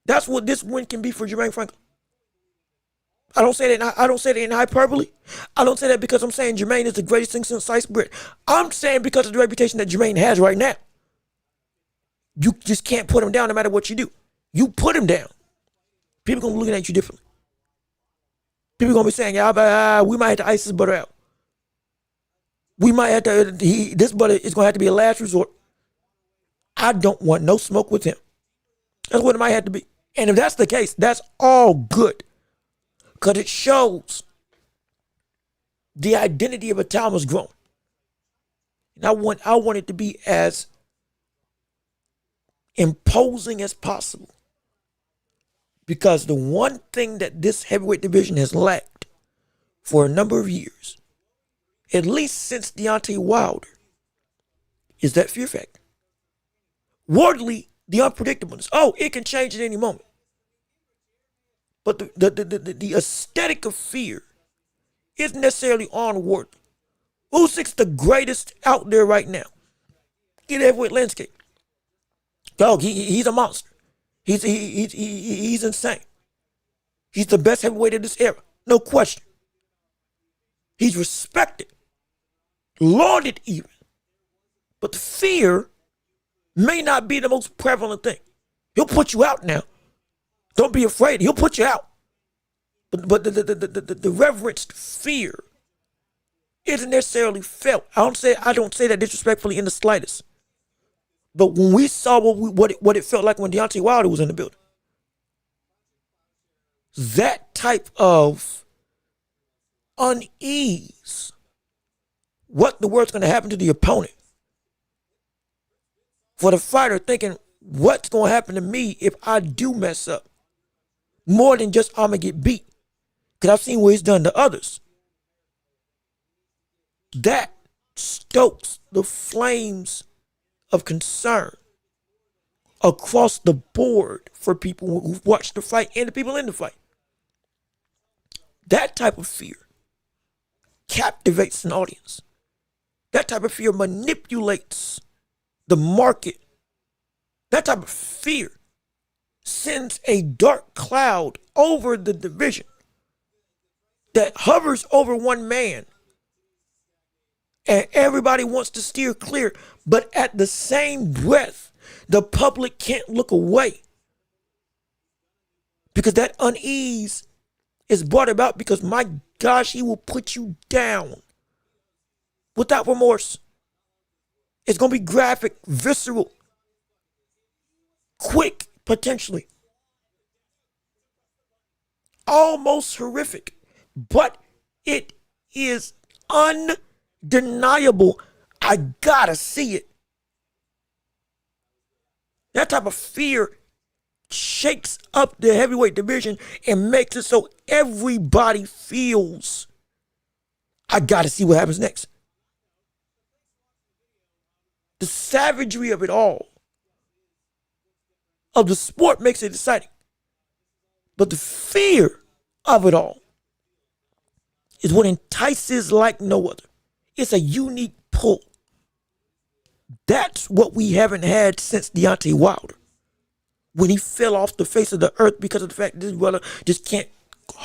That's what this win can be for Jermaine Franklin. I don't say that in hyperbole. I don't say that because I'm saying Jermaine is the greatest thing since sliced bread. I'm saying because of the reputation that Jermaine has right now. You just can't put him down no matter what you do. You put him down, people gonna be looking at you differently. People gonna be saying, yeah, we might have to ice this butter out. We might have to, this butter is gonna have to be a last resort. I don't want no smoke with him. That's what it might have to be. And if that's the case, that's all good. Because it shows the identity of a town was grown. And I want it to be as imposing as possible. Because the one thing that this heavyweight division has lacked for a number of years, at least since Deontay Wilder, is that fear factor. Wardley, the unpredictableness. Oh, it can change at any moment. But the aesthetic of fear isn't necessarily on Wardley. Usyk's the greatest out there right now in the heavyweight landscape. Dog, he's a monster. He's insane. He's the best heavyweight of this era, no question. He's respected, lauded even. But the fear may not be the most prevalent thing. He'll put you out now. Don't be afraid. He'll put you out. But the reverenced fear isn't necessarily felt. I don't say that disrespectfully in the slightest. But when we saw what it felt like when Deontay Wilder was in the building, that type of unease, what the world's going to happen to the opponent, for the fighter thinking, what's going to happen to me if I do mess up? More than just I'm going to get beat. Because I've seen what he's done to others. That stokes the flames of concern across the board for people who've watched the fight and the people in the fight. That type of fear captivates an audience. That type of fear manipulates the market. That type of fear sends a dark cloud over the division that hovers over one man, and everybody wants to steer clear, but at the same breath, the public can't look away because that unease is brought about because, my gosh, he will put you down without remorse. It's going to be graphic, visceral, quick, potentially. Almost horrific, but it is undeniable. I gotta see it. That type of fear shakes up the heavyweight division and makes it so everybody feels, I gotta see what happens next. The savagery of it all, of the sport, makes it exciting. But the fear of it all is what entices like no other. It's a unique pull. That's what we haven't had since Deontay Wilder, when he fell off the face of the earth because of the fact that this brother just can't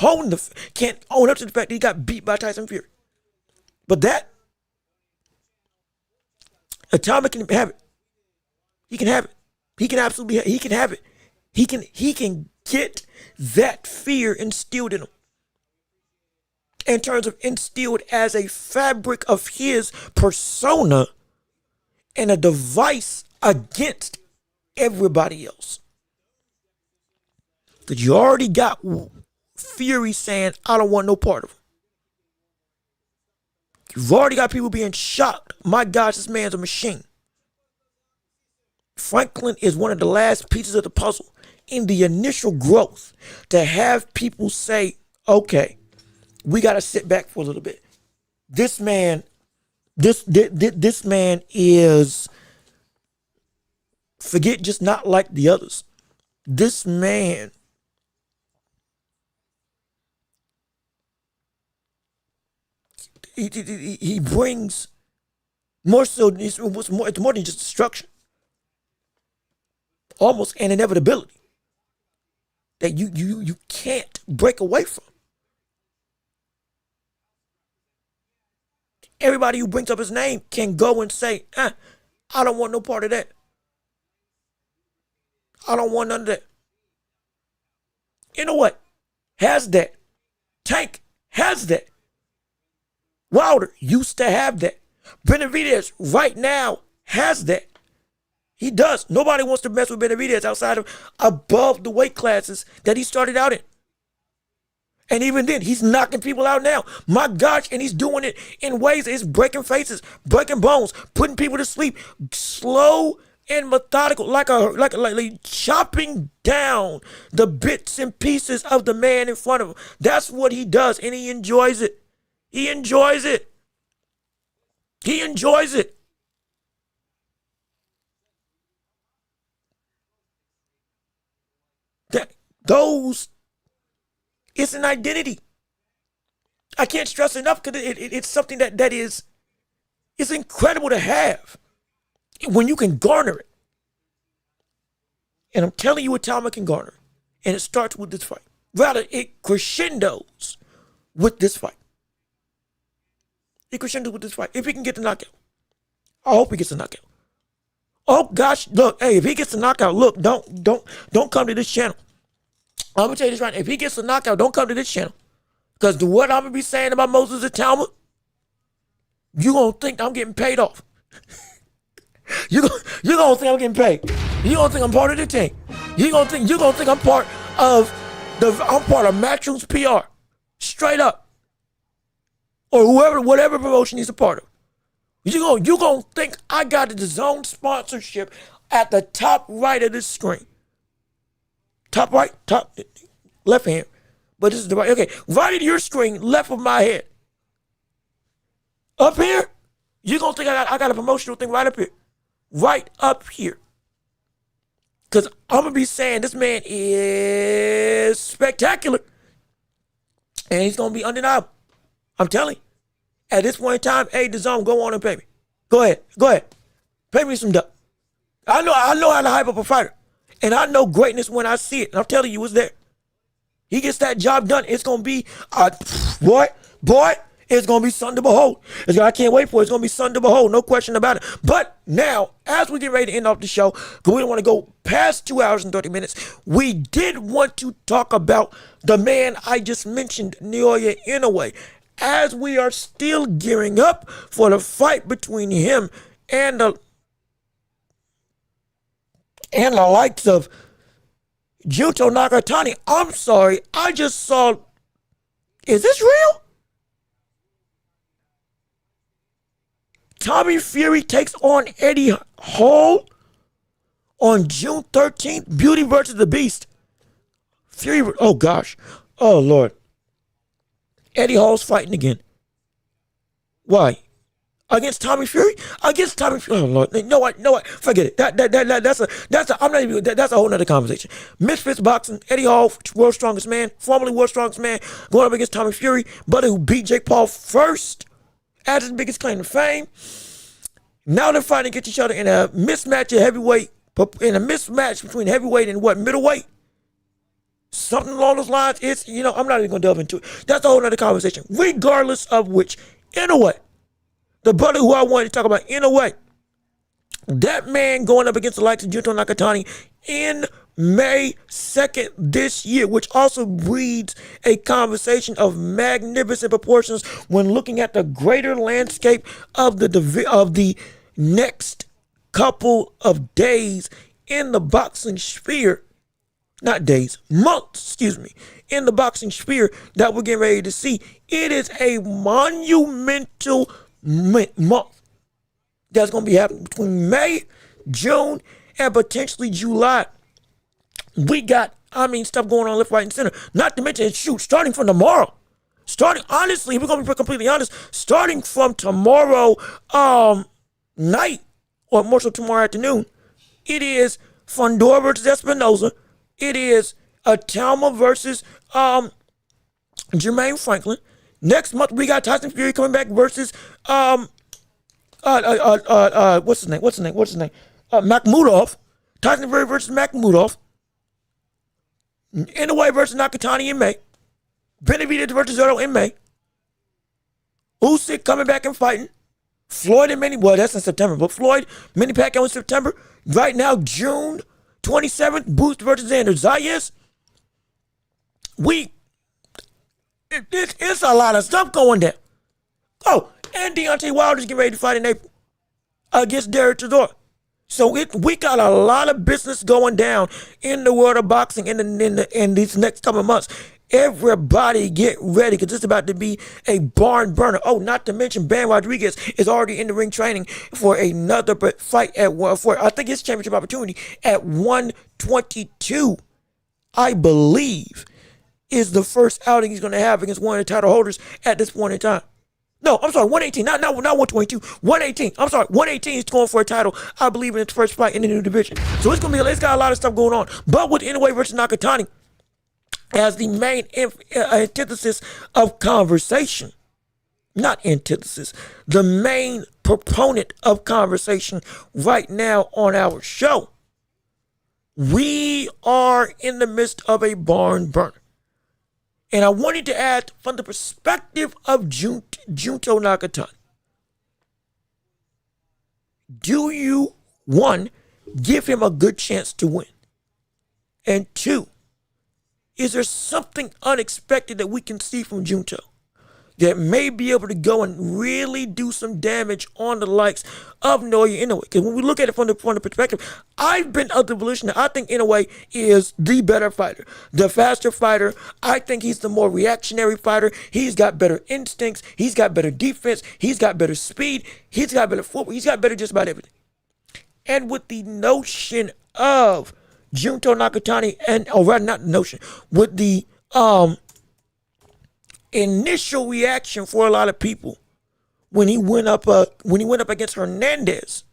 own up to the fact that he got beat by Tyson Fury. But that, Atomic can have it. He can have it. He can absolutely he can have it. He can get that fear instilled in him, in terms of instilled as a fabric of his persona and a device against everybody else. Because you already got Fury saying, I don't want no part of him. You've already got people being shocked. My gosh, this man's a machine. Franklin is one of the last pieces of the puzzle in the initial growth to have people say, okay, we got to sit back for a little bit. This man is, forget just not like the others. This man he brings more so, it's more than just destruction. Almost an inevitability that you can't break away from. Everybody who brings up his name can go and say, I don't want no part of that. I don't want none of that. Inoue has that. Tank has that. Wilder used to have that. Benavidez right now has that. He does. Nobody wants to mess with Benavidez outside of above the weight classes that he started out in. And even then, he's knocking people out now. My gosh, and he's doing it in ways that is breaking faces, breaking bones, putting people to sleep, slow and methodical, like chopping down the bits and pieces of the man in front of him. That's what he does, and he enjoys it. He enjoys it. He enjoys it. It's an identity. I can't stress enough because it's something that is, it's incredible to have when you can garner it. And I'm telling you, Atomic can garner it. And it starts with this fight. Rather, it crescendos with this fight. It crescendos with this fight. If he can get the knockout. I hope he gets the knockout. Oh gosh, look, hey, if he gets the knockout, look, don't come to this channel. I'm gonna tell you this right now. If he gets a knockout, don't come to this channel. Because what I'm gonna be saying about Moses and Talmud, you're gonna think I'm getting paid off. you're gonna think I'm getting paid. You're gonna think I'm part of the team. You're gonna think I'm part of Matchroom's PR. Straight up. Or whatever promotion he's a part of. You're gonna think I got the DAZN sponsorship at the top right of this screen. Top right, top left hand. But this is the right. Okay, right of your screen, left of my head. Up here, you're going to think I got a promotional thing right up here. Right up here. Because I'm going to be saying this man is spectacular. And he's going to be undeniable. I'm telling you. At this point in time, hey, DAZN, go on and pay me. Go ahead. Pay me some dough. I know how to hype up a fighter. And I know greatness when I see it. And I'm telling you, it's there. he gets that job done, it's going to be, boy, it's going to be something to behold. I can't wait for it. It's going to be something to behold. No question about it. But now, as we get ready to end off the show, because we don't want to go past 2 hours and 30 minutes, we did want to talk about the man I just mentioned, Naoya Inoue, as we are still gearing up for the fight between him and the likes of Junto Nakatani. I'm sorry, I just saw, is this real? Tommy Fury takes on Eddie Hall on June 13th. Beauty versus the Beast. Fury, oh gosh. Oh Lord. Eddie Hall's fighting again. Why? Against Tommy Fury? Against Tommy Fury. Oh Lord. No, what? Forget it. That's a whole nother conversation. Misfits Boxing, Eddie Hall, world's strongest man, formerly world's strongest man, going up against Tommy Fury, buddy who beat Jake Paul first as his biggest claim to fame. Now they're fighting against each other in a mismatch at heavyweight, in a mismatch between heavyweight and middleweight. Something along those lines. It's, I'm not even going to delve into it. That's a whole other conversation. Regardless of which, Inoue, the brother who I wanted to talk about, Inoue, that man going up against the likes of Junto Nakatani in May 2nd this year, which also breeds a conversation of magnificent proportions when looking at the greater landscape of the next couple of days in the boxing sphere. Not days, months, in the boxing sphere that we're getting ready to see. It is a monumental month that's going to be happening between May, June, and potentially July. We got, stuff going on left, right, and center. Not to mention, starting from tomorrow. Honestly, we're going to be completely honest, starting from tomorrow night, or more so tomorrow afternoon, it is Fundora versus Espinoza. It is Atalma versus Jermaine Franklin. Next month, we got Tyson Fury coming back versus what's his name? Makhmudov. Tyson Fury versus Makhmudov. Inoue versus Nakatani in May. Benavidez versus Zotto in May. Usyk coming back and fighting. Floyd and that's in September, but Floyd, Manny Pacquiao in September. Right now, June 27th, Boost versus Xander Zayas. It's a lot of stuff going down. Oh, and Deontay Wilder's getting ready to fight in April against Derek Chisora. So we got a lot of business going down in the world of boxing in these next couple of months. Everybody get ready because it's about to be a barn burner. Oh, not to mention Bam Rodriguez is already in the ring training for another fight for I think his championship opportunity at 122, I believe, is the first outing he's going to have against one of the title holders at this point in time. No, I'm sorry, 118, not 122, 118. I'm sorry, 118 is going for a title, I believe, in its first fight in the new division. So it's got a lot of stuff going on. But with Inoue versus Nakatani as the main antithesis of conversation, not antithesis, the main proponent of conversation right now on our show, we are in the midst of a barn burner. And I wanted to add, from the perspective of Junto Nakatani, do you, one, give him a good chance to win? And two, is there something unexpected that we can see from Junto that may be able to go and really do some damage on the likes of Naoya Inoue? Because when we look at it from the perspective, I've been of the volition that I think Inoue is the better fighter, the faster fighter. I think he's the more reactionary fighter. He's got better instincts. He's got better defense. He's got better speed. He's got better footwork. He's got better just about everything. And with the notion of Junto Nakatani, with the initial reaction for a lot of people when he went up against Hernandez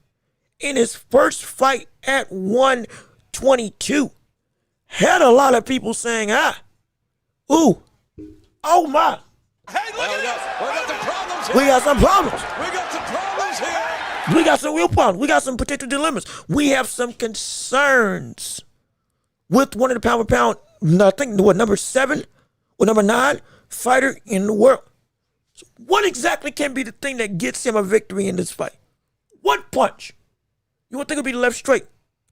in his first fight at 122, had a lot of people saying, oh my. Hey, look at this. We got some problems here. We got some problems. We got some problems here. We got some real problems. We got some potential dilemmas. We have some concerns with one of the pound for pound I think, what, number 7 or number 9 fighter in the world. So what exactly can be the thing that gets him a victory in this fight? What punch? You would think it would be the left straight,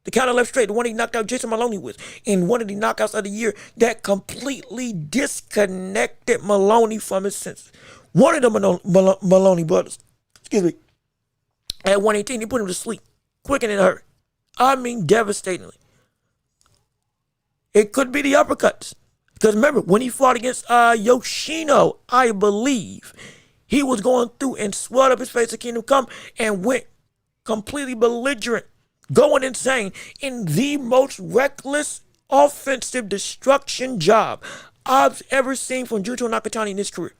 the counter left straight, the one he knocked out Jason Maloney with in one of the knockouts of the year that completely disconnected Maloney from his senses. One of the Maloney brothers, excuse me, at 118, he put him to sleep, quick and in a hurry. I mean, devastatingly. It could be the uppercuts. Because remember, when he fought against Yoshino, I believe, he was going through and swelled up his face at Kingdom Come and went completely belligerent, going insane in the most reckless offensive destruction job I've ever seen from Junto Nakatani in his career.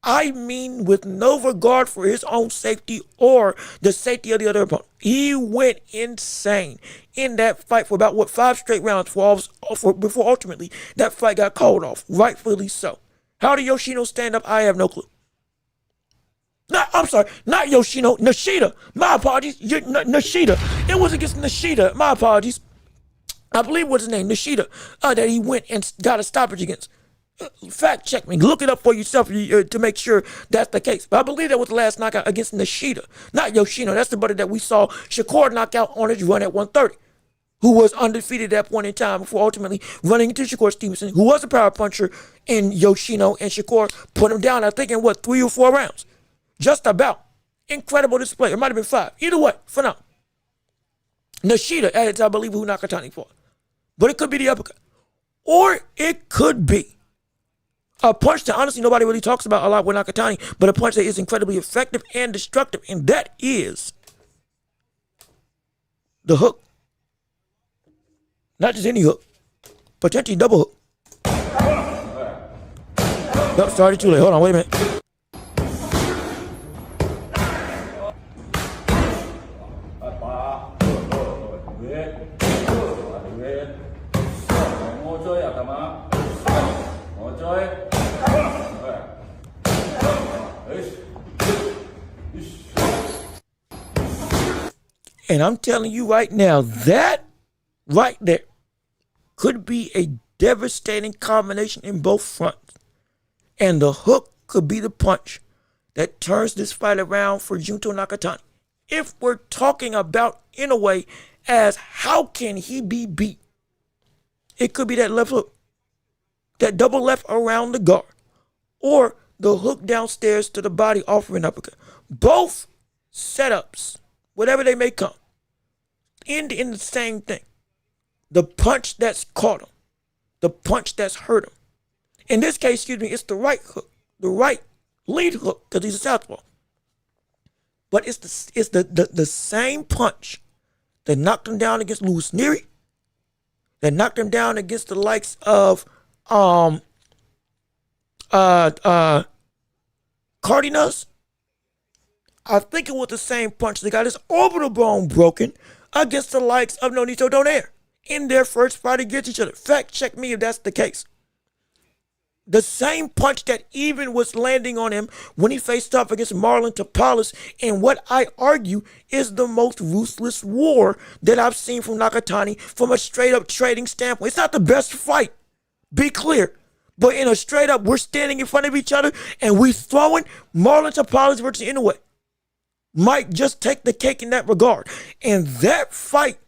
I mean, with no regard for his own safety or the safety of the other opponent. He went insane in that fight for about, 5 straight rounds before ultimately that fight got called off, rightfully so. How did Yoshino stand up? I have no clue. Not Yoshino, Nishida. My apologies. Nishida. It was against Nishida. My apologies. I believe what's his name, Nishida, that he went and got a stoppage against. Fact check me. Look it up for yourself to make sure that's the case. But I believe that was the last knockout against Nishida, not Yoshino. That's the buddy that we saw Shakur knock out on his run at 130, who was undefeated at that point in time before ultimately running into Shakur Stevenson, who was a power puncher in Yoshino, and Shakur put him down, I think, in 3 or 4 rounds. Just about. Incredible display. It might have been 5. Either way, phenomenal. Nishida, as I believe, who Nakatani fought. But it could be the uppercut. Or it could be a punch that honestly nobody really talks about a lot with Nakatani, but a punch that is incredibly effective and destructive, and that is the hook. Not just any hook, potentially double hook. Nope, started too late. Hold on, wait a minute. And I'm telling you right now, that right there could be a devastating combination in both fronts. And the hook could be the punch that turns this fight around for Junto Nakatani. If we're talking about Inoue as how can he be beat, it could be that left hook, that double left around the guard, or the hook downstairs to the body offering uppercut. Both setups, whatever they may come, end in the same thing. The punch that's caught him, the punch that's hurt him. In this case, it's the right hook, the right lead hook, because he's a southpaw. But it's the same punch that knocked him down against Louis Neary, that knocked him down against the likes of Cardenas. I think it was the same punch that got his orbital bone broken against the likes of Nonito Donaire in their first fight against each other. Fact check me if that's the case. The same punch that even was landing on him when he faced off against Marlon Tapales in what I argue is the most ruthless war that I've seen from Nakatani from a straight up trading standpoint. It's not the best fight, be clear. But in a straight up, we're standing in front of each other and we throwing Marlon Tapales versus Inoue. Might just take the cake in that regard. And that fight,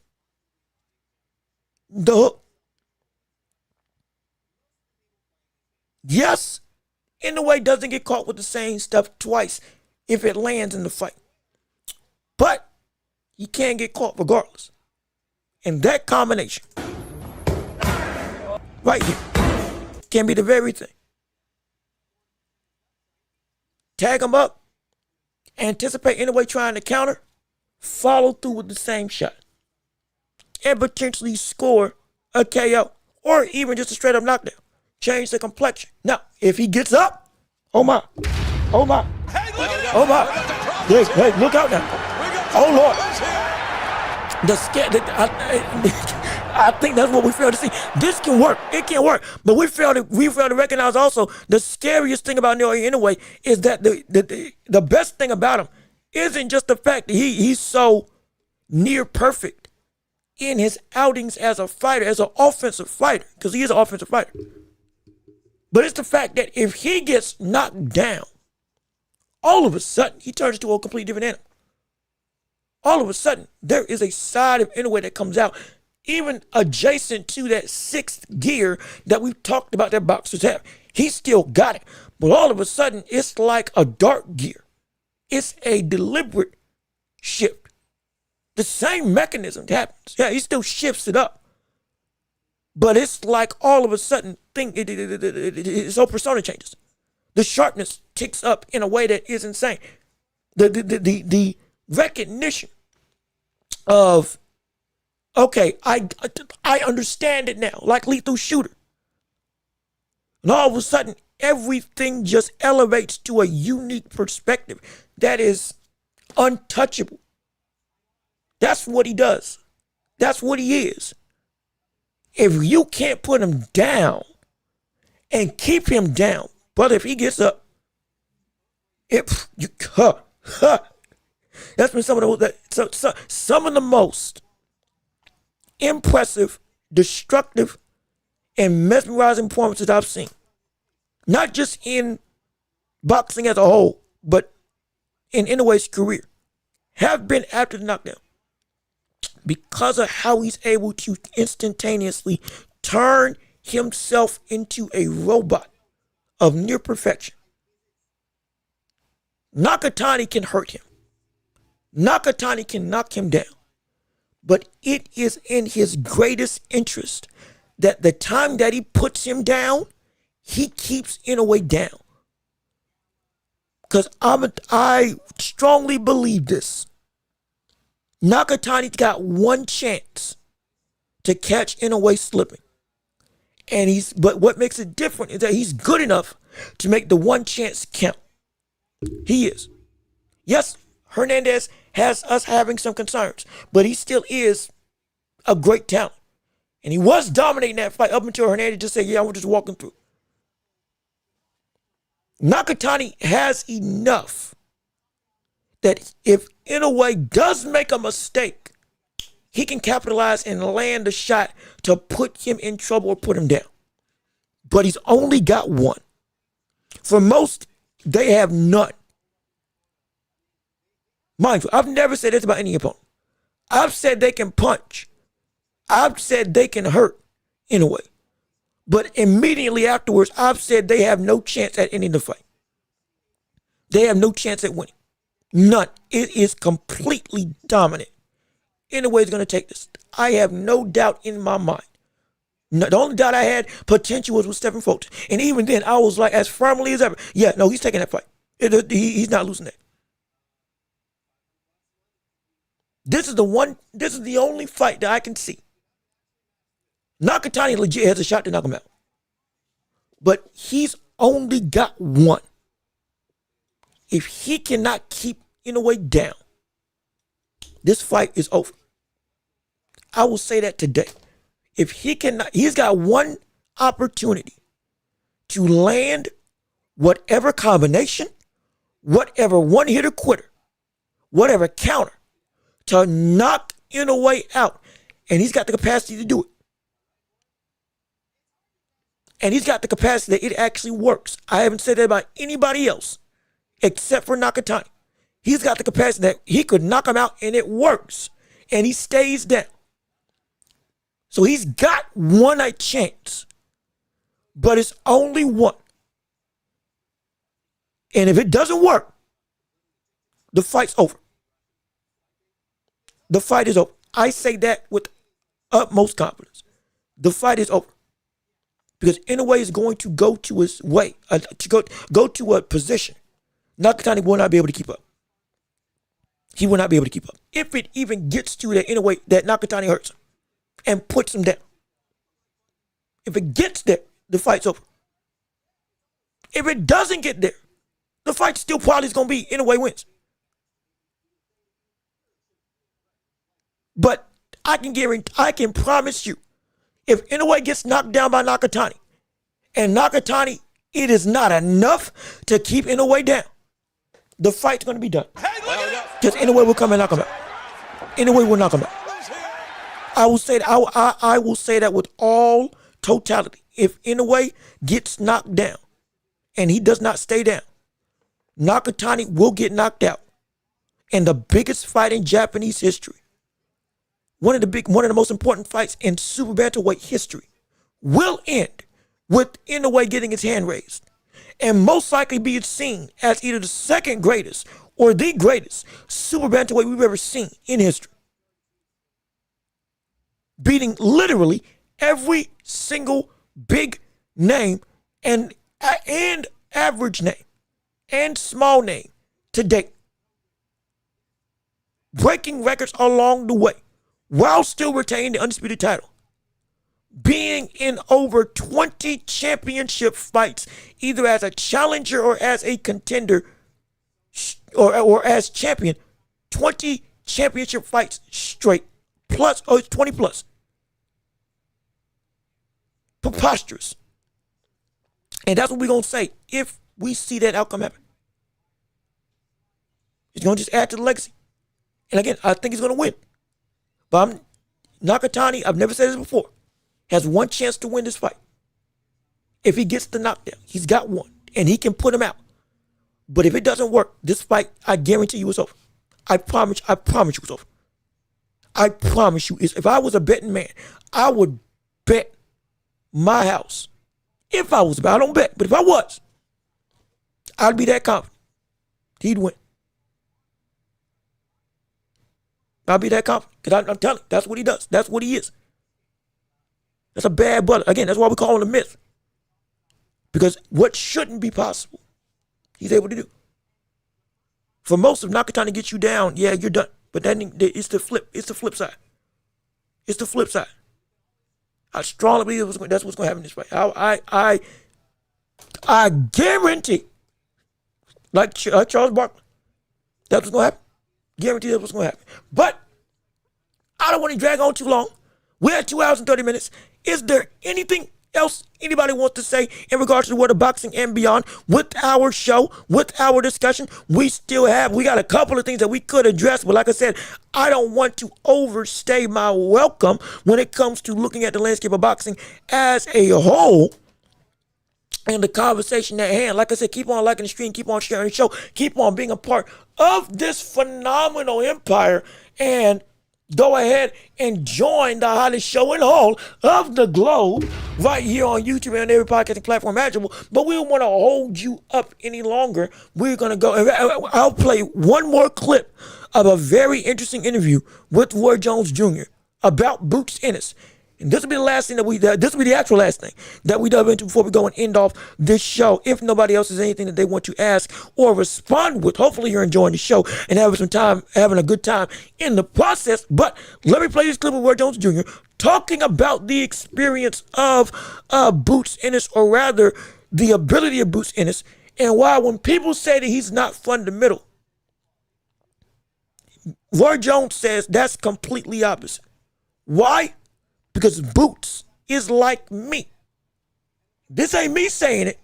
the hook. Yes, Inoue doesn't get caught with the same stuff twice if it lands in the fight. But he can get caught regardless. And that combination right here can be the very thing. Tag him up, anticipate Inoue trying to counter, follow through with the same shot, and potentially score a KO or even just a straight up knockdown. Change the complexion. Now, if he gets up, oh my. Hey, look at it. Oh my. Hey, look out now. Oh Lord. I think that's what we failed to see. This can work. It can work. But we failed to recognize also the scariest thing about Naoya Inoue is that the best thing about him isn't just the fact that he's so near perfect in his outings as a fighter, as an offensive fighter, because he is an offensive fighter. But it's the fact that if he gets knocked down, all of a sudden, he turns into a completely different animal. All of a sudden, there is a side of Inoue that comes out, even adjacent to that sixth gear that we've talked about that boxers have. He still got it. But all of a sudden, it's like a dark gear. It's a deliberate shift. The same mechanism happens. Yeah, he still shifts it up. But it's like all of a sudden, his whole persona changes. The sharpness ticks up in a way that is insane. The recognition of, okay, I understand it now, like Lethal Shooter. And all of a sudden, everything just elevates to a unique perspective that is untouchable. That's what he does. That's what he is. If you can't put him down and keep him down, brother, if he gets up, that's been some of the most impressive, destructive, and mesmerizing performances I've seen. Not just in boxing as a whole, but in Inoue's career, have been after the knockdown. Because of how he's able to instantaneously turn himself into a robot of near perfection. Nakatani can hurt him. Nakatani can knock him down. But it is in his greatest interest that the time that he puts him down, he keeps Inoue down. Because I strongly believe this. Nakatani's got one chance to catch Inoue slipping. But what makes it different is that he's good enough to make the one chance count. He is. Yes, Hernandez has us having some concerns, but he still is a great talent. And he was dominating that fight up until Hernandez just said, yeah, I'm just walking through. Nakatani has enough that if Inoue does make a mistake, he can capitalize and land a shot to put him in trouble or put him down. But he's only got one. For most, they have none. Mind you, I've never said this about any opponent. I've said they can punch. I've said they can hurt Inoue. But immediately afterwards, I've said they have no chance at ending the fight. They have no chance at winning. None. It is completely dominant. Inoue is going to take this. I have no doubt in my mind. No, the only doubt I had potential was with Stephen Fulton. And even then, I was like, as firmly as ever, yeah, no, he's taking that fight. He's not losing that. This is the only fight that I can see. Nakatani legit has a shot to knock him out. But he's only got one. If he cannot keep Inoue down, this fight is over. I will say that today. If he cannot, he's got one opportunity to land whatever combination, whatever one-hitter quitter, whatever counter, to knock Inoue out. And he's got the capacity to do it. And he's got the capacity that it actually works. I haven't said that about anybody else except for Nakatani. He's got the capacity that he could knock him out and it works. And he stays down. So he's got one chance. But it's only one. And if it doesn't work, the fight's over. The fight is over. I say that with utmost confidence. The fight is over. Because Inoue is going to go to his way, to go to a position Nakatani will not be able to keep up. He will not be able to keep up. If it even gets to that Inoue, that Nakatani hurts him and puts him down. If it gets there, the fight's over. If it doesn't get there, the fight still probably is going to be Inoue wins. But I can promise you, if Inoue gets knocked down by Nakatani, and Nakatani, it is not enough to keep Inoue down, the fight's going to be done. Because Inoue will come and knock him out. Inoue will knock him out. I will say that I will say that with all totality. If Inoue gets knocked down and he does not stay down, Nakatani will get knocked out. And the biggest fight in Japanese history, one of the most important fights in super bantamweight history, will end with Inoue getting his hand raised, and most likely be seen as either the second greatest or the greatest super bantamweight we've ever seen in history, beating literally every single big name and average name and small name to date, breaking records along the way while still retaining the undisputed title, being in over 20 championship fights, either as a challenger or as a contender or as champion, 20 championship fights straight, plus 20 plus. Preposterous. And that's what we're going to say if we see that outcome happen. It's going to just add to the legacy. And again, I think he's going to win. But Nakatani, I've never said this before, has one chance to win this fight. If he gets the knockdown, he's got one, and he can put him out. But if it doesn't work, this fight, I guarantee you it's over. I promise you it's over. I promise you, if I was a betting man, I would bet my house. If I was, I don't bet, but if I was, I'd be that confident he'd win. I'll be that confident because I'm telling you, that's what he does. That's what he is. That's a bad brother. Again, that's why we call him a myth. Because what shouldn't be possible, he's able to do. For most, if Nakatani gets you down, yeah, you're done. But then it's the flip. It's the flip side. It's the flip side. I strongly believe that's what's going to happen in this fight. I guarantee, like Charles Barkley, that's what's going to happen. Guarantee that's what's going to happen. But I don't want to drag on too long. We're at 2 hours and 30 minutes. Is there anything else anybody wants to say in regards to the world of boxing and beyond with our show, with our discussion? We got a couple of things that we could address, but like I said, I don't want to overstay my welcome when it comes to looking at the landscape of boxing as a whole. And the conversation at hand, like I said, keep on liking the stream, keep on sharing the show, keep on being a part of this phenomenal empire, and go ahead and join the hottest show in all of the globe right here on YouTube and every podcasting platform imaginable. But we don't want to hold you up any longer. We're going to go. I'll play one more clip of a very interesting interview with Roy Jones Jr. about Boots Ennis. And this will be the last thing this will be the actual last thing that we dive into before we go and end off this show. If nobody else has anything that they want to ask or respond with, hopefully you're enjoying the show and having a good time in the process. But let me play this clip of Roy Jones Jr. talking about the experience of Boots Ennis, or rather the ability of Boots Ennis, and why when people say that he's not fundamental, Roy Jones says that's completely opposite. Why? Because Boots is like me. This ain't me saying it.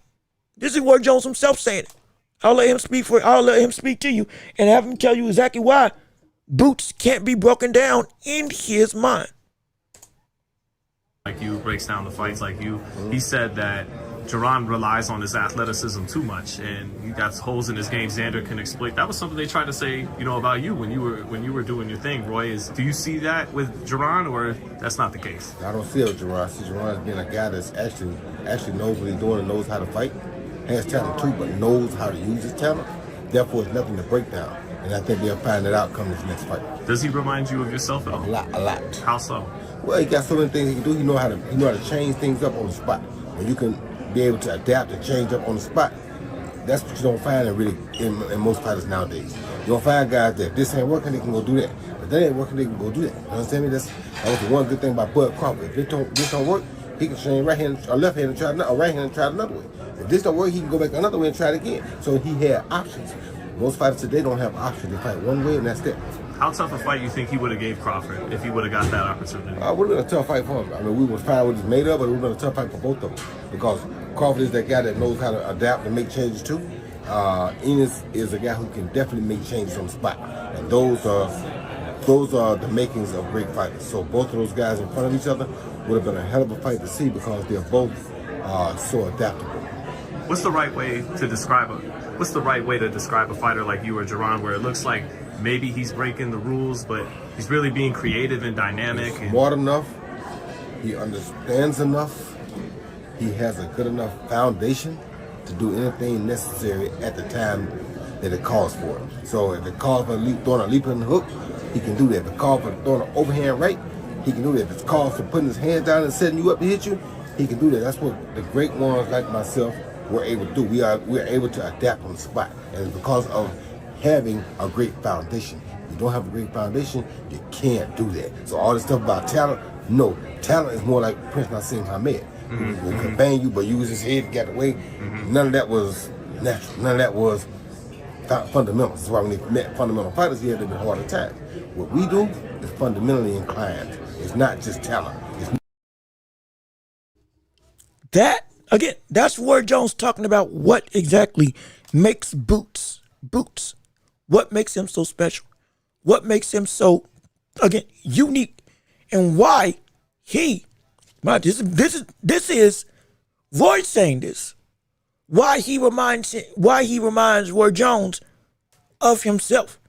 This is Roy Jones himself saying it. I'll let him speak to you and have him tell you exactly why Boots can't be broken down in his mind. Like you, breaks down the fights like you. He said that Duran relies on his athleticism too much, and he got holes in his game Xander can exploit. That was something they tried to say, about you when you were doing your thing. Roy, do you see that with Duran, or that's not the case? I don't see it with Duran. I see Duran as being a guy that's actually knows what he's doing and knows how to fight. Has talent too, but knows how to use his talent. Therefore, it's nothing to break down. And I think they'll find that out come this next fight. Does he remind you of yourself at all? A lot. How so? Well, he got so many things he can do. He know how to change things up on the spot. When you can be able to adapt and change up on the spot, that's what you don't find in most fighters nowadays. You don't find guys that this ain't working, they can go do that. If that ain't working, they can go do that. You understand me? That was the one good thing about Bud Crawford. If this don't work, he can change right hand or left hand and try another, or right hand and try another way. If this don't work, he can go back another way and try it again. So he had options. Most fighters today don't have options. They fight one way and that's it. How tough a fight you think he would have gave Crawford if he would have got that opportunity? It would have been a tough fight for him. I mean, we would find out what he's made of, but it would have been a tough fight for both of them. Because Crawford is that guy that knows how to adapt and make changes too. Ennis is a guy who can definitely make changes on the spot. And those are those are the makings of great fighters. So both of those guys in front of each other would have been a hell of a fight to see because they're both so adaptable. What's the right way to describe a fighter like you or Jaron, where it looks like maybe he's breaking the rules, but he's really being creative and dynamic? He's smart enough. He understands enough. He has a good enough foundation to do anything necessary at the time that it calls for it. So if it calls for throwing a leap and hook, he can do that. If it calls for throwing an overhand right, he can do that. If it's called for putting his hands down and setting you up to hit you, he can do that. That's what the great ones like myself were able to do. We are able to adapt on the spot, and it's because of having a great foundation. If you don't have a great foundation, you can't do that. So all this stuff about talent, no. Talent is more like Prince Nassim Hamed. He will bang you, but use his head to get away. None of that was natural. None of that was fundamentals. That's why when they met fundamental fighters, he had a bit harder time. What we do is fundamentally inclined. It's not just talent. That's Roy Jones talking about what exactly makes Boots. What makes him so special? What makes him so, unique? And why this is Roy saying this. Why he reminds Roy Jones of himself.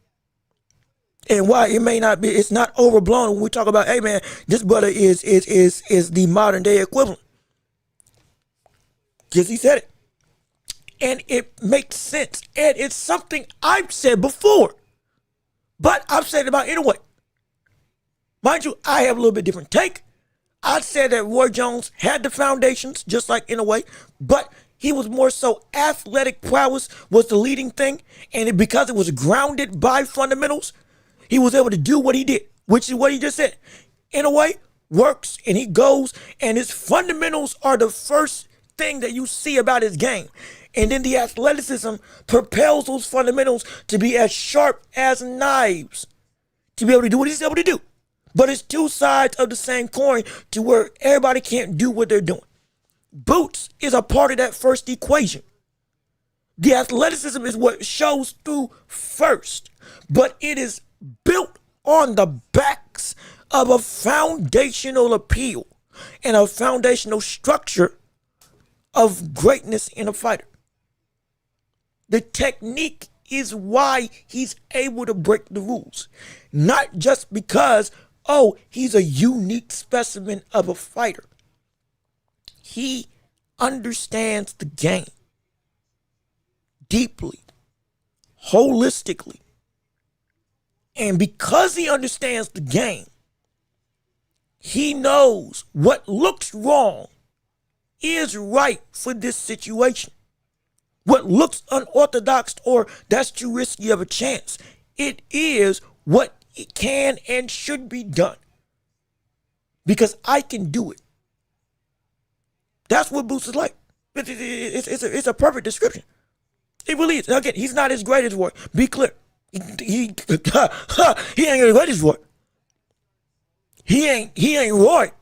And why it may not be, it's not overblown when we talk about, hey man, this brother is the modern day equivalent. Because he said it. And it makes sense. And it's something I've said before. But I've said it about Inoue. Mind you, I have a little bit different take. I said that Roy Jones had the foundations, just like Inoue, but he was more so athletic prowess was the leading thing. And because it was grounded by fundamentals, he was able to do what he did, which is what he just said. Inoue works and he goes, and his fundamentals are the first thing that you see about his game. And then the athleticism propels those fundamentals to be as sharp as knives to be able to do what he's able to do. But it's two sides of the same coin to where everybody can't do what they're doing. Boots is a part of that first equation. The athleticism is what shows through first, but it is built on the backs of a foundational appeal and a foundational structure of greatness in a fighter. The technique is why he's able to break the rules. Not just because, he's a unique specimen of a fighter. He understands the game deeply, holistically. And because he understands the game, he knows what looks wrong is right for this situation. What looks unorthodox or that's too risky of a chance, it is what it can and should be done. Because I can do it. That's what Boots is like. It's a perfect description. It really is. Again, he's not as great as Roy. Be clear. He ain't as great as Roy. He ain't Roy.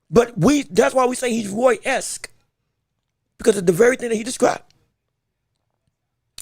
But that's why we say he's Roy-esque. Because of the very thing that he described.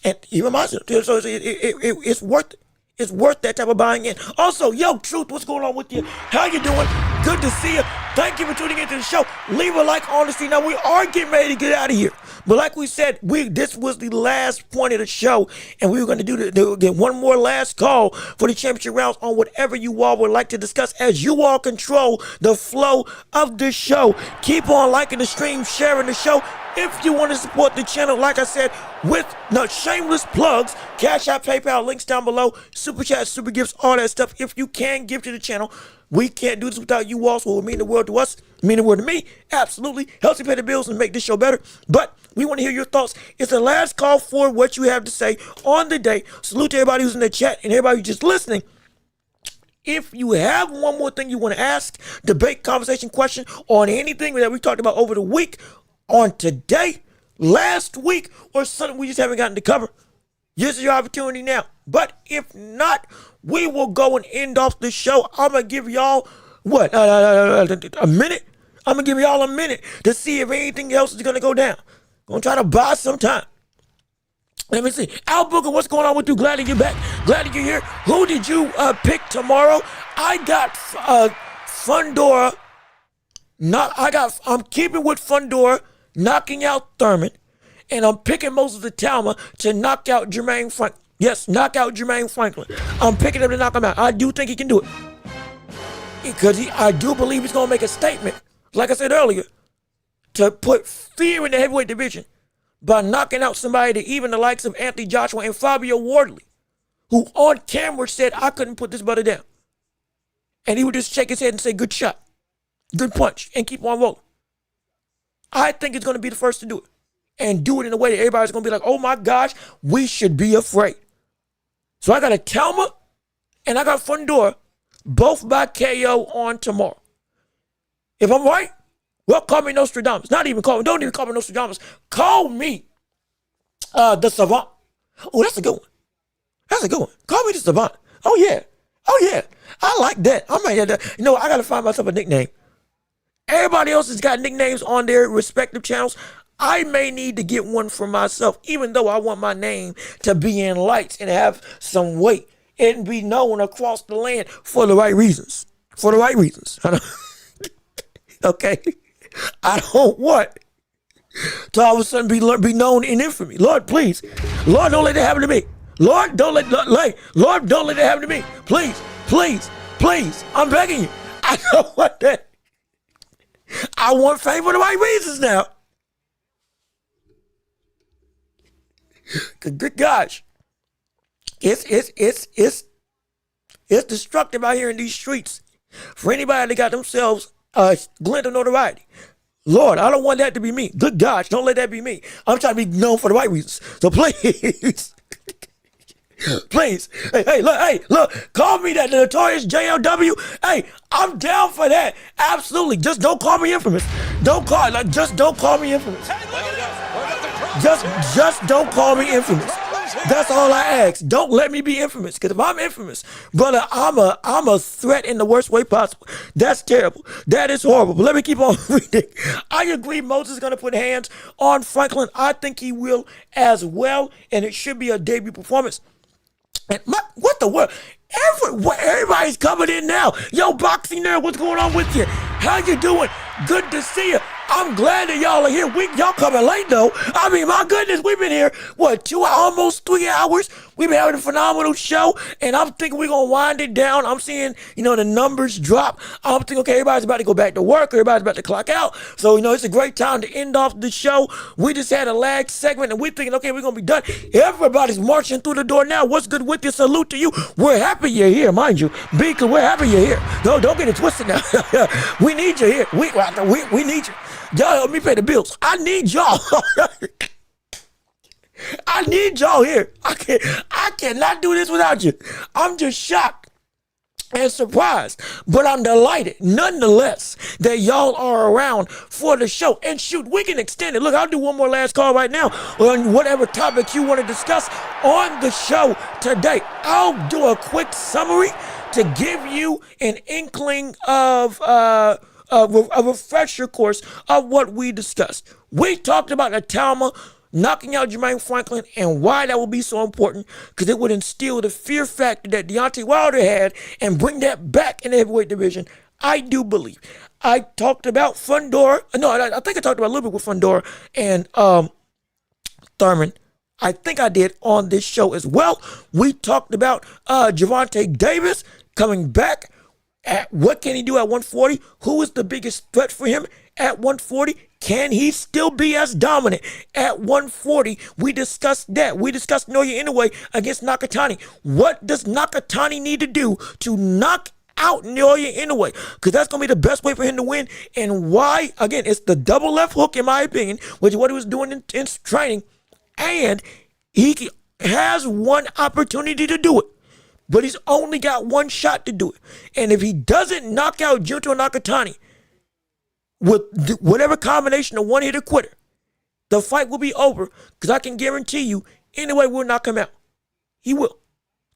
And he reminds us. So it's worth it. It's worth that type of buying in. Also, Truth, what's going on with you? How you doing? Good to see you. Thank you for tuning into the show. Leave a like, honestly. Now, we are getting ready to get out of here. But like we said, this was the last point of the show. And we were going to do one more last call for the championship rounds on whatever you all would like to discuss as you all control the flow of the show. Keep on liking the stream, sharing the show. If you want to support the channel, like I said, with no shameless plugs, Cash App, PayPal, links down below, Super Chat, Super Gifts, all that stuff. If you can give to the channel, we can't do this without you all, so it will mean the world to us, mean the world to me. Absolutely. Helps you pay the bills and make this show better. But we want to hear your thoughts. It's the last call for what you have to say on the day. Salute to everybody who's in the chat and everybody who's just listening. If you have one more thing you want to ask, debate, conversation, question on anything that we talked about over the week, on today, last week, or something we just haven't gotten to cover, this is your opportunity now. But if not, we will go and end off the show. I'm going to give y'all, a minute? I'm going to give y'all a minute to see if anything else is going to go down. Going to try to buy some time. Let me see. Al Booker, what's going on with you? Glad to get back. Glad to get here. Who did you pick tomorrow? I got Fundora. I'm keeping with Fundora, knocking out Thurman, and I'm picking Moses Talma to knock out Jermaine Franklin. Yes, knock out Jermaine Franklin. I'm picking him to knock him out. I do think he can do it. Because I do believe he's going to make a statement, like I said earlier, to put fear in the heavyweight division by knocking out somebody that even the likes of Anthony Joshua and Fabio Wardley, who on camera said, I couldn't put this brother down. And he would just shake his head and say, good shot, good punch, and keep on rolling. I think he's going to be the first to do it. And do it in a way that everybody's going to be like, oh my gosh, we should be afraid. So I got a Talma and I got Fundora, both by KO on tomorrow. If I'm right, well, call me Nostradamus. Don't even call me Nostradamus. Call me the Savant. Oh, that's a good one. Call me the Savant. Oh, yeah. I like that. I might have to, I got to find myself a nickname. Everybody else has got nicknames on their respective channels. I may need to get one for myself, even though I want my name to be in lights and have some weight and be known across the land for the right reasons. Okay? I don't want to all of a sudden be known in infamy. Lord, please. Lord, don't let that happen to me. Lord, don't let that happen to me. Please. I'm begging you. I don't want that. I want fame for the right reasons now. Good gosh, it's destructive out here in these streets for anybody that got themselves a glint of notoriety. Lord, I don't want that to be me. Good gosh, don't let that be me. I'm trying to be known for the right reasons. So please, please, look, call me that, the notorious JLW. Hey, I'm down for that. Absolutely. Just don't call me infamous. Just don't call me infamous. Just don't call me infamous. That's all I ask. Don't let me be infamous. Because if I'm infamous, brother, I'm a threat in the worst way possible. That's terrible. That is horrible. But let me keep on reading. I agree Moses is going to put hands on Franklin. I think he will as well. And it should be a debut performance. And what the world? Everybody's coming in now. Yo, Boxing Nerd, what's going on with you? How you doing? Good to see you. I'm glad that y'all are here. Y'all coming late though. I mean, my goodness, we've been here, almost 3 hours. We've been having a phenomenal show, and I'm thinking we're going to wind it down. I'm seeing, the numbers drop. I'm thinking, okay, everybody's about to go back to work. Everybody's about to clock out. So, it's a great time to end off the show. We just had a lag segment, and we're thinking, okay, we're going to be done. Everybody's marching through the door now. What's good with you? Salute to you. We're happy you're here, mind you. Because we're happy you're here. No, don't get it twisted now. We need you here. We need you. Y'all help me pay the bills. I need y'all. I need y'all here. I cannot do this without you. I'm just shocked and surprised, but I'm delighted nonetheless that y'all are around for the show. And shoot, we can extend it. Look, I'll do one more last call right now on whatever topic you want to discuss on the show today. I'll do a quick summary to give you an inkling of a refresher course of what we discussed. We talked about the Talma knocking out Jermaine Franklin and why that would be so important, because it would instill the fear factor that Deontay Wilder had and bring that back in the heavyweight division. I do believe. I talked about Fundora. No, I think I talked about a little bit with Fundora and Thurman. I think I did on this show as well. We talked about Gervonta Davis coming back. What can he do at 140? Who is the biggest threat for him at 140? Can he still be as dominant at 140? We discussed that. We discussed Naoya Inoue against Nakatani. What does Nakatani need to do to knock out Naoya Inoue? Because that's going to be the best way for him to win. And why? Again, it's the double left hook, in my opinion, which is what he was doing in training. And he has one opportunity to do it. But he's only got one shot to do it. And if he doesn't knock out Junto Nakatani with whatever combination of one-hitter quitter, the fight will be over, because I can guarantee you Inoue will knock him out. He will.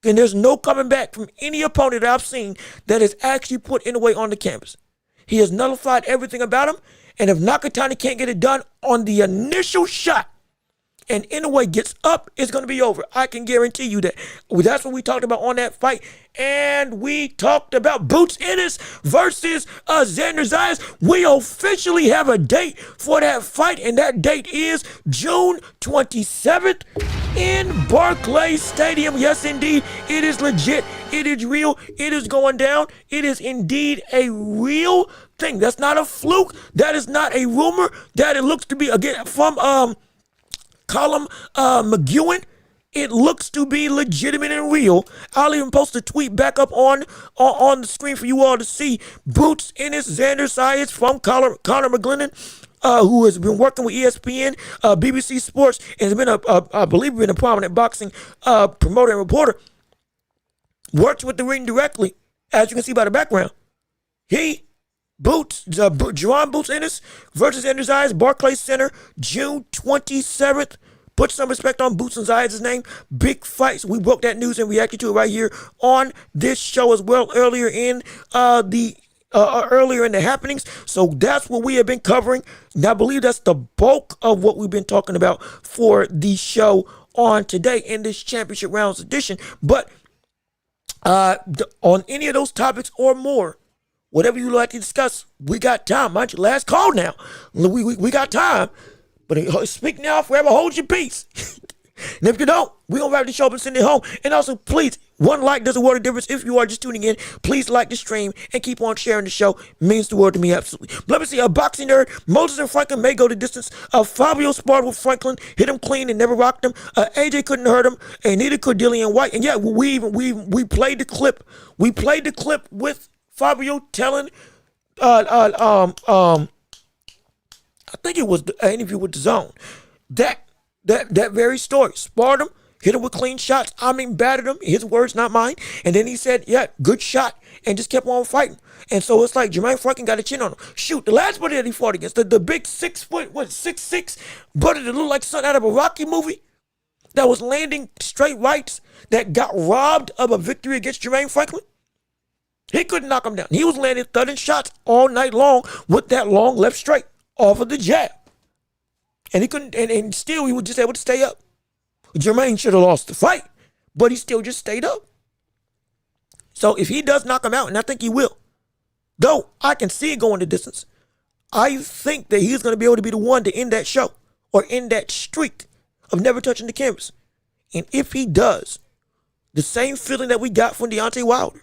And there's no coming back from any opponent that I've seen that has actually put Inoue on the canvas. He has nullified everything about him. And if Nakatani can't get it done on the initial shot, and Inoue gets up, it's going to be over. I can guarantee you that. That's what we talked about on that fight. And we talked about Boots Ennis versus Xander Zayas. We officially have a date for that fight, and that date is June 27th in Barclays Stadium. Yes, indeed, it is legit. It is real. It is going down. It is indeed a real thing. That's not a fluke. That is not a rumor. That it looks to be, again, from Colin McEwen. It looks to be legitimate and real. I'll even post a tweet back up on the screen for you all to see. Boots Ennis, Xander Zayas from Conor McGlennon, who has been working with ESPN, BBC Sports, and has been I believe been a prominent boxing promoter and reporter. Works with the ring directly, as you can see by the background. Jerron Boots Ennis versus Xander Zayas, Barclays Center, June 27th. Put some respect on Boots and Zayas' name. Big fights. We broke that news and reacted to it right here on this show as well earlier in the happenings. So that's what we have been covering. And I believe that's the bulk of what we've been talking about for the show on today in this championship rounds edition. But on any of those topics or more, whatever you like to discuss, we got time. Mind you, last call now. We got time. But speak now, forever hold your peace. And if you don't, we're going to wrap the show up and send it home. And also, please, one like does a world of difference. If you are just tuning in, please like the stream and keep on sharing the show. It means the world to me, absolutely. But let me see, a boxing nerd, Moses and Franklin may go the distance. Fabio sparred with Franklin, hit him clean and never rocked him. AJ couldn't hurt him, and neither could Dillian White. And yeah, we played the clip. We played the clip with Fabio telling I think it was an interview with The Zone. That very story. Sparred him, hit him with clean shots. I mean, battered him. His words, not mine. And then he said, yeah, good shot. And just kept on fighting. And so it's like Jermaine Franklin got a chin on him. Shoot, the last buddy that he fought against, the big 6 foot, 6'6", buddy that looked like something out of a Rocky movie, that was landing straight rights, that got robbed of a victory against Jermaine Franklin. He couldn't knock him down. He was landing thudding shots all night long with that long left straight off of the jab. And he couldn't, and still he was just able to stay up. Jermaine should have lost the fight, but he still just stayed up. So if he does knock him out, and I think he will, though I can see it going the distance, I think that he's going to be able to be the one to end that show or end that streak of never touching the canvas. And if he does, the same feeling that we got from Deontay Wilder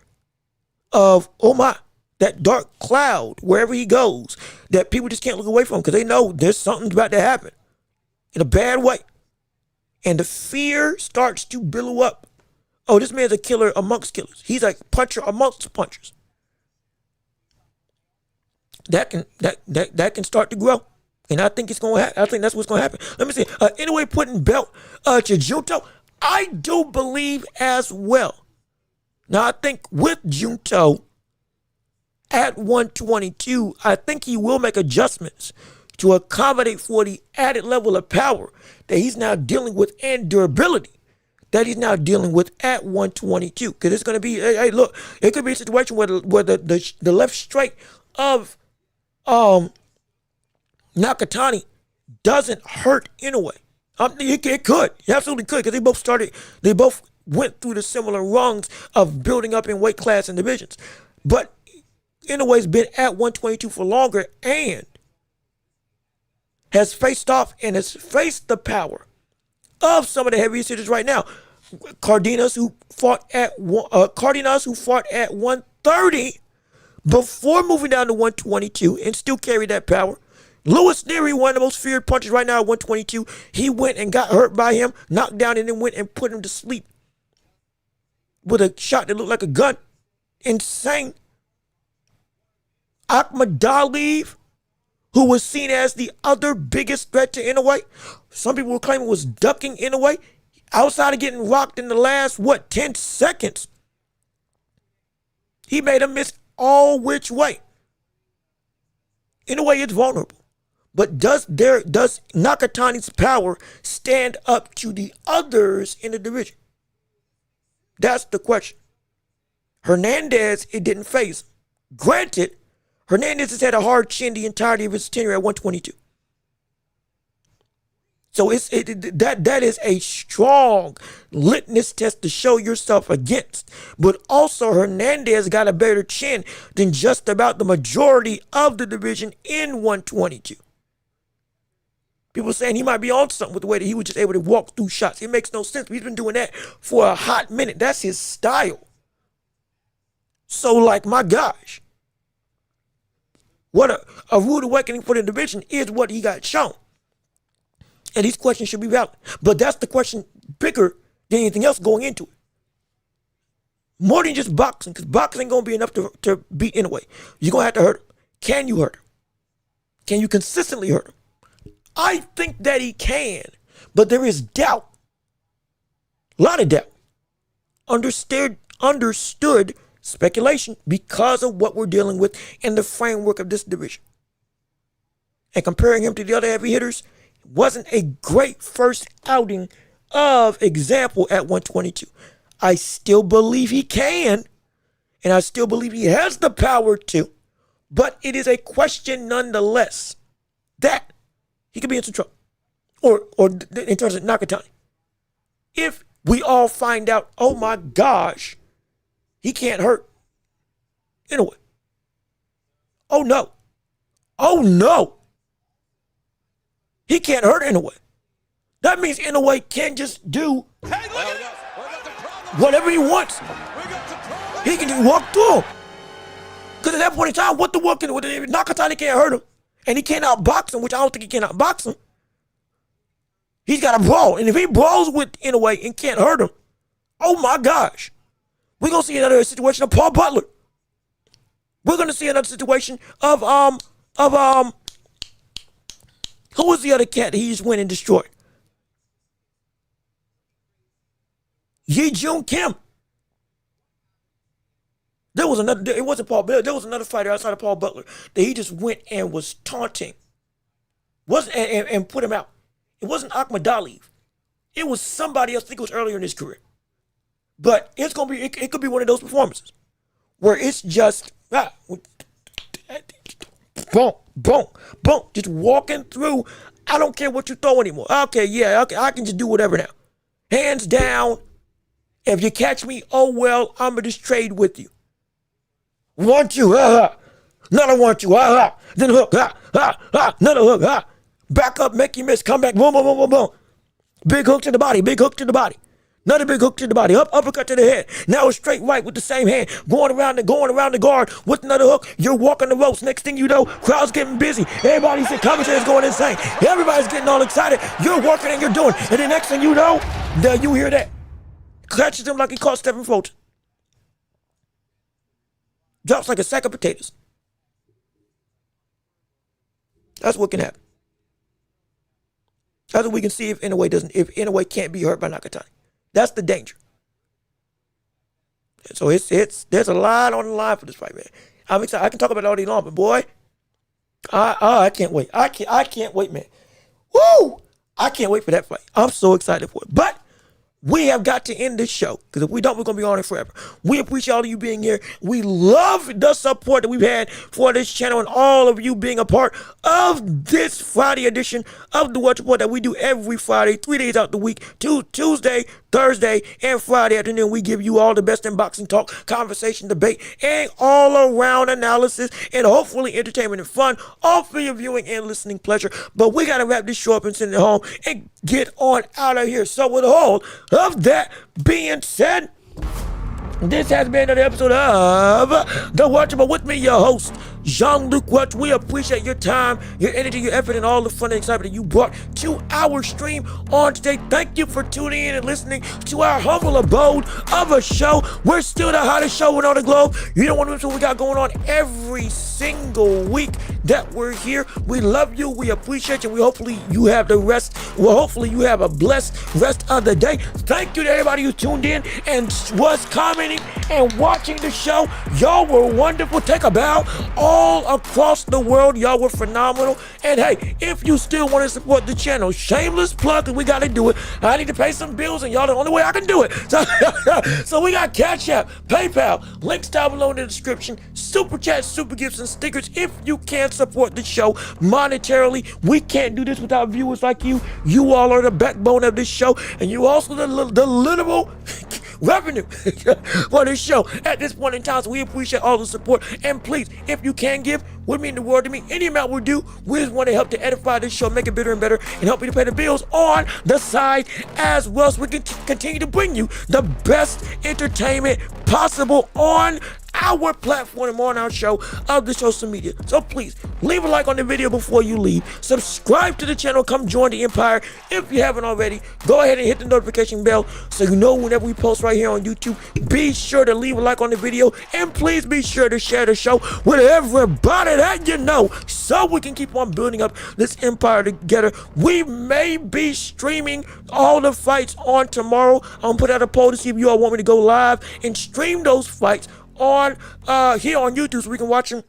of, oh my, that dark cloud wherever he goes that people just can't look away from because they know there's something about to happen in a bad way. And the fear starts to billow up. Oh, this man's a killer amongst killers. He's a puncher amongst punchers. That can start to grow. And I think it's going to happen. I think that's what's going to happen. Let me see. Anyway, putting belt to Junto, I do believe as well. Now, I think with Junto at 122, I think he will make adjustments to accommodate for the added level of power that he's now dealing with and durability that he's now dealing with at 122. Because it's going to be, hey, look, it could be a situation where the left straight of Nakatani doesn't hurt Inoue. It could. It absolutely could, because they both went through the similar rungs of building up in weight class and divisions. But Inoue's been at 122 for longer and has faced off and has faced the power of some of the heaviest hitters right now. Cardenas, who fought at 130 before moving down to 122 and still carried that power. Louis Neary, one of the most feared punchers right now at 122. He went and got hurt by him, knocked down, and then went and put him to sleep with a shot that looked like a gun. Insane. Akhmadaliev, who was seen as the other biggest threat to Inoue. Some people were claiming was ducking Inoue. Outside of getting rocked in the last, 10 seconds, he made him miss all which way. Inoue is vulnerable. But does Nakatani's power stand up to the others in the division? That's the question. Hernandez, it didn't phase him. Granted, Hernandez has had a hard chin the entirety of his tenure at 122. So that is a strong litmus test to show yourself against. But also Hernandez got a better chin than just about the majority of the division in 122. People saying he might be on something with the way that he was just able to walk through shots. It makes no sense. He's been doing that for a hot minute. That's his style. So, like, my gosh, what a rude awakening for the division is what he got shown. And these questions should be valid. But that's the question bigger than anything else going into it. More than just boxing, because boxing ain't going to be enough to beat Inoue. You're going to have to hurt him. Can you hurt him? Can you consistently hurt him? I think that he can, but there is doubt. A lot of doubt. Understood speculation because of what we're dealing with in the framework of this division. And comparing him to the other heavy hitters wasn't a great first outing of example at 122. I still believe he can, and I still believe he has the power to, but it is a question nonetheless that he could be in some trouble. Or in terms of Nakatani. If we all find out, oh my gosh, he can't hurt Inoue. Oh no. Oh no. He can't hurt Inoue. That means Inoue can just do whatever he wants. He can just walk through him. Because at that point in time, what the work can do? Nakatani can't hurt him. And he can't outbox him, which I don't think he can outbox him. He's got to brawl. And if he brawls with Inoue and can't hurt him, oh my gosh. We're going to see another situation of Paul Butler. We're going to see another situation of who was the other cat that he just went and destroyed? Yi Jun Kim. There was another, it wasn't Paul Butler, there was another fighter outside of Paul Butler that he just went and was taunting. And put him out. It wasn't Ahmed Ali. It was somebody else, I think it was earlier in his career. But it's gonna be, it could be one of those performances where it's just boom, boom, boom, just walking through. I don't care what you throw anymore. Okay, yeah, okay, I can just do whatever now. Hands down. If you catch me, oh well, I'm gonna just trade with you. Want you, another want you, then hook, another hook, back up, make you miss, come back, boom, boom, boom, boom, boom. Big hook to the body, big hook to the body. Another big hook to the body, uppercut to the head. Now it's straight right with the same hand, going around the guard with another hook. You're walking the ropes. Next thing you know, crowd's getting busy. Everybody's in commentary's going insane. Everybody's getting all excited. You're working and you're doing. And the next thing you know, now you hear that. Catches him like he caught Stephen Fulton. Drops like a sack of potatoes. That's what can happen. That's what we can see if Inoue can't be hurt by Nakatani. That's the danger. And so there's a lot on the line for this fight, man. I'm excited. I can talk about it all day long, but boy, I can't wait. I can't wait, man. Woo! I can't wait for that fight. I'm so excited for it. But we have got to end this show, because if we don't, we're going to be on it forever. We appreciate all of you being here. We love the support that we've had for this channel and all of you being a part of this Friday edition of the Watch Report that we do every Friday, 3 days out the week, Tuesday, Thursday, and Friday afternoon. We give you all the best in boxing talk, conversation, debate, and all-around analysis, and hopefully entertainment and fun, all for your viewing and listening pleasure. But we got to wrap this show up and send it home and get on out of here. So with all of that being said, this has been another episode of The Watchable with me, your host, Jean-Luc Watch. We appreciate your time, your energy, your effort, and all the fun and excitement that you brought to our stream on today. Thank you for tuning in and listening to our humble abode of a show. We're still the hottest show on the globe. You don't want to miss what we got going on every single week that we're here. We love you. We appreciate you. Hopefully you have hopefully you have a blessed rest of the day. Thank you to everybody who tuned in and was commenting and watching the show. Y'all were wonderful. Take a bow. All all across the world. Y'all were phenomenal. And hey, if you still want to support the channel, shameless plug, and we got to do it. I need to pay some bills, and y'all the only way I can do it. So we got Cash App, PayPal, links down below in the description, Super Chat, Super Gifts, and stickers. If you can support the show monetarily, we can't do this without viewers like you. You all are the backbone of this show, and you also the literal revenue for this show at this point in time. So we appreciate all the support, and please, if you can give, would mean the world to me. Any amount will do. We just want to help to edify this show, make it better and better, and help you to pay the bills on the side as well, so we can continue to bring you the best entertainment possible on our platform and on our show of the social media. So please leave a like on the video before you leave. Subscribe to the channel. Come join the empire if you haven't already. Go ahead and hit the notification bell so you know whenever we post right here on YouTube. Be sure to leave a like on the video, and please be sure to share the show with everybody that you know, so we can keep on building up this empire together. We may be streaming all the fights on tomorrow. I'm gonna put out a poll to see if you all want me to go live and stream those fights on here on YouTube, so we can watch them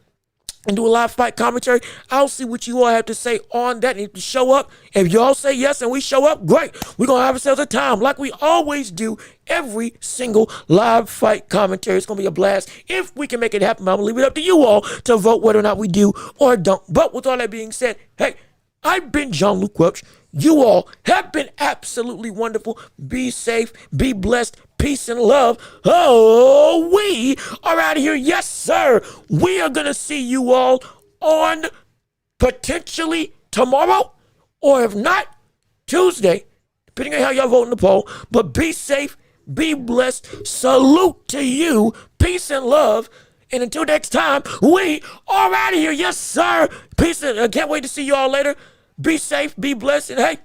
and do a live fight commentary. I'll see what you all have to say on that. And if you show up, if y'all say yes and we show up, great. We're going to have ourselves a time like we always do every single live fight commentary. It's going to be a blast. If we can make it happen, I'm going to leave it up to you all to vote whether or not we do or don't. But with all that being said, hey, I've been Jean-Luc Welch. You all have been absolutely wonderful. Be safe, be blessed, peace and love. Oh, we are out of here. Yes, sir. We are going to see you all on potentially tomorrow, or if not, Tuesday, depending on how y'all vote in the poll. But be safe, be blessed. Salute to you. Peace and love. And until next time, we are out of here. Yes, sir. Peace and I can't wait to see you all later. Be safe, be blessed, and hey,